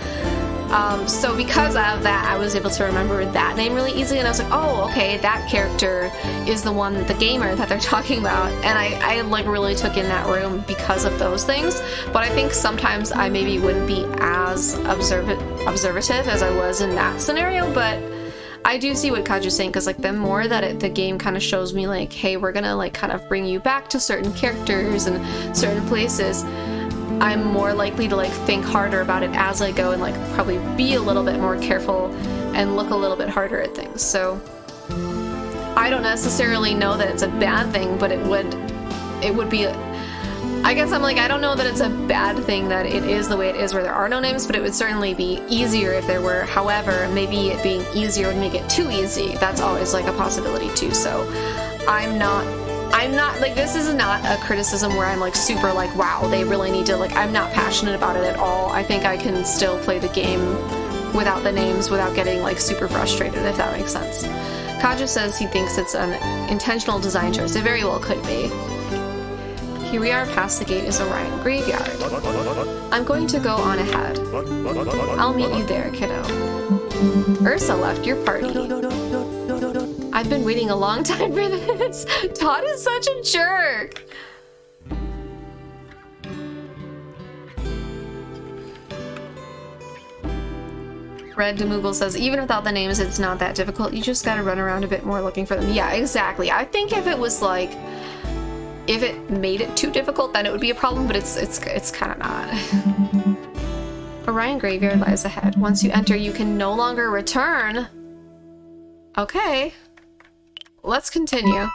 So because of that, I was able to remember that name really easily. And I was like, oh, okay, that character is the one, the gamer that they're talking about. And I like really took in that room because of those things. But I think sometimes I maybe wouldn't be as observative as I was in that scenario. But I do see what Kaju's saying, because, like, the more that the game kind of shows me, like, hey, we're gonna, like, kind of bring you back to certain characters and certain places, I'm more likely to, like, think harder about it as I go and, like, probably be a little bit more careful and look a little bit harder at things. So I don't necessarily know that it's a bad thing, but it would be, I guess I'm like, I don't know that it's a bad thing that it is the way it is where there are no names, but it would certainly be easier if there were. However, maybe it being easier would make it too easy. That's always, like, a possibility too. So I'm not, like, this is not a criticism where I'm, like, super, like, wow, they really need to, like, I'm not passionate about it at all. I think I can still play the game without the names, without getting, like, super frustrated, if that makes sense. Kaju says he thinks it's an intentional design choice. It very well could be. Here we are, past the gate is Orion Graveyard. I'm going to go on ahead. I'll meet you there, kiddo. Ursa left your party. I've been waiting a long time for this. Todd is such a jerk. Red Demoogle says, even without the names, it's not that difficult. You just gotta run around a bit more looking for them. Yeah, exactly. I think if it was, like, if it made it too difficult, then it would be a problem, but it's kind of not. Orion Graveyard lies ahead. Once you enter, you can no longer return. Okay. Let's continue.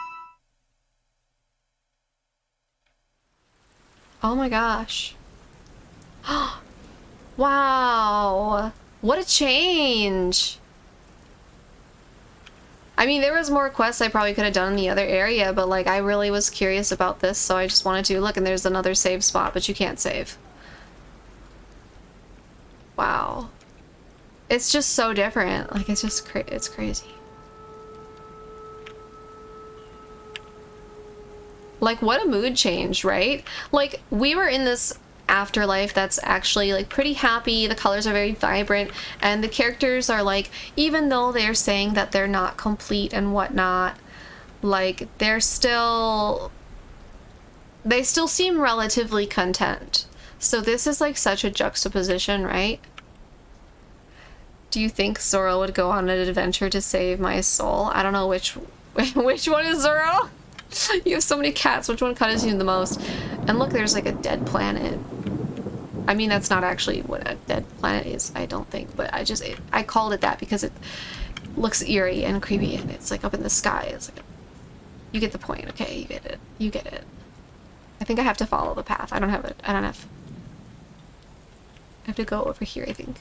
Oh my gosh. Wow. What a change. I mean, there was more quests I probably could have done in the other area, but, like, I really was curious about this, so I just wanted to look, and there's another save spot, but you can't save. Wow. It's just so different. Like, it's just it's crazy. Like, what a mood change, right? Like, we were in this afterlife that's actually, like, pretty happy. The colors are very vibrant, and the characters are, like, even though they're saying that they're not complete and whatnot, like, they still seem relatively content. So this is, like, such a juxtaposition, right? Do you think Zoro would go on an adventure to save my soul? I don't know which one is Zoro. You have so many cats. Which one cuts you the most? And look, there's, like, a dead planet. I mean, that's not actually what a dead planet is, I don't think, but I called it that because it looks eerie and creepy, and it's, like, up in the sky. It's like, you get the point, okay? You get it. You get it. I think I have to follow the path. I have to go over here, I think.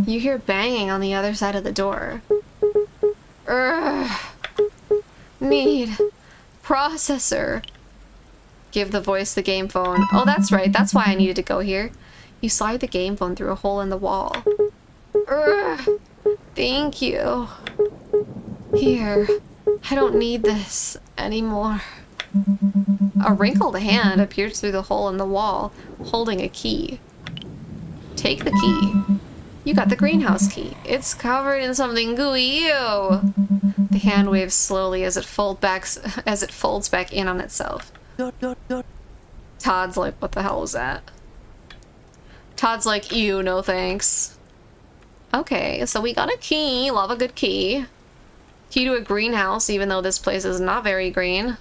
You hear banging on the other side of the door. Need processor. Give the voice the game phone. Oh, that's right. That's why I needed to go here. You slide the game phone through a hole in the wall. Thank you. Here. I don't need this anymore. A wrinkled hand appears through the hole in the wall, holding a key. Take the key. You got the greenhouse key. It's covered in something gooey. Ew. The hand waves slowly as it folds back in on itself. Todd's like, what the hell was that? Todd's like, ew, no thanks. Okay, so we got a key. Love a good key. Key to a greenhouse, even though this place is not very green.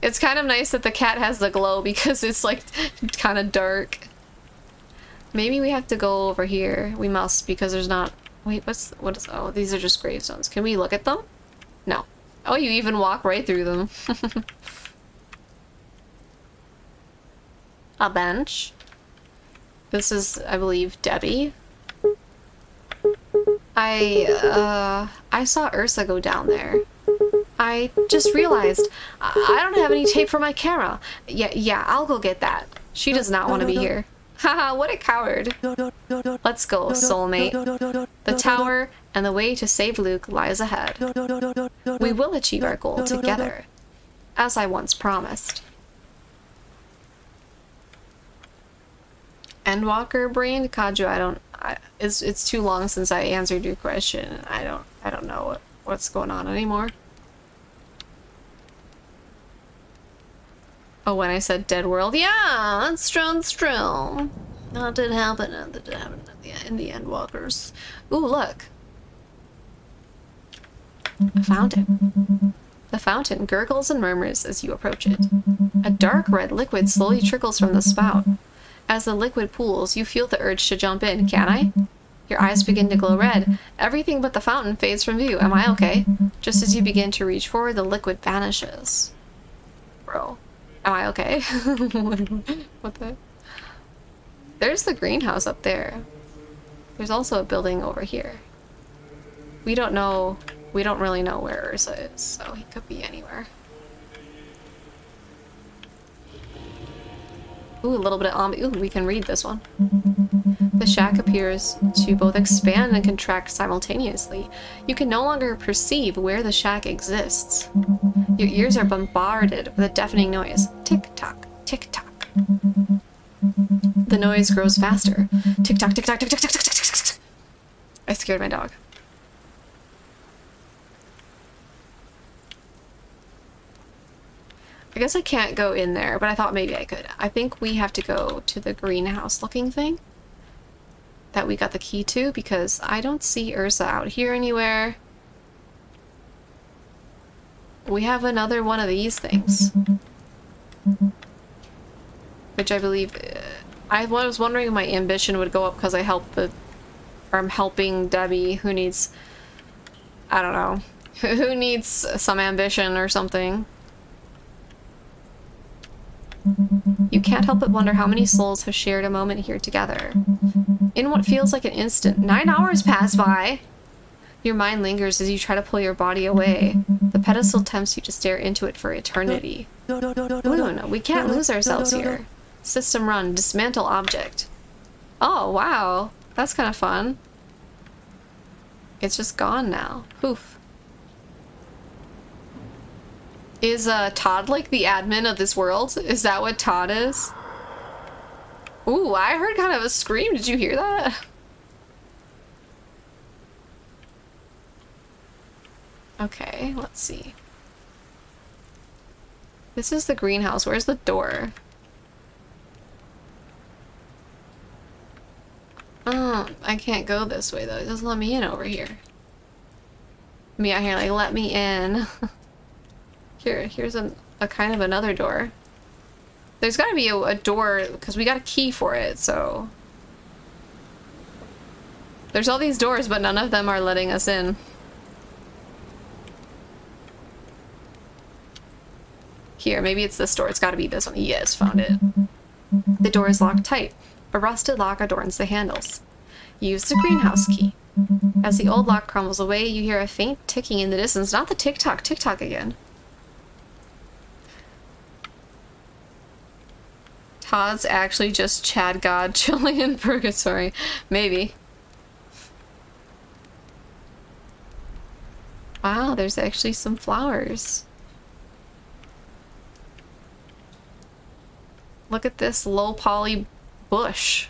It's kind of nice that the cat has the glow because it's like kind of dark. Maybe we have to go over here. We must, because there's not... Wait, what is... Oh, these are just gravestones. Can we look at them? No. Oh, you even walk right through them. A bench. This is, I believe, Debbie. I saw Ursa go down there. I just realized I don't have any tape for my camera. Yeah, I'll go get that. She does not want to be here. Haha, what a coward. Let's go, soulmate. The tower and the way to save Luke lies ahead. We will achieve our goal together, as I once promised. Endwalker brain? Kaju, it's too long since I answered your question. I don't know what's going on anymore. Oh, when I said dead world, yeah, that's true. That did happen in the Endwalkers. Ooh, look. A fountain. The fountain gurgles and murmurs as you approach it. A dark red liquid slowly trickles from the spout. As the liquid pools, you feel the urge to jump in. Can I? Your eyes begin to glow red. Everything but the fountain fades from view. Am I okay? Just as you begin to reach forward, the liquid vanishes. Bro. Am I okay? What the? There's the greenhouse up there. There's also a building over here. We don't really know where Ursa is, so he could be anywhere. Ooh, a little bit of ooh, we can read this one. The shack appears to both expand and contract simultaneously. You can no longer perceive where the shack exists. Your ears are bombarded with a deafening noise. Tick-tock, tick-tock. The noise grows faster. Tick-tock, tick-tock, tick-tock, tick-tock, tick-tock. I scared my dog. I guess I can't go in there, but I thought maybe I could. I think we have to go to the greenhouse looking thing that we got the key to, because I don't see Ursa out here anywhere. We have another one of these things, which I believe I was wondering if my ambition would go up because I helped I'm helping Debbie, who needs, I don't know, who needs some ambition or something. You can't help but wonder how many souls have shared a moment here together. In what feels like an instant, 9 hours pass by. Your mind lingers as you try to pull your body away. The pedestal tempts you to stare into it for eternity. Loon, we can't lose ourselves here. System run, dismantle object. Oh, wow. That's kind of fun. It's just gone now. Poof. Is Todd like the admin of this world? Is that what Todd is? Ooh, I heard kind of a scream. Did you hear that? Okay, let's see. This is the greenhouse. Where's the door? Oh, I can't go this way though. It doesn't let me in over here. Me out here like, let me in. Here's a kind of another door. There's gotta be a door, because we got a key for it, so... There's all these doors, but none of them are letting us in. Here, maybe it's this door. It's gotta be this one. Yes, found it. The door is locked tight. A rusted lock adorns the handles. Use the greenhouse key. As the old lock crumbles away, you hear a faint ticking in the distance. Not the tick-tock, tick-tock again. Todd's actually just Chad God chilling in purgatory. Maybe. Wow, there's actually some flowers. Look at this low poly bush.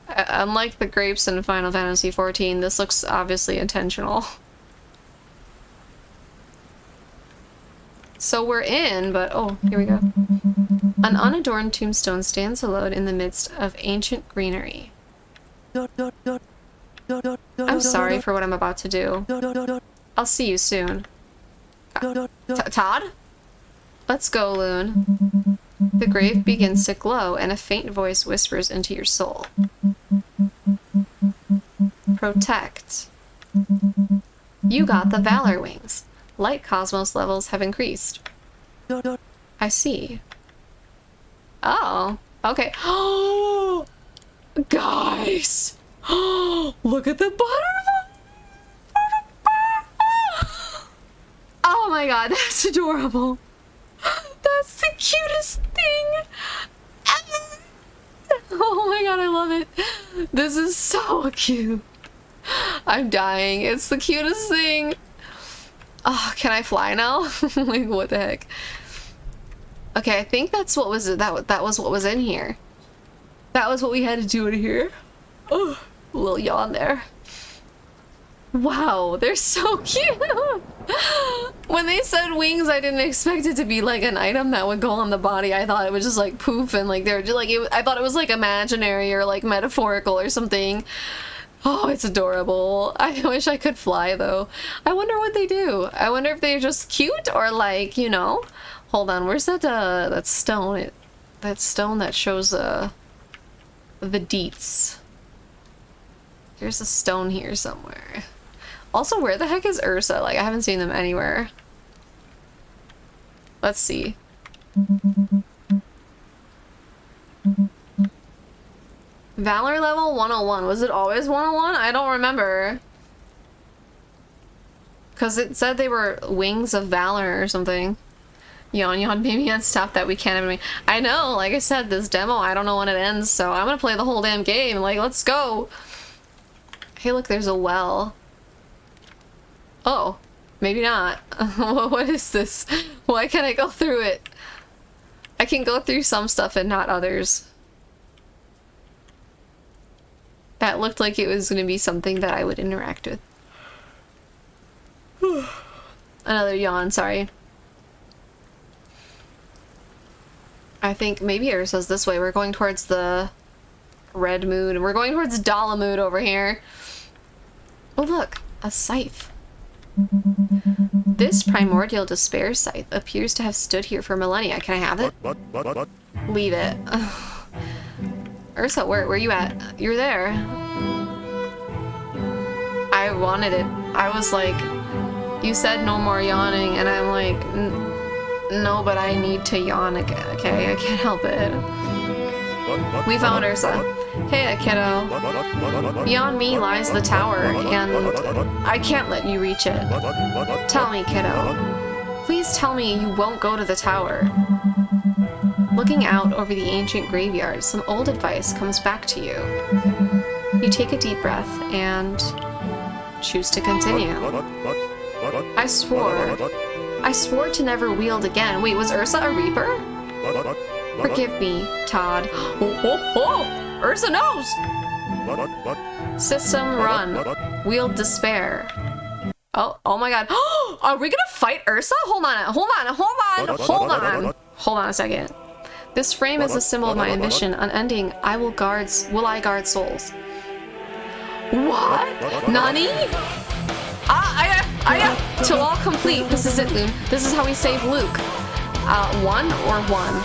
Unlike the grapes in Final Fantasy XIV, this looks obviously intentional. So we're in, but oh, here we go. An unadorned tombstone stands alone in the midst of ancient greenery. I'm sorry for what I'm about to do. I'll see you soon. Todd? Let's go, Loon. The grave begins to glow, and a faint voice whispers into your soul. Protect. You got the Valor Wings. Light Cosmos levels have increased. I see. Oh, okay. Oh, guys! Look at the butterfly! Oh my god, that's adorable. That's the cutest thing ever. Oh my god, I love it. This is so cute. I'm dying. It's the cutest thing. Oh, can I fly now? Like, what the heck? Okay, I think that's what was that was what was in here. That was what we had to do in here. Oh, a little yawn there. Wow, they're so cute. When they said wings, I didn't expect it to be like an item that would go on the body. I thought it was just like poof, and like they're just like I thought it was like imaginary or like metaphorical or something. Oh, it's adorable. I wish I could fly though. I wonder what they do. I wonder if they're just cute or like, you know. Hold on, where's that that stone? That stone that shows the deets. There's a stone here somewhere. Also, where the heck is Ursa? Like, I haven't seen them anywhere. Let's see. Valor level 101. Was it always 101? I don't remember. Because it said they were wings of valor or something. Yawn, yawn, baby, and stop that. We can't have me. I know, like I said, this demo, I don't know when it ends, so I'm gonna play the whole damn game. Like, let's go. Hey, look, there's a well. Oh, maybe not. What is this? Why can't I go through it? I can go through some stuff and not others. That looked like it was going to be something that I would interact with. Another yawn, sorry. I think maybe Ursa's this way. We're going towards the red mood. We're going towards Dalamud over here. Oh look, a scythe. This primordial despair scythe appears to have stood here for millennia. Can I have it? Leave it. Ursa, where you at? You're there. I wanted it. I was like, you said no more yawning, and I'm like, no, but I need to yawn again. Okay, I can't help it. We found Ursa. Hey, kiddo. Beyond me lies the tower, and I can't let you reach it. Tell me, kiddo. Please tell me you won't go to the tower. Looking out over the ancient graveyard, some old advice comes back to you. You take a deep breath and choose to continue. I swore to never wield again. Wait, was Ursa a reaper? Forgive me, Todd. Oh, Ursa knows! System run. Wield despair. Oh my god. Are we gonna fight Ursa? Hold on a second. This frame is a symbol of my ambition, unending. Will I guard souls. What? Nani? Till all complete. This is it, Loon. This is how we save Luke. 1 or 1.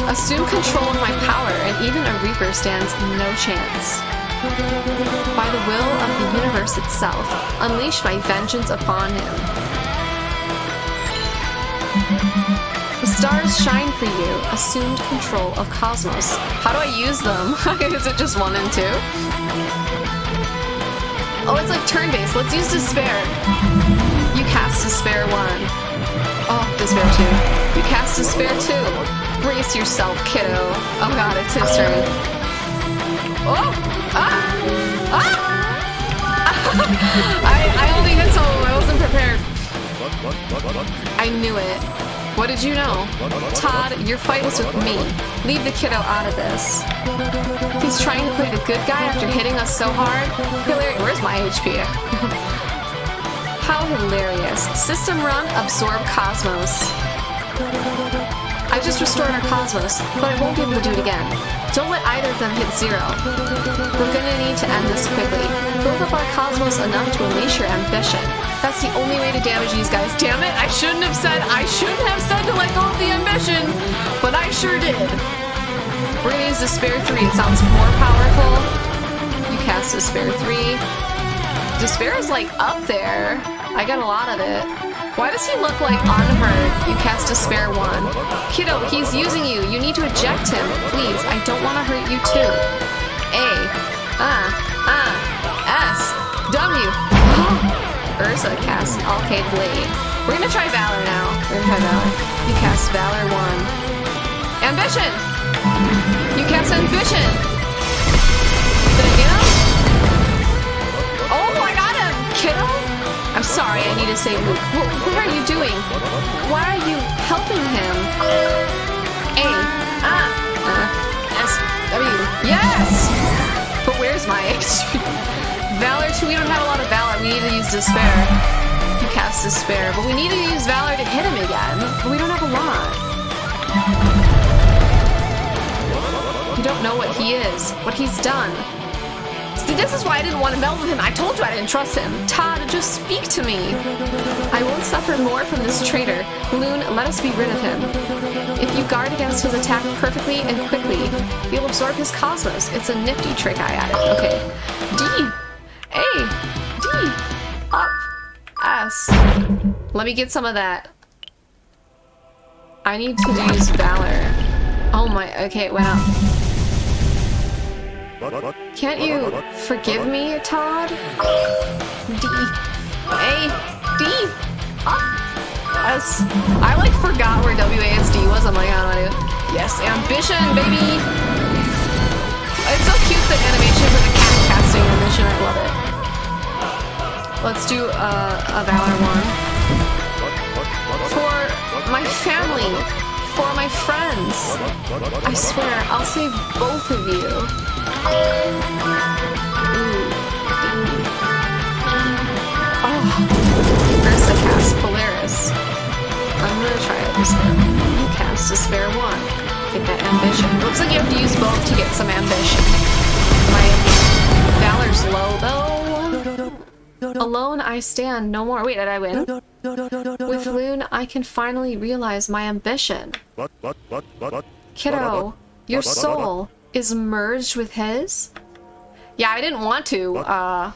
Assume control of my power, and even a Reaper stands no chance. By the will of the universe itself, unleash my vengeance upon him. The stars shine for you. Assumed control of Cosmos. How do I use them? Is it just 1 and 2? Oh, it's like turn-based. Let's use Despair. You cast Despair 1. Oh, Despair 2. You cast Despair 2. Brace yourself, kiddo. Oh god, it's his turn. Oh! I only hit solo. I wasn't prepared. I knew it. What did you know? Todd, your fight is with me. Leave the kiddo out of this. He's trying to play the good guy after hitting us so hard. Where's my HP? How hilarious. System run, absorb Cosmos. I just restored our Cosmos, but I won't be able to do it again. Don't let either of them hit 0. We're gonna need need to end this quickly. Build up our cosmos enough to unleash your ambition. That's the only way to damage these guys. Damn it, I shouldn't have said to let go of the ambition, but I sure did. We're gonna use Despair 3. It sounds more powerful. You cast Despair 3. Despair is like up there. I got a lot of it. Why does he look like unhurt? You cast Despair 1. Kiddo, he's using you. You need to eject him. Please, I don't want to hurt you too. A. S. W. Ursa casts Arcade Blade. We're gonna try Valor now. You cast Valor 1. Ambition! You cast Ambition! Did I get him? Oh, I got him! Kiddo? I'm sorry, I need to save Luke. What are you doing? Why are you helping him? A. S. W. Yes! But where's my HP? Valor 2, we don't have a lot of Valor. We need to use Despair. You cast Despair. But we need to use Valor to hit him again. But we don't have a lot. You don't know what he is. What he's done. See, this is why I didn't want to meld with him. I told you I didn't trust him. Todd, just speak to me. I won't suffer more from this traitor. Loon, let us be rid of him. If you guard against his attack perfectly and quickly, you'll absorb his cosmos. It's a nifty trick I added. Okay. D. A. D. Up. S. Let me get some of that. I need to use Valor. Oh my, okay, it went up. Can't you forgive me, Todd? D. A. D. Up. S. I like forgot where WASD was. I'm like, I don't know. Yes, ambition, baby! It's so cute, the animation for the cat casting ambition. I love it. Let's do a Valor 1. For my family. For my friends. I swear, I'll save both of you. Oh. Ursa cast Polaris. I'm gonna try it this time. You cast Despair 1. Get that ambition. It looks like you have to use both to get some ambition. My Valor's low though. Alone I stand no more. Wait, did I win? With Loon, I can finally realize my ambition. Kiddo, your soul is merged with his? Yeah, I didn't want to, but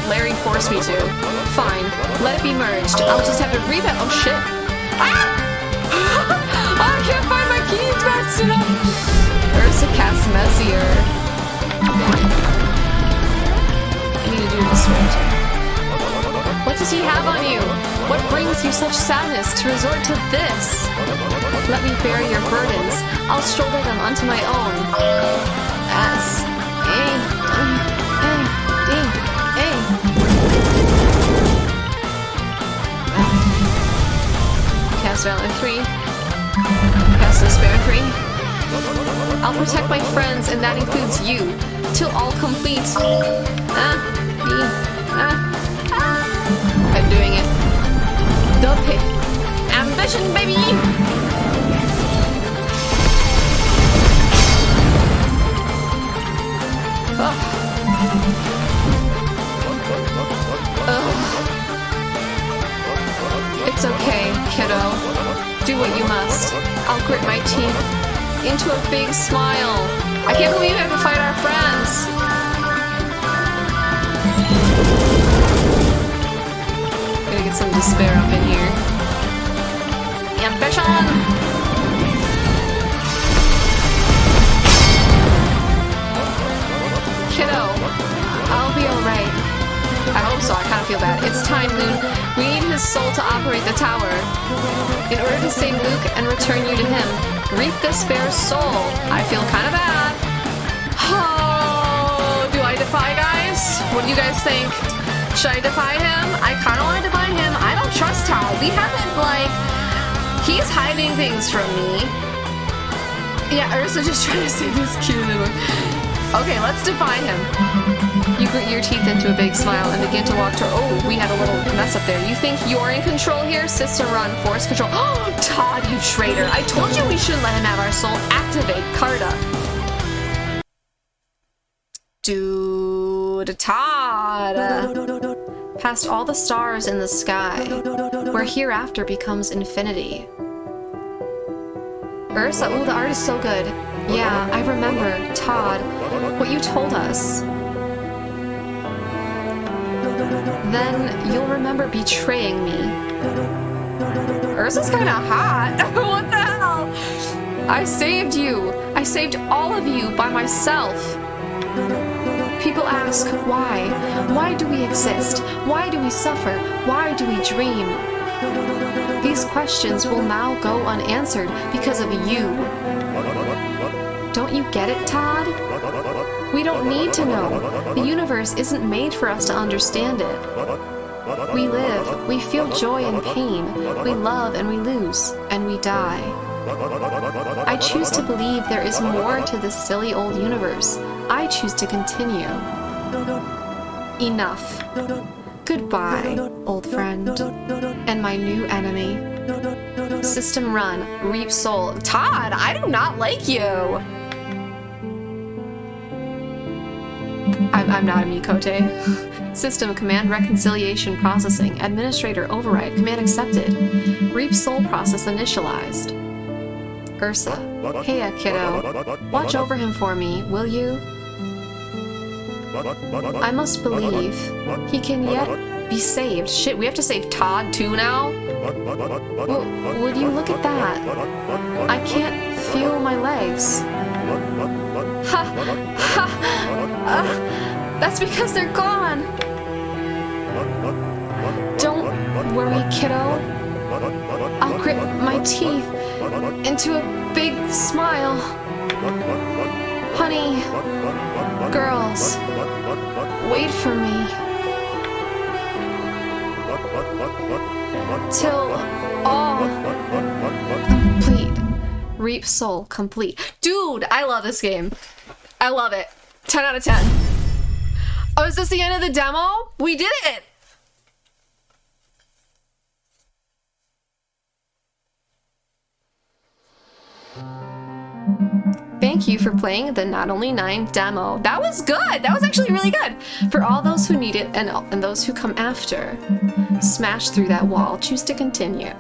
Larry forced me to. Fine, let it be merged. I'll just have to reboot. Oh shit. Ah! I can't find my keys fast enough. Ursa casts Messier. I need to do this right. What does he have on you? What brings you such sadness to resort to this? Let me bear your burdens. I'll shoulder them unto my own. S. A. D. A. Cast Valor 3. Cast Despair 3. I'll protect my friends, and that includes you, till all complete. I'm doing it. The pit. Ambition, baby! It's okay, kiddo. Do what you must. I'll grit my teeth into a big smile. I can't believe I have to fight our friends. Gonna get some despair up in here. Ambition! Kiddo, I'll be alright. I hope so, I kinda feel bad. It's time, Loon. We need his soul to operate the tower. In order to save Luke and return you to him, reap Despair's soul. I feel kinda bad. Oh, do I defy, guys? What do you guys think? Should I defy him? I kinda wanna defy him. I don't trust Todd. We haven't, like... He's hiding things from me. Yeah, Ursa just trying to save his cute little... Okay, let's defy him. You grit your teeth into a big smile and begin to walk toward... Oh, we had a little mess up there. You think you're in control here? System run, force control. Oh, Todd, you traitor. I told you we shouldn't let him have our soul. Activate Carta. Do dude, Todd! Past all the stars in the sky, where hereafter becomes infinity. Ursa, ooh, the art is so good. Yeah, I remember, Todd, what you told us. Then you'll remember betraying me. Ursa's kinda hot. What the hell? I saved you. I saved all of you by myself. People ask, why? Why do we exist? Why do we suffer? Why do we dream? These questions will now go unanswered because of you. Don't you get it, Todd? We don't need to know. The universe isn't made for us to understand it. We live, we feel joy and pain, we love and we lose, and we die. I choose to believe there is more to this silly old universe. I choose to continue. Enough. Goodbye, old friend. And my new enemy. System run, reap soul. Todd, I do not like you! I'm not a Mikote. System command reconciliation processing. Administrator override. Command accepted. Reap soul process initialized. Ursa. Hey, kiddo. Watch over him for me, will you? I must believe he can yet be saved. Shit, we have to save Todd too now? Would you look at that? I can't feel my legs. Ha! Ha! That's because they're gone! Don't worry, kiddo. I'll grit my teeth into a big smile. Honey, girls, wait for me. Till all complete. Reap soul complete. Dude, I love this game. I love it. 10 out of 10. Oh, is this the end of the demo? We did it! Thank you for playing the Not Only 9 demo. That was good! That was actually really good! For all those who need it and those who come after, smash through that wall. Choose to continue.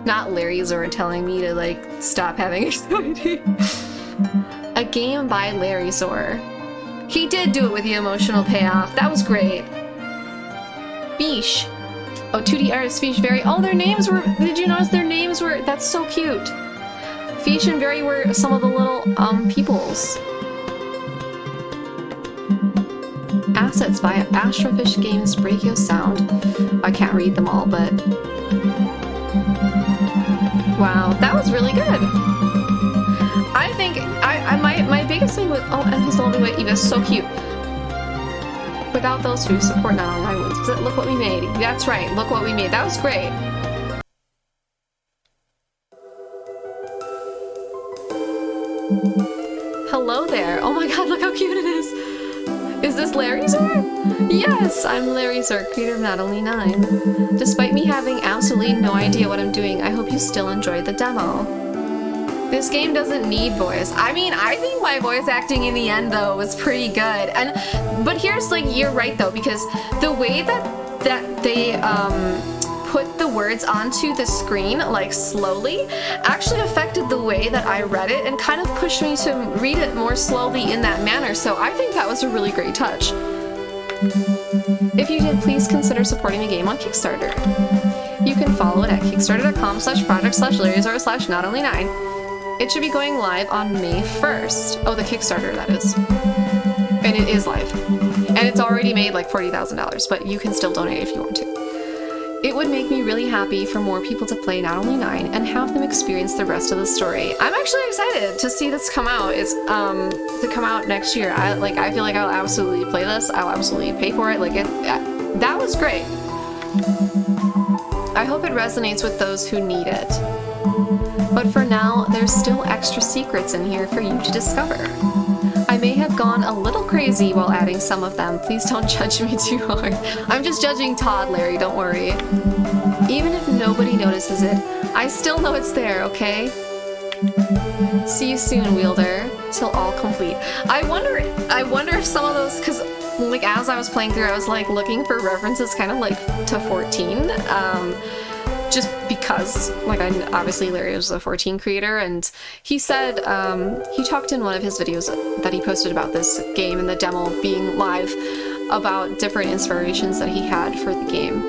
Not Larryzaur telling me to, like, stop having anxiety. A game by Larryzaur. He did do it with the emotional payoff. That was great. Beesh. Oh, 2D artist Fish Very. Oh, their names were... Did you notice their names were... That's so cute. Fish and Very were some of the little, peoples. Assets by Astrofish Games Brachio Sound. I can't read them all, but... Wow, that was really good. I think my biggest thing with and his lovely way Eva is so cute. Without those who support Not Only 9 wins. Look what we made. That's right. Look what we made. That was great. Hello there. Oh my god, look how cute it is. Is this Larryzaur? Yes, I'm Larryzaur, creator of Not Only 9. Despite me having absolutely no idea what I'm doing, I hope you still enjoyed the demo. This game doesn't need voice. I mean, I think my voice acting in the end, though, was pretty good. But here's, like, you're right, though, because the way that they, put the words onto the screen, like, slowly, actually affected the way that I read it and kind of pushed me to read it more slowly in that manner, so I think that was a really great touch. If you did, please consider supporting the game on Kickstarter. You can follow it at kickstarter.com/project/Larryzaur/notonly9. It should be going live on May 1st. Oh, the Kickstarter, that is. And it is live. And it's already made like $40,000, but you can still donate if you want to. It would make me really happy for more people to play Not Only 9 and have them experience the rest of the story. I'm actually excited to see this come out. It's to come out next year. I feel like I'll absolutely play this. I'll absolutely pay for it. Like that was great. I hope it resonates with those who need it. But for now, there's still extra secrets in here for you to discover. I may have gone a little crazy while adding some of them. Please don't judge me too hard. I'm just judging Todd, Larry, don't worry. Even if nobody notices it, I still know it's there, okay? See you soon, Wielder. till all complete. I wonder if some of those, because like as I was playing through, I was like looking for references kind of like to 14, just because like obviously Larry was a 14 creator, and he said he talked in one of his videos that he posted about this game and the demo being live about different inspirations that he had for the game.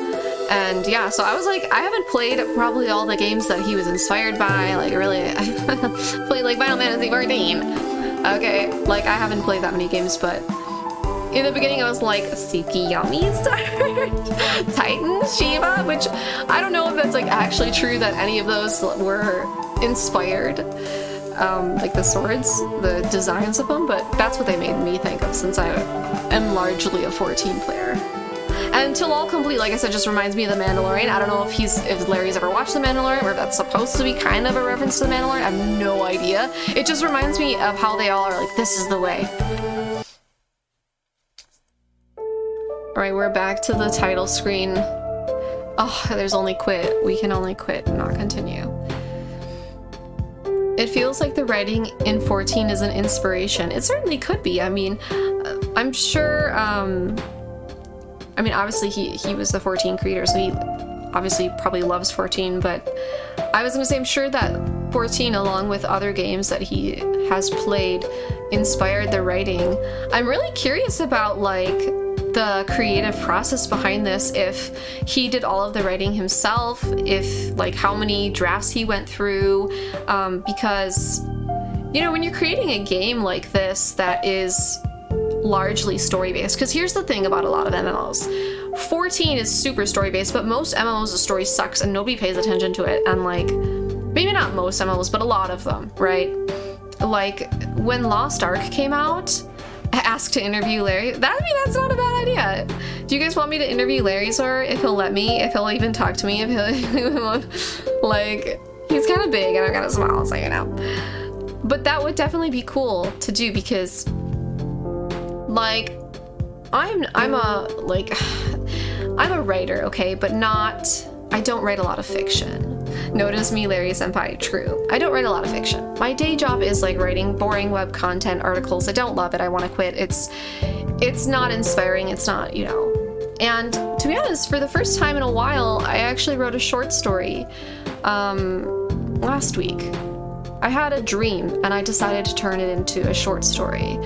And yeah, so I was like, I haven't played probably all the games that he was inspired by, like really, I played like Final Fantasy 14. Okay, like I haven't played that many games, but in the beginning I was like, Tsukiyami Star, Titan, Shiva, which I don't know if that's like actually true that any of those were inspired, like the swords, the designs of them, but that's what they made me think of since I am largely a 14 player. And Till All Complete, like I said, just reminds me of The Mandalorian. I don't know if Larry's ever watched The Mandalorian, or if that's supposed to be kind of a reference to The Mandalorian. I have no idea. It just reminds me of how they all are like, this is the way. Alright, we're back to the title screen. Oh, there's only quit. We can only quit and not continue. It feels like the writing in 14 is an inspiration. It certainly could be. I mean, I'm sure, I mean, obviously he was the 14 creator, so he obviously probably loves 14, but I was gonna say I'm sure that 14, along with other games that he has played, inspired the writing. I'm really curious about like the creative process behind this, if he did all of the writing himself, if like how many drafts he went through, because, you know, when you're creating a game like this that is largely story-based, because here's the thing about a lot of MMOs. 14 is super story-based, but most MMOs the story sucks and nobody pays attention to it, and like, maybe not most MMOs, but a lot of them, right? Like, when Lost Ark came out, I asked to interview Larry. That's not a bad idea. Do you guys want me to interview Larryzaur, if he'll let me, if he'll even talk to me, if he'll, like, he's kind of big and I've got a smile, so you know. But that would definitely be cool to do, because like, I'm a writer, okay, but I don't write a lot of fiction. Notice me, Larry Senpai, true. I don't write a lot of fiction. My day job is like writing boring web content articles. I don't love it, I want to quit. It's not inspiring, it's not, you know. And to be honest, for the first time in a while, I actually wrote a short story last week. I had a dream and I decided to turn it into a short story.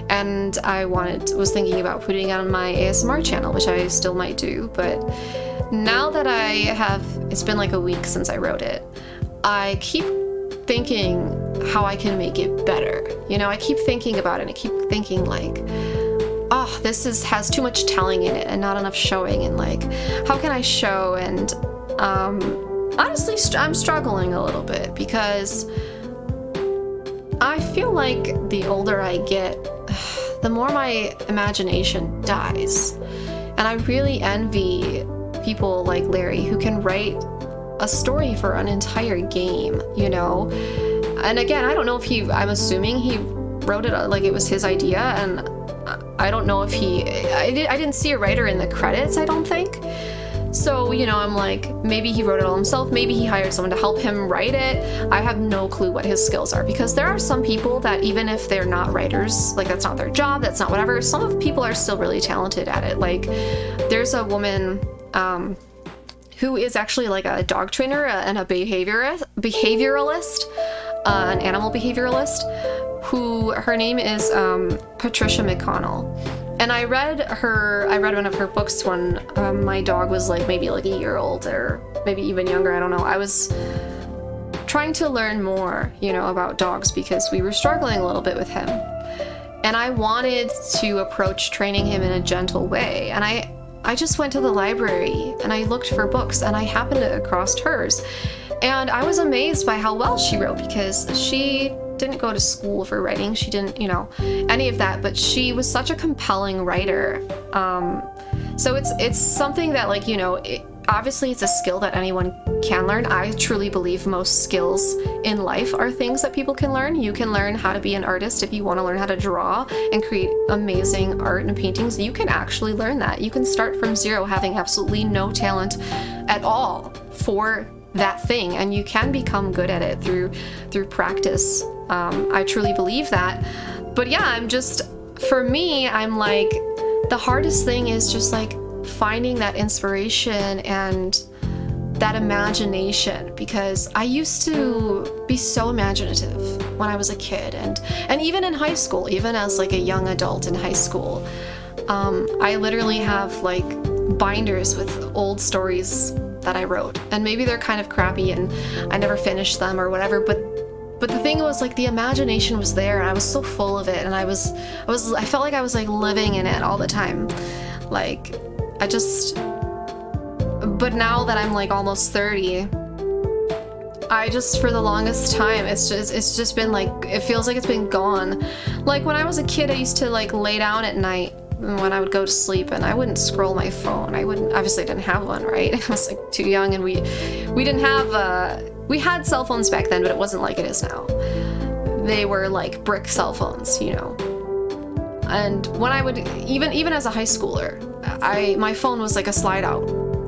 And I was thinking about putting it on my ASMR channel, which I still might do, but now that it's been like a week since I wrote it, I keep thinking how I can make it better. You know, I keep thinking about it, and I keep thinking like, oh, this has too much telling in it and not enough showing, and like, how can I show? And honestly, I'm struggling a little bit, because I feel like the older I get, the more my imagination dies. And I really envy people like Larry who can write a story for an entire game, you know? And again, I don't know if I'm assuming he wrote it like it was his idea, and I don't know if I didn't see a writer in the credits, I don't think. So, you know, I'm like, maybe he wrote it all himself, maybe he hired someone to help him write it. I have no clue what his skills are, because there are some people that even if they're not writers, like that's not their job, that's not whatever, some of people are still really talented at it. Like, there's a woman who is actually like a dog trainer and a behavioralist, an animal behavioralist, who her name is Patricia McConnell. And I read one of her books when my dog was like maybe like a year old, or maybe even younger, I don't know. I was trying to learn more, you know, about dogs, because we were struggling a little bit with him. And I wanted to approach training him in a gentle way. And I just went to the library and I looked for books, and I happened across hers. And I was amazed by how well she wrote, because she didn't go to school for writing. She didn't, you know, any of that, but she was such a compelling writer. So it's something that, like, you know, obviously it's a skill that anyone can learn. I truly believe most skills in life are things that people can learn. You can learn how to be an artist if you want to learn how to draw and create amazing art and paintings. You can actually learn that. You can start from zero, having absolutely no talent at all for that thing, and you can become good at it through practice. I truly believe that. But yeah, for me, I'm like, the hardest thing is just like finding that inspiration and that imagination, because I used to be so imaginative when I was a kid, and even in high school, even as like a young adult in high school. I literally have like binders with old stories that I wrote, and maybe they're kind of crappy and I never finished them or whatever, but the thing was, like, the imagination was there, and I was so full of it, and I felt like I was like living in it all the time. Like, but now that I'm like almost 30, I just, for the longest time, it's just been like, it feels like it's been gone. Like, when I was a kid, I used to like lay down at night when I would go to sleep, and I wouldn't scroll my phone. Obviously I didn't have one, right? I was like too young, and we didn't have, we had cell phones back then, but it wasn't like it is now. They were like brick cell phones, you know. And when I would, even as a high schooler, my phone was like a slide out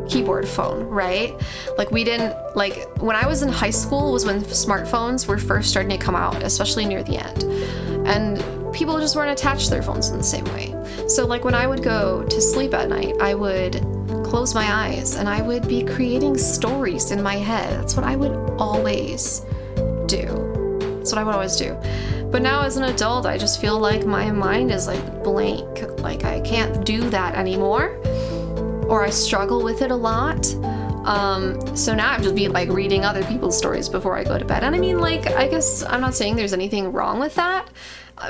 keyboard phone, right? Like, we didn't, like, when I was in high school was when smartphones were first starting to come out, especially near the end. And people just weren't attached to their phones in the same way. So like, when I would go to sleep at night, I would close my eyes and I would be creating stories in my head. That's what I would always do. But now as an adult, I just feel like my mind is like blank. Like, I can't do that anymore, or I struggle with it a lot. So now I've just been like reading other people's stories before I go to bed. And I mean, like, I guess I'm not saying there's anything wrong with that,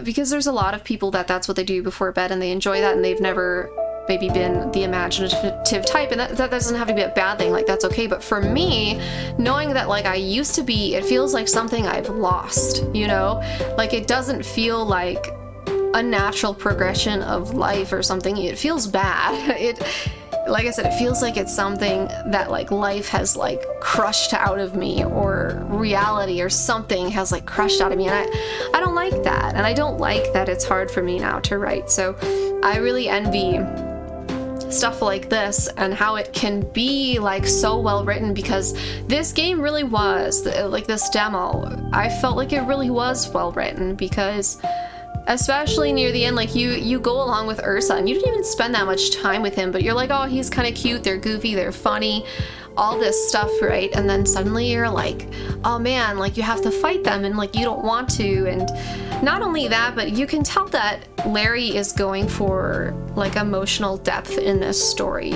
because there's a lot of people that's what they do before bed, and they enjoy that, and they've never maybe been the imaginative type, and that doesn't have to be a bad thing. Like, that's okay. But for me, knowing that like I used to be, it feels like something I've lost, you know? Like, it doesn't feel like a natural progression of life or something. It feels bad. Like I said, it feels like it's something that like life has like crushed out of me, or reality or something has like crushed out of me, and I don't like that, and I don't like that it's hard for me now to write. So I really envy stuff like this and how it can be like so well written, because this game really was, like, this demo, I felt like it really was well written, because especially near the end, like, you go along with Ursa, and you didn't even spend that much time with him, but you're like, oh, he's kind of cute, they're goofy, they're funny, all this stuff, right? And then suddenly you're like, oh man, like, you have to fight them, and like, you don't want to. And not only that, but you can tell that Larry is going for like emotional depth in this story,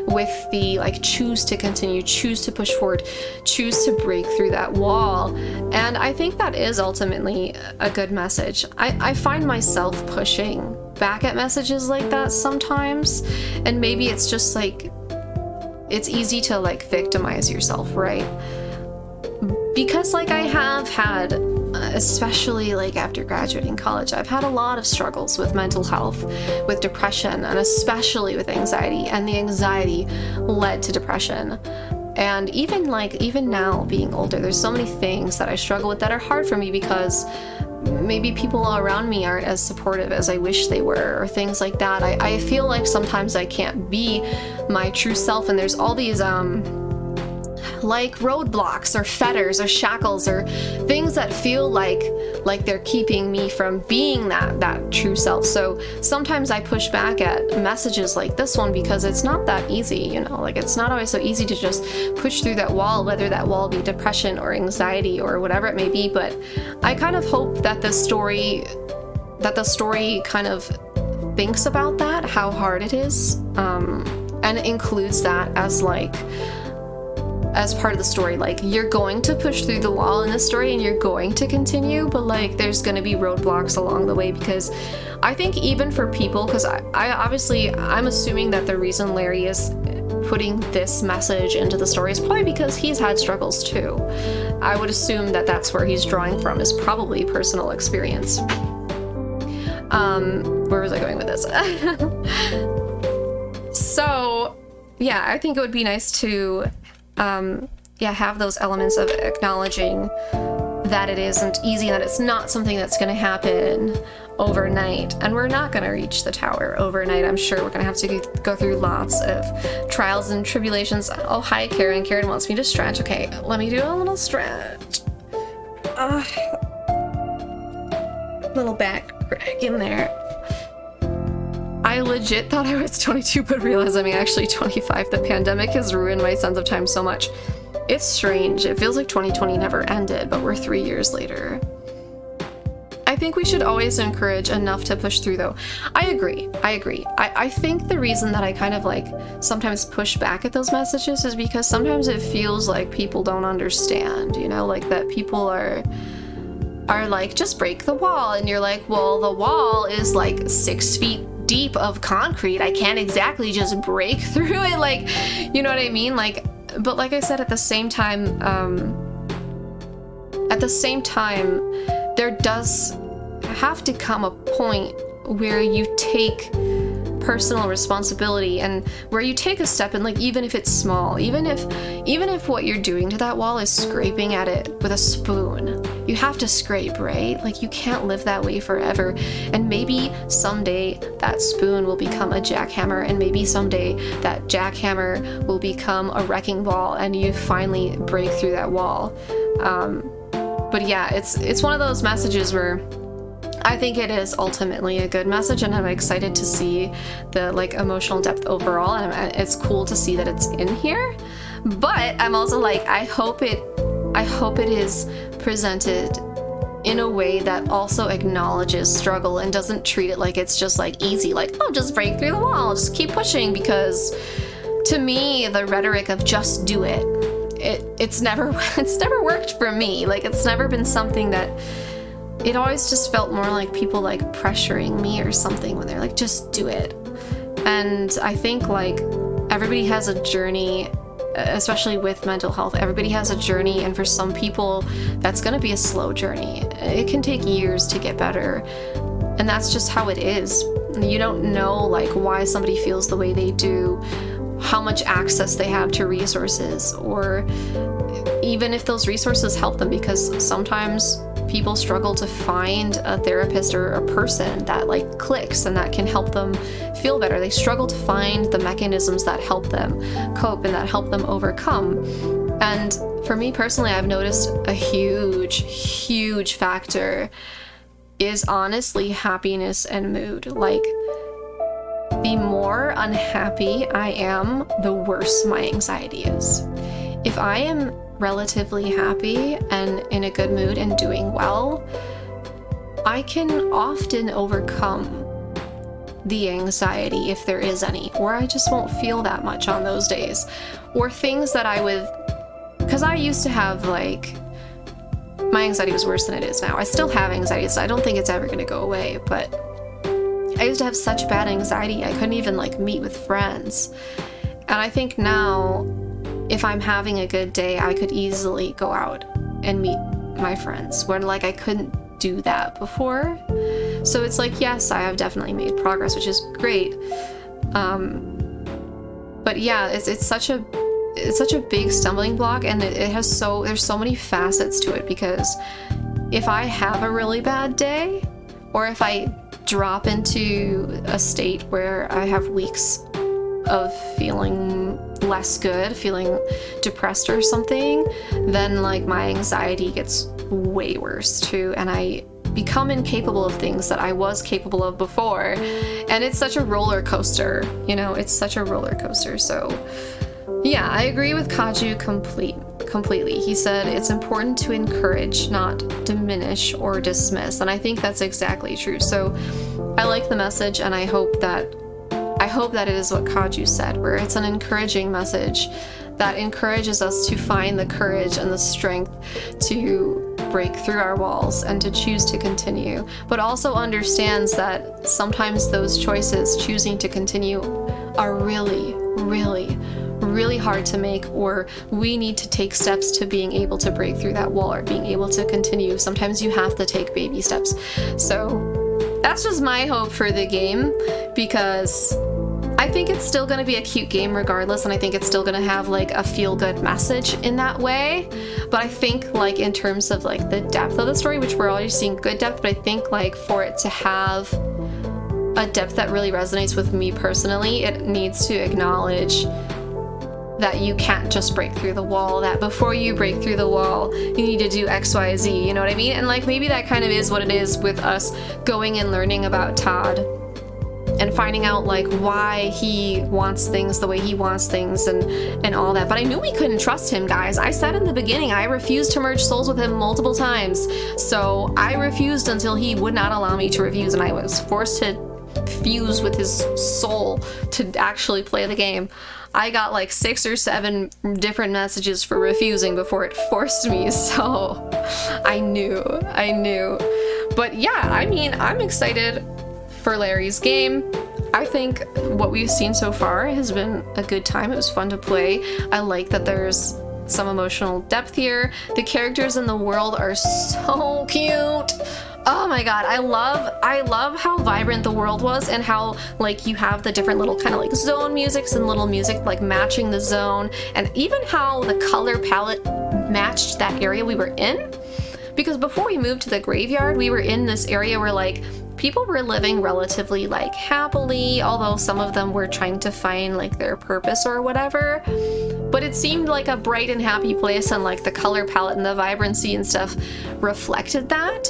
with the like, choose to continue, choose to push forward, choose to break through that wall. And I think that is ultimately a good message. I find myself pushing back at messages like that sometimes, and maybe it's just like, it's easy to like victimize yourself, right? Because like, I have had, especially like after graduating college, I've had a lot of struggles with mental health, with depression, and especially with anxiety, and the anxiety led to depression. And even now, being older, there's so many things that I struggle with that are hard for me, because maybe people around me aren't as supportive as I wish they were, or things like that. I feel like sometimes I can't be my true self, and there's all these like roadblocks or fetters or shackles or things that feel like they're keeping me from being that true self. So sometimes I push back at messages like this one, because it's not that easy, you know, like, it's not always so easy to just push through that wall, whether that wall be depression or anxiety or whatever it may be. But I kind of hope that the story kind of thinks about that, how hard it is, and includes that as part of the story. Like, you're going to push through the wall in this story, and you're going to continue, but like, there's going to be roadblocks along the way. Because I think even for people, because I'm assuming that the reason Larry is putting this message into the story is probably because he's had struggles too. I would assume that that's where he's drawing from, is probably personal experience. Where was I going with this? So yeah, I think it would be nice to have those elements of acknowledging that it isn't easy, that it's not something that's going to happen overnight, and we're not going to reach the tower overnight. I'm sure we're going to have to go through lots of trials and tribulations. Oh, hi, Karen. Karen wants me to stretch. Okay, let me do a little stretch. Little back crack in there. I legit thought I was 22, but realized I'm actually 25. The pandemic has ruined my sense of time so much. It's strange. It feels like 2020 never ended, but we're 3 years later. I think we should always encourage enough to push through, though. I agree. I think the reason that I kind of like sometimes push back at those messages is because sometimes it feels like people don't understand, you know, like that people are like, just break the wall. And you're like, well, the wall is like 6 feet deep of concrete. I can't exactly just break through it. Like, you know what I mean? Like, but like I said, at the same time, there does have to come a point where you take personal responsibility and where you take a step, and like, even if it's small, even if what you're doing to that wall is scraping at it with a spoon, you have to scrape, right? Like, you can't live that way forever. And maybe someday that spoon will become a jackhammer, and maybe someday that jackhammer will become a wrecking ball and you finally break through that wall. But yeah, it's one of those messages where I think it is ultimately a good message, and I'm excited to see the like emotional depth overall, and it's cool to see that it's in here. But I'm also like, I hope it is presented in a way that also acknowledges struggle and doesn't treat it like it's just like easy, like, oh, just break through the wall, just keep pushing. Because to me, the rhetoric of just do it, it's never worked for me. Like, it's never been something that, it always just felt more like people like pressuring me or something when they're like, just do it. And I think like everybody has a journey, especially with mental health. Everybody has a journey, and for some people that's going to be a slow journey. It can take years to get better, and that's just how it is. You don't know like why somebody feels the way they do, how much access they have to resources, or even if those resources help them, because sometimes people struggle to find a therapist or a person that like clicks and that can help them feel better. They struggle to find the mechanisms that help them cope and that help them overcome. And for me personally, I've noticed a huge factor is honestly happiness and mood. Like, the more unhappy I am, the worse my anxiety is. If I am relatively happy and in a good mood and doing well, I can often overcome the anxiety, if there is any, or I just won't feel that much on those days. Or things that I would, because I used to have like, my anxiety was worse than it is now. I still have anxiety, so I don't think it's ever going to go away, but I used to have such bad anxiety, I couldn't even like meet with friends. And I think now, if I'm having a good day, I could easily go out and meet my friends, where like I couldn't do that before. So it's like, yes, I have definitely made progress, which is great. But yeah, it's such a big stumbling block, and there's so many facets to it, because if I have a really bad day, or if I drop into a state where I have weeks of feeling less good, feeling depressed or something, then like my anxiety gets way worse too, and I become incapable of things that I was capable of before. And it's such a roller coaster, you know, it's such a roller coaster. So yeah, I agree with Kaju completely. He said it's important to encourage, not diminish or dismiss, and I think that's exactly true. So I like the message, and I hope that it is what Kaju said, where it's an encouraging message that encourages us to find the courage and the strength to break through our walls and to choose to continue, but also understands that sometimes those choices, choosing to continue, are really hard to make, or we need to take steps to being able to break through that wall or being able to continue. Sometimes you have to take baby steps. So that's just my hope for the game, because I think it's still going to be a cute game regardless, and I think it's still going to have like a feel-good message in that way. But I think like in terms of like the depth of the story, which we're already seeing good depth, but I think like for it to have a depth that really resonates with me personally, it needs to acknowledge that you can't just break through the wall, that before you break through the wall, you need to do X, Y, Z, you know what I mean? And like maybe that kind of is what it is with us going and learning about Todd and finding out like why he wants things the way he wants things and all that. But I knew we couldn't trust him, guys. I said in the beginning, I refused to merge souls with him multiple times. So I refused until he would not allow me to refuse, and I was forced to fuse with his soul to actually play the game. I got like 6 or 7 different messages for refusing before it forced me, so I knew. But yeah, I mean, I'm excited for Larry's game. I think what we've seen so far has been a good time. It was fun to play. I like that there's some emotional depth here. The characters in the world are so cute. Oh my god, I love how vibrant the world was, and how like you have the different little kind of like zone musics and little music like matching the zone, and even how the color palette matched that area we were in. Because before we moved to the graveyard, we were in this area where like people were living relatively like happily, although some of them were trying to find like their purpose or whatever. But it seemed like a bright and happy place, and like the color palette and the vibrancy and stuff reflected that.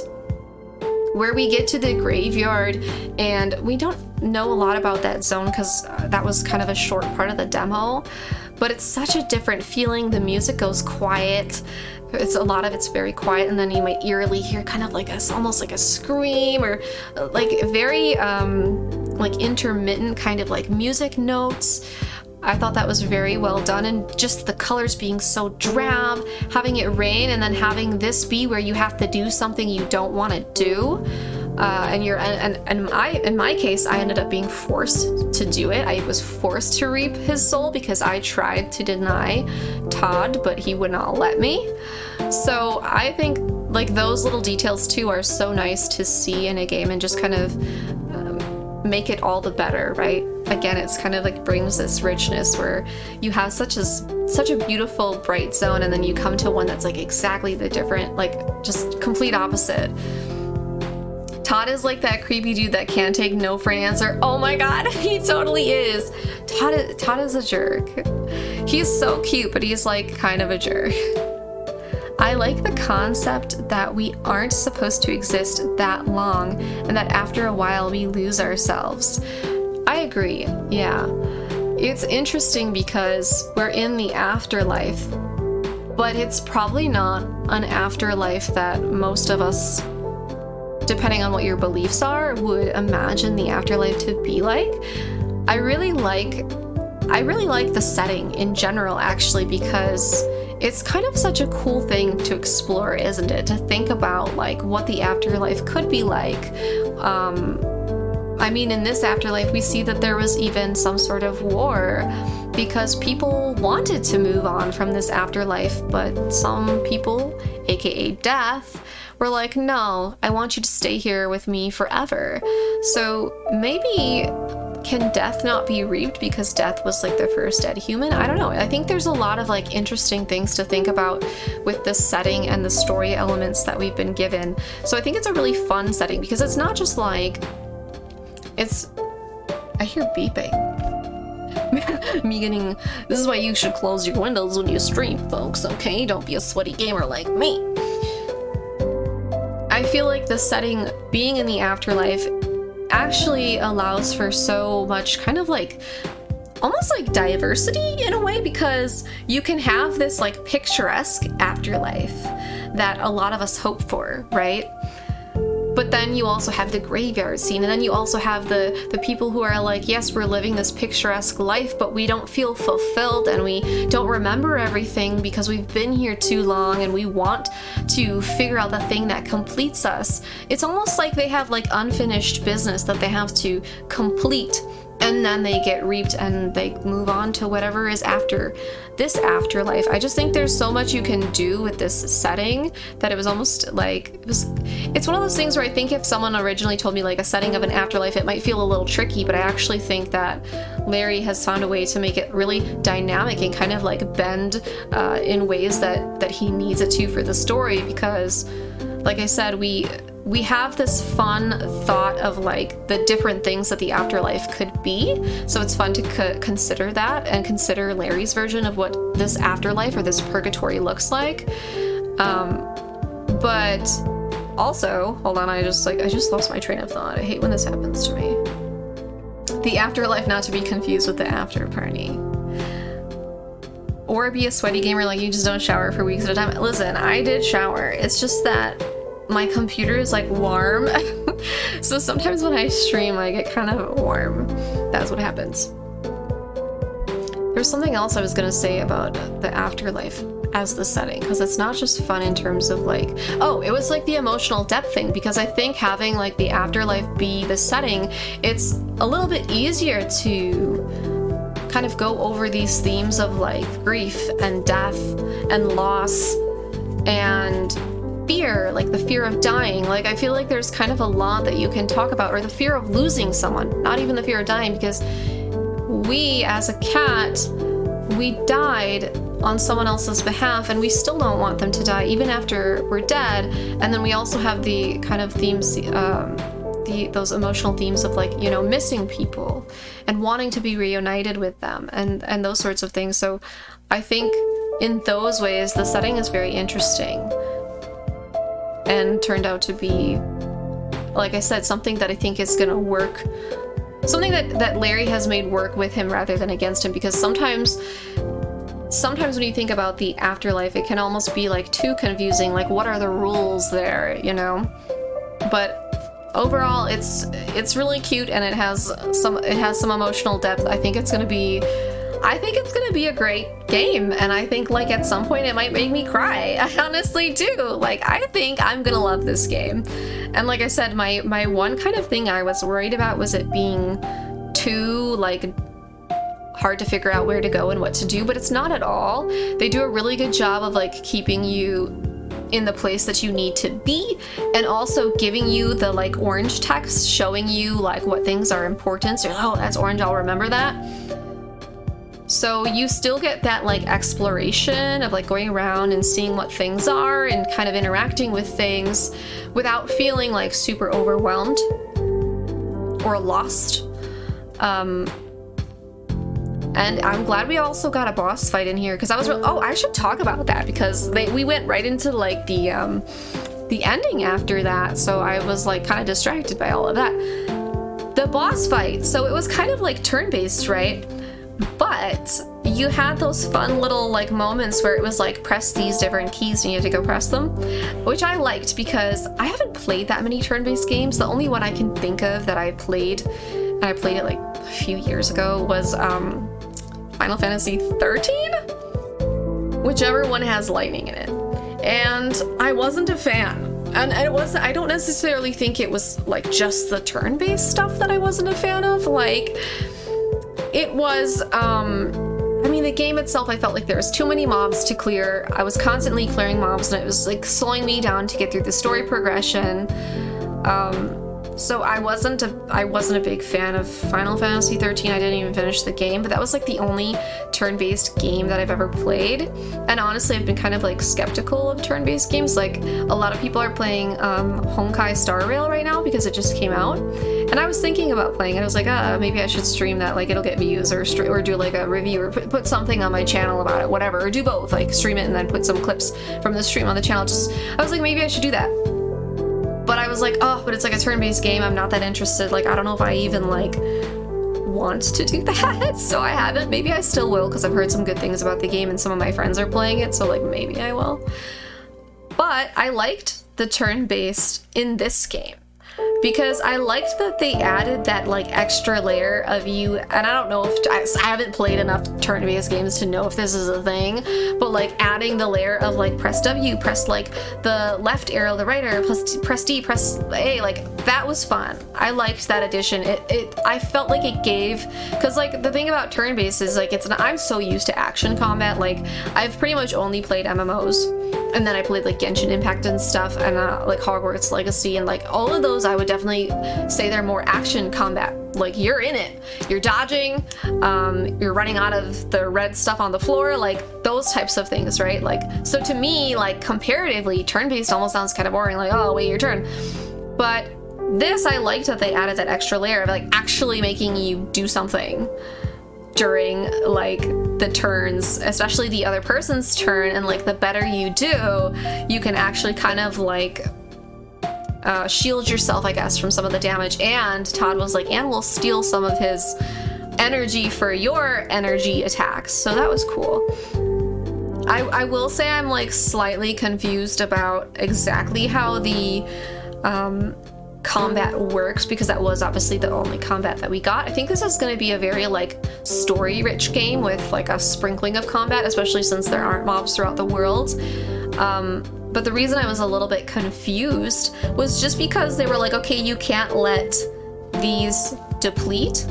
Where we get to the graveyard, and we don't know a lot about that zone because that was kind of a short part of the demo, but it's such a different feeling. The music goes quiet. A lot of it's very quiet, and then you might eerily hear kind of like almost like a scream, or like very like intermittent kind of like music notes. I thought that was very well done, and just the colors being so drab, having it rain, and then having this be where you have to do something you don't want to do, in my case, I ended up being forced to do it. I was forced to reap his soul because I tried to deny Todd, but he would not let me. So I think like those little details too are so nice to see in a game, and just kind of make it all the better, right? Again, it's kind of like brings this richness where you have such a beautiful bright zone, and then you come to one that's like exactly the different, like just complete opposite. Todd is like that creepy dude that can't take no for an answer. Oh my god, he totally is. Todd is a jerk. He's so cute, but he's like kind of a jerk. I like the concept that we aren't supposed to exist that long, and that after a while we lose ourselves. I agree, yeah. It's interesting because we're in the afterlife, but it's probably not an afterlife that most of us, depending on what your beliefs are, would imagine the afterlife to be like. I really like the setting in general, actually, because it's kind of such a cool thing to explore, isn't it? To think about like what the afterlife could be like. I mean, in this afterlife, we see that there was even some sort of war because people wanted to move on from this afterlife, but some people, aka death, were like, no, I want you to stay here with me forever. So maybe can death not be reaped because death was like the first dead human? I don't know. I think there's a lot of like interesting things to think about with this setting and the story elements that we've been given. So I think it's a really fun setting because it's not just like, I hear beeping. Me getting, this is why you should close your windows when you stream, folks, okay? Don't be a sweaty gamer like me. I feel like the setting, being in the afterlife, actually allows for so much kind of like almost like diversity in a way, because you can have this like picturesque afterlife that a lot of us hope for, right? But then you also have the graveyard scene, and then you also have the people who are like, yes, we're living this picturesque life, but we don't feel fulfilled, and we don't remember everything because we've been here too long, and we want to figure out the thing that completes us. It's almost like they have like unfinished business that they have to complete, and then they get reaped and they move on to whatever is after this afterlife. I just think there's so much you can do with this setting that it was almost like, it's one of those things where I think if someone originally told me like a setting of an afterlife, it might feel a little tricky, but I actually think that Larry has found a way to make it really dynamic and kind of like bend in ways that he needs it to for the story, because like I said, we we have this fun thought of like the different things that the afterlife could be. So it's fun to consider that and consider Larry's version of what this afterlife or this purgatory looks like. But also, hold on, I just lost my train of thought. I hate when this happens to me. The afterlife, not to be confused with the after party. Or be a sweaty gamer, like you just don't shower for weeks at a time. Listen, I did shower. It's just that my computer is like warm. So sometimes when I stream, I get kind of warm. That's what happens. There's something else I was gonna say about the afterlife as the setting, because it's not just fun in terms of like, oh, it was like the emotional depth thing, because I think having like the afterlife be the setting, it's a little bit easier to kind of go over these themes of like grief and death and loss and fear, like the fear of dying. Like I feel like there's kind of a lot that you can talk about, or the fear of losing someone, not even the fear of dying, because we as a cat, we died on someone else's behalf and we still don't want them to die even after we're dead. And then we also have the kind of themes, those emotional themes of like, you know, missing people and wanting to be reunited with them and those sorts of things. So I think in those ways the setting is very interesting and turned out to be, like I said, something that I think is gonna work, something that Larry has made work with him rather than against him, because sometimes when you think about the afterlife, it can almost be like too confusing, like what are the rules there, you know? But overall it's really cute and it has some emotional depth. I think it's gonna be a great game, and I think like at some point it might make me cry. I honestly do. Like I think I'm gonna love this game. And like I said, my one kind of thing I was worried about was it being too like hard to figure out where to go and what to do, but it's not at all. They do a really good job of like keeping you in the place that you need to be, and also giving you the like orange text showing you like what things are important. So, oh, that's orange, I'll remember that. So you still get that like exploration of like going around and seeing what things are and kind of interacting with things without feeling like super overwhelmed or lost. And I'm glad we also got a boss fight in here, because I was I should talk about that, because we went right into like the ending after that, so I was like kind of distracted by all of that. The boss fight, so it was kind of like turn-based, right? But you had those fun little like moments where it was like press these different keys and you had to go press them, which I liked because I haven't played that many turn-based games. The only one I can think of that I played, and I played it like a few years ago, was Final Fantasy 13? Whichever one has lightning in it. And I wasn't a fan. And I don't necessarily think it was like just the turn-based stuff that I wasn't a fan of. Like, it was, I mean, the game itself, I felt like there was too many mobs to clear. I was constantly clearing mobs and it was like slowing me down to get through the story progression. So I wasn't a big fan of Final Fantasy 13. I didn't even finish the game, but that was like the only turn-based game that I've ever played. And honestly, I've been kind of like skeptical of turn-based games. Like a lot of people are playing Honkai Star Rail right now because it just came out. And I was thinking about playing it. I was like, maybe I should stream that. Like it'll get views, or do like a review, or put something on my channel about it, whatever, or do both, like stream it and then put some clips from the stream on the channel. I was like, maybe I should do that. But I was like, but it's like a turn-based game. I'm not that interested. Like, I don't know if I even like want to do that. So I haven't. Maybe I still will, because I've heard some good things about the game and some of my friends are playing it. So like maybe I will. But I liked the turn-based in this game, because I liked that they added that like extra layer of you, and I don't know if I haven't played enough turn-based games to know if this is a thing, but like adding the layer of like press W, press like the left arrow, the right arrow, press D, press A, like that was fun. I liked that addition. I felt like it gave, because like the thing about turn-based is like I'm so used to action combat. Like I've pretty much only played MMOs, and then I played like Genshin Impact and stuff, and like Hogwarts Legacy, and like all of those I would definitely say they're more action combat. Like you're in it, you're dodging, you're running out of the red stuff on the floor, like those types of things, right? Like, so to me, like comparatively, turn-based almost sounds kind of boring, like, oh, wait your turn. But this, I liked that they added that extra layer of like actually making you do something during like the turns, especially the other person's turn, and like the better you do, you can actually kind of like shield yourself, I guess, from some of the damage. And Todd was like, and we'll steal some of his energy for your energy attacks. So that was cool. I will say I'm like slightly confused about exactly how the combat works, because that was obviously the only combat that we got. I think this is going to be a very like story-rich game with like a sprinkling of combat, especially since there aren't mobs throughout the world. But the reason I was a little bit confused was just because they were like, okay, you can't let these deplete.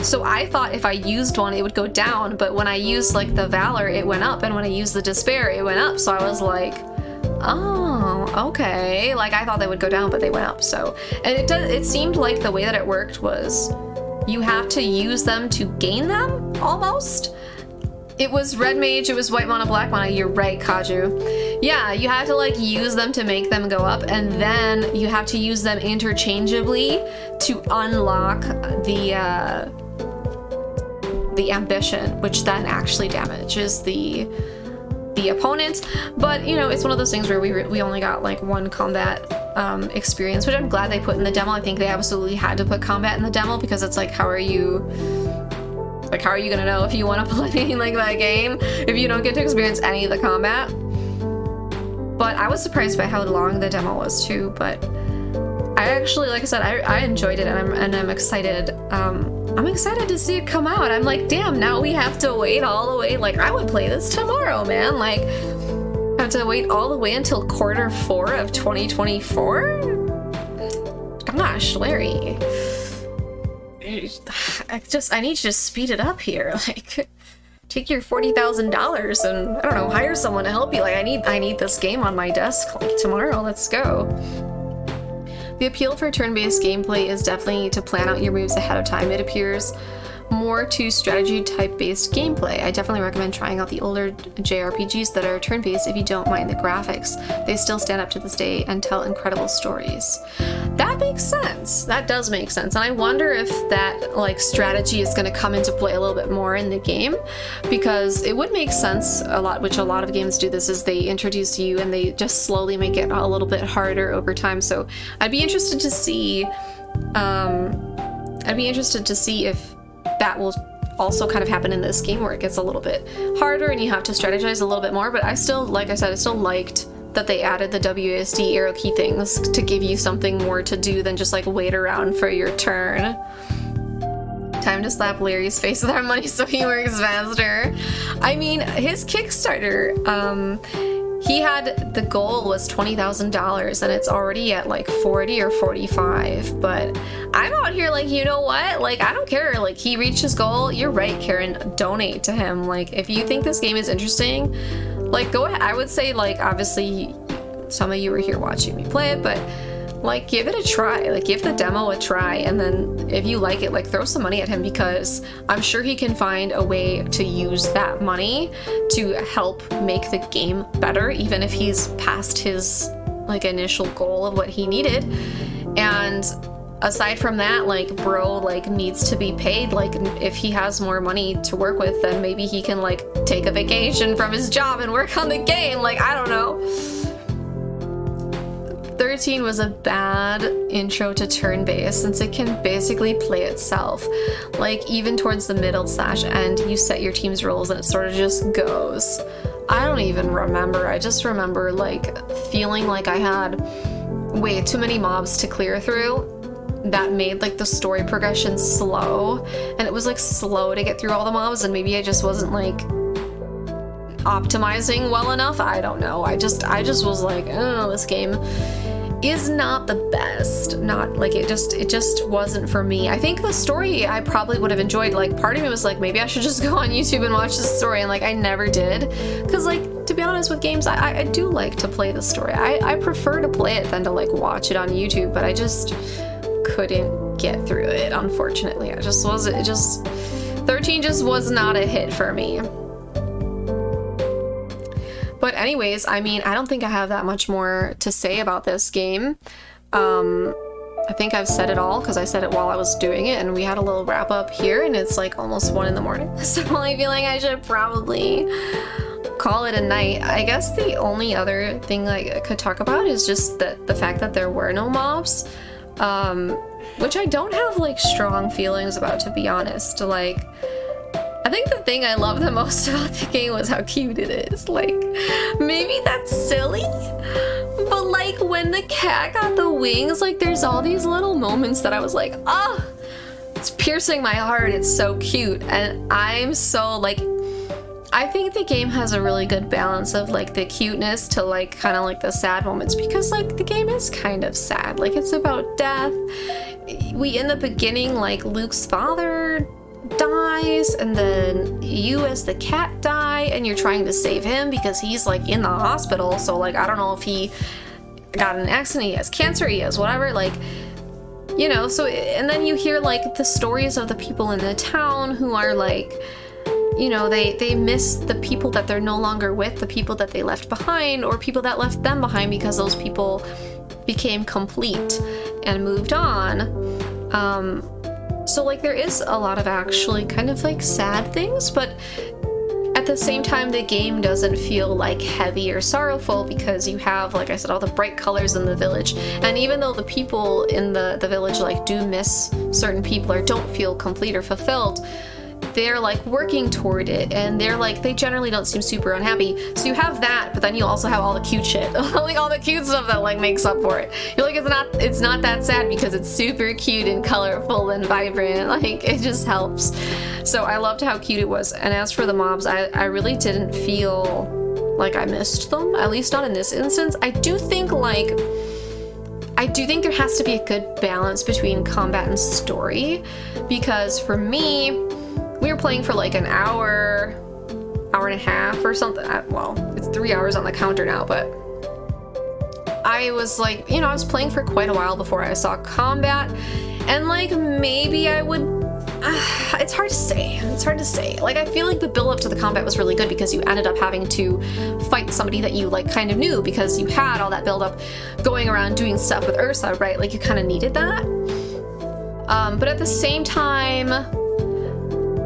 So I thought if I used one, it would go down, but when I used like the Valor, it went up, and when I used the Despair, it went up. So I was like, oh, okay. Like I thought they would go down, but they went up. So, and it seemed like the way that it worked was you have to use them to gain them, almost. It was red mage, it was white mana, black mana. You're right, Kaju. Yeah, you have to like use them to make them go up, and then you have to use them interchangeably to unlock the ambition, which then actually damages the opponent. But you know, it's one of those things where we only got like one combat experience, which I'm glad they put in the demo. I think they absolutely had to put combat in the demo, because it's like, how are you gonna know if you want to play like that game if you don't get to experience any of the combat? But I was surprised by how long the demo was too. But I actually, like I said, I enjoyed it, and I'm excited. I'm excited to see it come out. I'm like, damn, now we have to wait all the way. Like, I would play this tomorrow, man. Like, I have to wait all the way until Q4 of 2024? Gosh, Larry. I need you to speed it up here. Like, take your $40,000 and, I don't know, hire someone to help you. Like, I need this game on my desk, like, tomorrow. Let's go. The appeal for turn-based gameplay is definitely to plan out your moves ahead of time. It appears more to strategy type-based gameplay. I definitely recommend trying out the older JRPGs that are turn-based if you don't mind the graphics. They still stand up to this day and tell incredible stories. That makes sense. That does make sense. And I wonder if that like strategy is going to come into play a little bit more in the game, because it would make sense a lot, which a lot of games do this, is they introduce you and they just slowly make it a little bit harder over time. So I'd be interested to see if that will also kind of happen in this game, where it gets a little bit harder and you have to strategize a little bit more. But I still, like I said, I still liked that they added the WASD arrow key things to give you something more to do than just like wait around for your turn. Time to slap Larry's face with our money so he works faster. I mean, his Kickstarter, he had, the goal was $20,000 and it's already at like 40 or 45, but I'm out here like, you know what? Like, I don't care. Like, he reached his goal. You're right, Karen. Donate to him. Like, if you think this game is interesting, like, go ahead. I would say, like, obviously some of you were here watching me play it, but like, give it a try. Like, give the demo a try, and then if you like it, like, throw some money at him, because I'm sure he can find a way to use that money to help make the game better, even if he's past his like initial goal of what he needed. And aside from that, like, bro, like, needs to be paid. Like, if he has more money to work with, then maybe he can like take a vacation from his job and work on the game. Like, I don't know. 13 was a bad intro to turn-based, since it can basically play itself. Like, even towards the middle / end, you set your team's roles and it sort of just goes. I don't even remember. I just remember like feeling like I had way too many mobs to clear through. That made like the story progression slow, and it was like slow to get through all the mobs, and maybe I just wasn't like optimizing well enough. I don't know. I just was like, oh, this game is not the best. Not like, it just wasn't for me. I think the story I probably would have enjoyed. Like, part of me was like, maybe I should just go on YouTube and watch the story, and like I never did, because like, to be honest with games, I do like to play the story. I prefer to play it than to like watch it on YouTube, but I just couldn't get through it, unfortunately. 13 just was not a hit for me. But anyways, I mean, I don't think I have that much more to say about this game. I think I've said it all because I said it while I was doing it, and we had a little wrap up here and it's like almost 1 in the morning. So I feel like I should probably call it a night. I guess the only other thing I could talk about is just the fact that there were no mobs, which I don't have like strong feelings about, to be honest. Like, I think the thing I love the most about the game was how cute it is. Like, maybe that's silly, but like when the cat got the wings, like there's all these little moments that I was like, oh, it's piercing my heart. It's so cute. And I'm so like, I think the game has a really good balance of like the cuteness to like kind of like the sad moments, because like the game is kind of sad. Like, it's about death. We, in the beginning, like Luke's father dies, and then you as the cat die, and you're trying to save him because he's like in the hospital. So like, I don't know if he got in an accident, he has cancer, he has whatever, like, you know. So, and then you hear like the stories of the people in the town who are like, you know, they miss the people that they're no longer with, the people that they left behind, or people that left them behind because those people became complete and moved on. So like there is a lot of actually kind of like sad things, but at the same time the game doesn't feel like heavy or sorrowful, because you have, like I said, all the bright colors in the village. And even though the people in the village like do miss certain people or don't feel complete or fulfilled, they're like working toward it, and they're like, they generally don't seem super unhappy. So you have that, but then you also have all the cute shit, like all the cute stuff that like makes up for it. You're like, it's not that sad because it's super cute and colorful and vibrant. Like, it just helps. So I loved how cute it was. And as for the mobs, I really didn't feel like I missed them, at least not in this instance. I do think there has to be a good balance between combat and story, because for me, we were playing for like an hour and a half or something. Well, it's 3 hours on the counter now, but I was like, you know, I was playing for quite a while before I saw combat, and like maybe I would, it's hard to say. Like, I feel like the build up to the combat was really good because you ended up having to fight somebody that you like kind of knew, because you had all that build up going around doing stuff with Ursa, right? Like, you kind of needed that. But at the same time,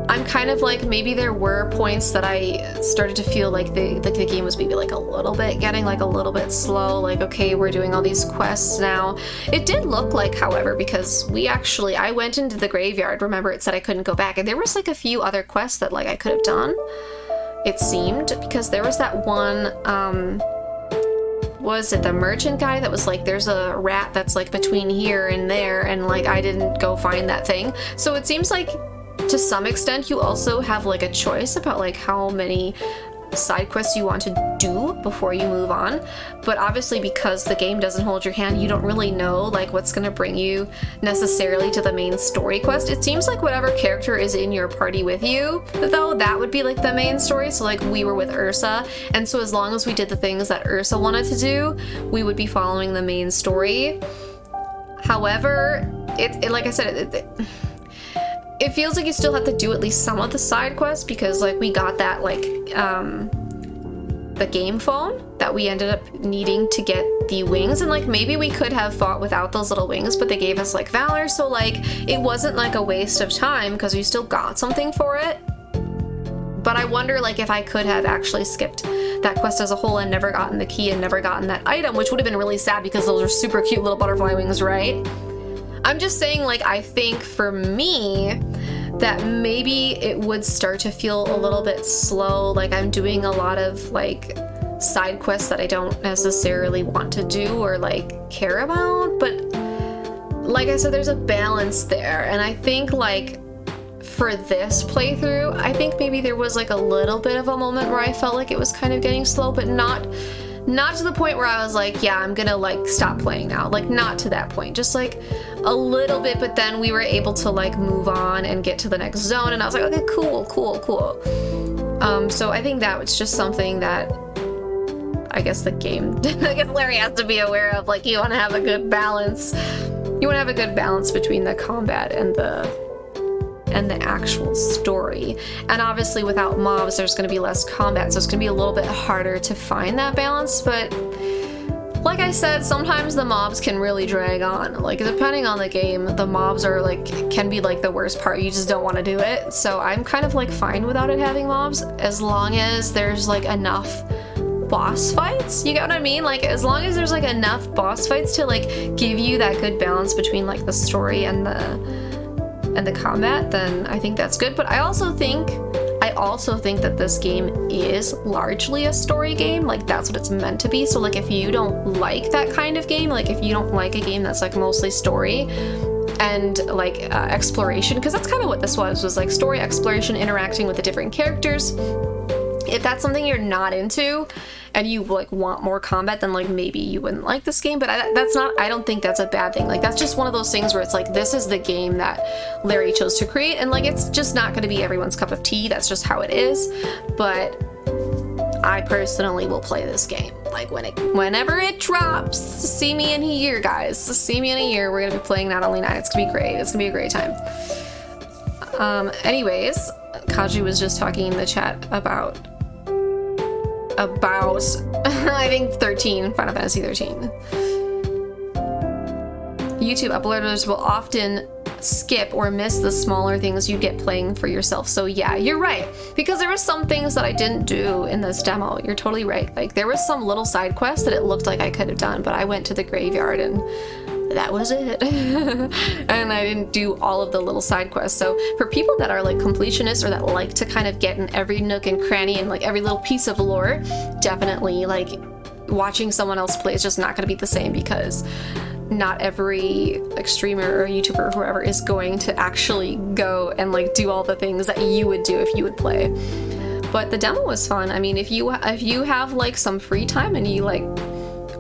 I'm kind of like, maybe there were points that I started to feel like the game was maybe like a little bit getting like a little bit slow. Like, okay, we're doing all these quests now. It did look like, however, because I went into the graveyard. Remember, it said I couldn't go back, and there was like a few other quests that like I could have done, it seemed, because there was that one, was it the merchant guy that was like, there's a rat that's like between here and there, and like I didn't go find that thing. So it seems like to some extent you also have like a choice about like how many side quests you want to do before you move on. But obviously, because the game doesn't hold your hand, you don't really know like what's going to bring you necessarily to the main story quest. It seems like whatever character is in your party with you, though, that would be like the main story. So like, we were with Ursa, and so as long as we did the things that Ursa wanted to do, we would be following the main story. However, it like I said, it feels like you still have to do at least some of the side quests, because like we got that like the game phone that we ended up needing to get the wings, and like maybe we could have fought without those little wings, but they gave us like valor, so like it wasn't like a waste of time because we still got something for it. But I wonder like if I could have actually skipped that quest as a whole and never gotten the key and never gotten that item, which would have been really sad because those are super cute little butterfly wings, right? I'm just saying, like, I think for me that maybe it would start to feel a little bit slow, like I'm doing a lot of like side quests that I don't necessarily want to do or like care about. But like I said, there's a balance there, and I think like for this playthrough, I think maybe there was like a little bit of a moment where I felt like it was kind of getting slow, but not to the point where I was like, yeah, I'm gonna like stop playing now. Like, not to that point, just like a little bit. But then we were able to like move on and get to the next zone, and I was like, okay, cool. So I think that was just something that I guess the game, I guess Larry has to be aware of. Like, you want to have a good balance. You want to have a good balance between the combat and the actual story. And obviously without mobs, there's going to be less combat, so it's going to be a little bit harder to find that balance. But like I said, sometimes the mobs can really drag on. Like, depending on the game, the mobs are like, can be like the worst part. You just don't want to do it. So I'm kind of like fine without it having mobs, as long as there's like enough boss fights. You get what I mean? Like, as long as there's like enough boss fights to like give you that good balance between like the story and the combat, then I think that's good. But I also think that this game is largely a story game. Like, that's what it's meant to be. So like, if you don't like that kind of game, like if you don't like a game that's like mostly story and like exploration, because that's kind of what this was like story, exploration, interacting with the different characters. If that's something you're not into and you like want more combat, then like maybe you wouldn't like this game. But I don't think that's a bad thing. Like, that's just one of those things where it's like, this is the game that Larry chose to create, and like, it's just not going to be everyone's cup of tea. That's just how it is. But I personally will play this game like whenever it drops. See me in a year, guys. See me in a year. We're gonna be playing Not Only Night. It's gonna be great. It's gonna be a great time. Anyways, Kaji was just talking in the chat about I think 13, Final Fantasy 13. YouTube uploaders will often skip or miss the smaller things you get playing for yourself. So yeah, you're right, because there were some things that I didn't do in this demo. You're totally right. Like, there was some little side quest that it looked like I could have done, but I went to the graveyard and that was it. And I didn't do all of the little side quests. So for people that are like completionists or that like to kind of get in every nook and cranny and like every little piece of lore, definitely like watching someone else play is just not going to be the same, because not every like streamer or YouTuber or whoever is going to actually go and like do all the things that you would do if you would play. But the demo was fun. I mean, if you have like some free time and you like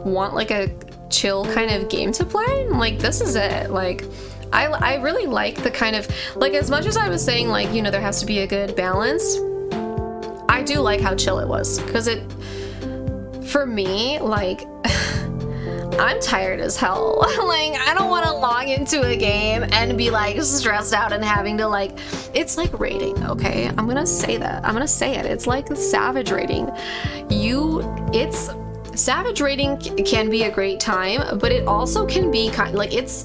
want like a chill kind of game to play, like, this is it. Like, I really like the kind of, like, as much as I was saying like, you know, there has to be a good balance, I do like how chill it was, because it, for me, like, I'm tired as hell. Like, I don't want to log into a game and be like stressed out and having to like, it's like raiding, okay? I'm gonna say that. I'm gonna say it. It's like savage raiding. Savage raiding can be a great time, but it also can be kind of like, it's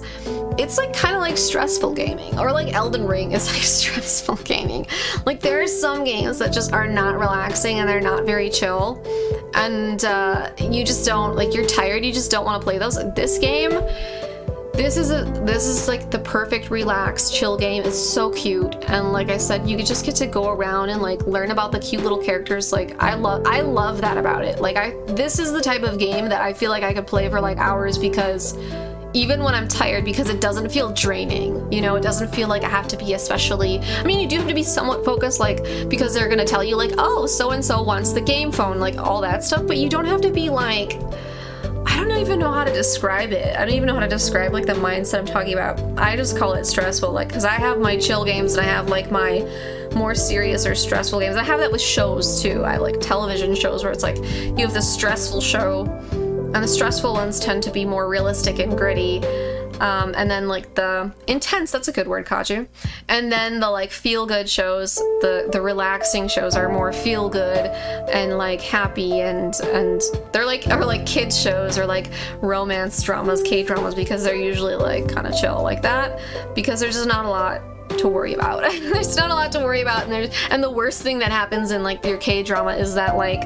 like kind of like stressful gaming, or like Elden Ring is like stressful gaming. Like, there are some games that just are not relaxing and they're not very chill, and you just don't, like, you're tired, you just don't want to play those. This game, this is like the perfect relaxed chill game. It's so cute, and like I said, you just get to go around and like learn about the cute little characters. Like, I love that about it. Like, this is the type of game that I feel like I could play for like hours, because even when I'm tired, because it doesn't feel draining, you know, it doesn't feel like I have to be especially, I mean, you do have to be somewhat focused, like, because they're gonna tell you like, oh, so and so wants the game phone, like all that stuff, but you don't have to be like, I don't even know how to describe it. I don't even know how to describe like the mindset I'm talking about. I just call it stressful, like, because I have my chill games and I have like my more serious or stressful games. I have that with shows too. I have like television shows where it's like you have the stressful show, and the stressful ones tend to be more realistic and gritty. And then like the intense, that's a good word, Kaju. And then the like feel good shows, the relaxing shows are more feel good and like happy, and they're like, or like kids shows or like romance dramas, K-dramas, because they're usually like kind of chill like that, because there's just not a lot to worry about. There's not a lot to worry about, and the worst thing that happens in like your K-drama is that like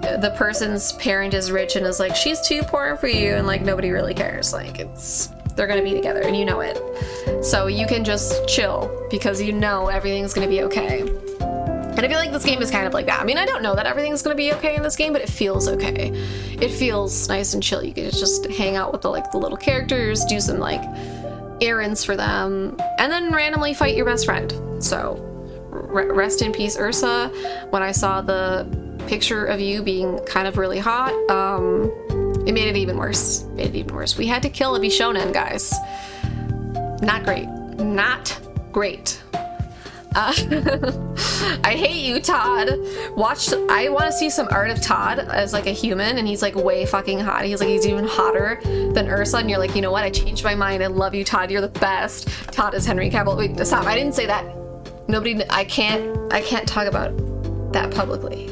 the person's parent is rich and is like, she's too poor for you, and like nobody really cares. Like, they're gonna be together and you know it. So you can just chill because you know everything's gonna be okay. And I feel like this game is kind of like that. I mean, I don't know that everything's gonna be okay in this game, but it feels okay. It feels nice and chill. You can just hang out with the little characters, do some like errands for them, and then randomly fight your best friend. So rest in peace, Ursa. When I saw the picture of you being kind of really hot, it made it even worse. We had to kill a Bishonen, guys. Not great. Not great. I hate you, Todd. I want to see some art of Todd as like a human, and he's like way fucking hot. He's even hotter than Ursa, and you're like, you know what? I changed my mind. I love you, Todd. You're the best. Todd is Henry Cavill. Wait, stop. I didn't say that. Nobody. I can't talk about that publicly.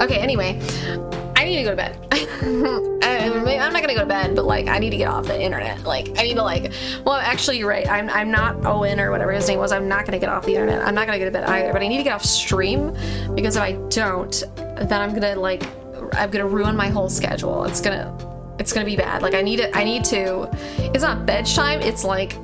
Okay. Anyway, I need to go to bed. I'm not gonna go to bed, but like I need to get off the internet. Like I need to like, well, actually you're right. I'm not Owen or whatever his name was. I'm not gonna get off the internet. I'm not gonna go to bed either, but I need to get off stream because if I don't, then I'm gonna ruin my whole schedule. It's gonna be bad. Like I need to, it's not bedtime. It's like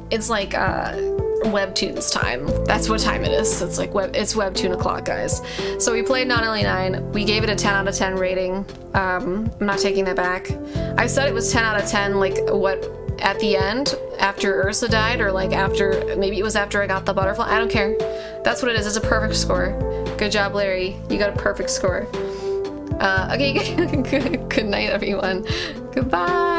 Webtoons time. That's what time it is. It's Webtoon o'clock, guys. So we played Not Only 9. We gave it a 10 out of 10 rating. I'm not taking that back. I said it was 10 out of 10, like what, at the end, after Ursa died, or like after, maybe it was after I got the butterfly. I don't care. That's what it is. It's a perfect score. Good job, Larry. You got a perfect score. Okay, good night, everyone. Goodbye.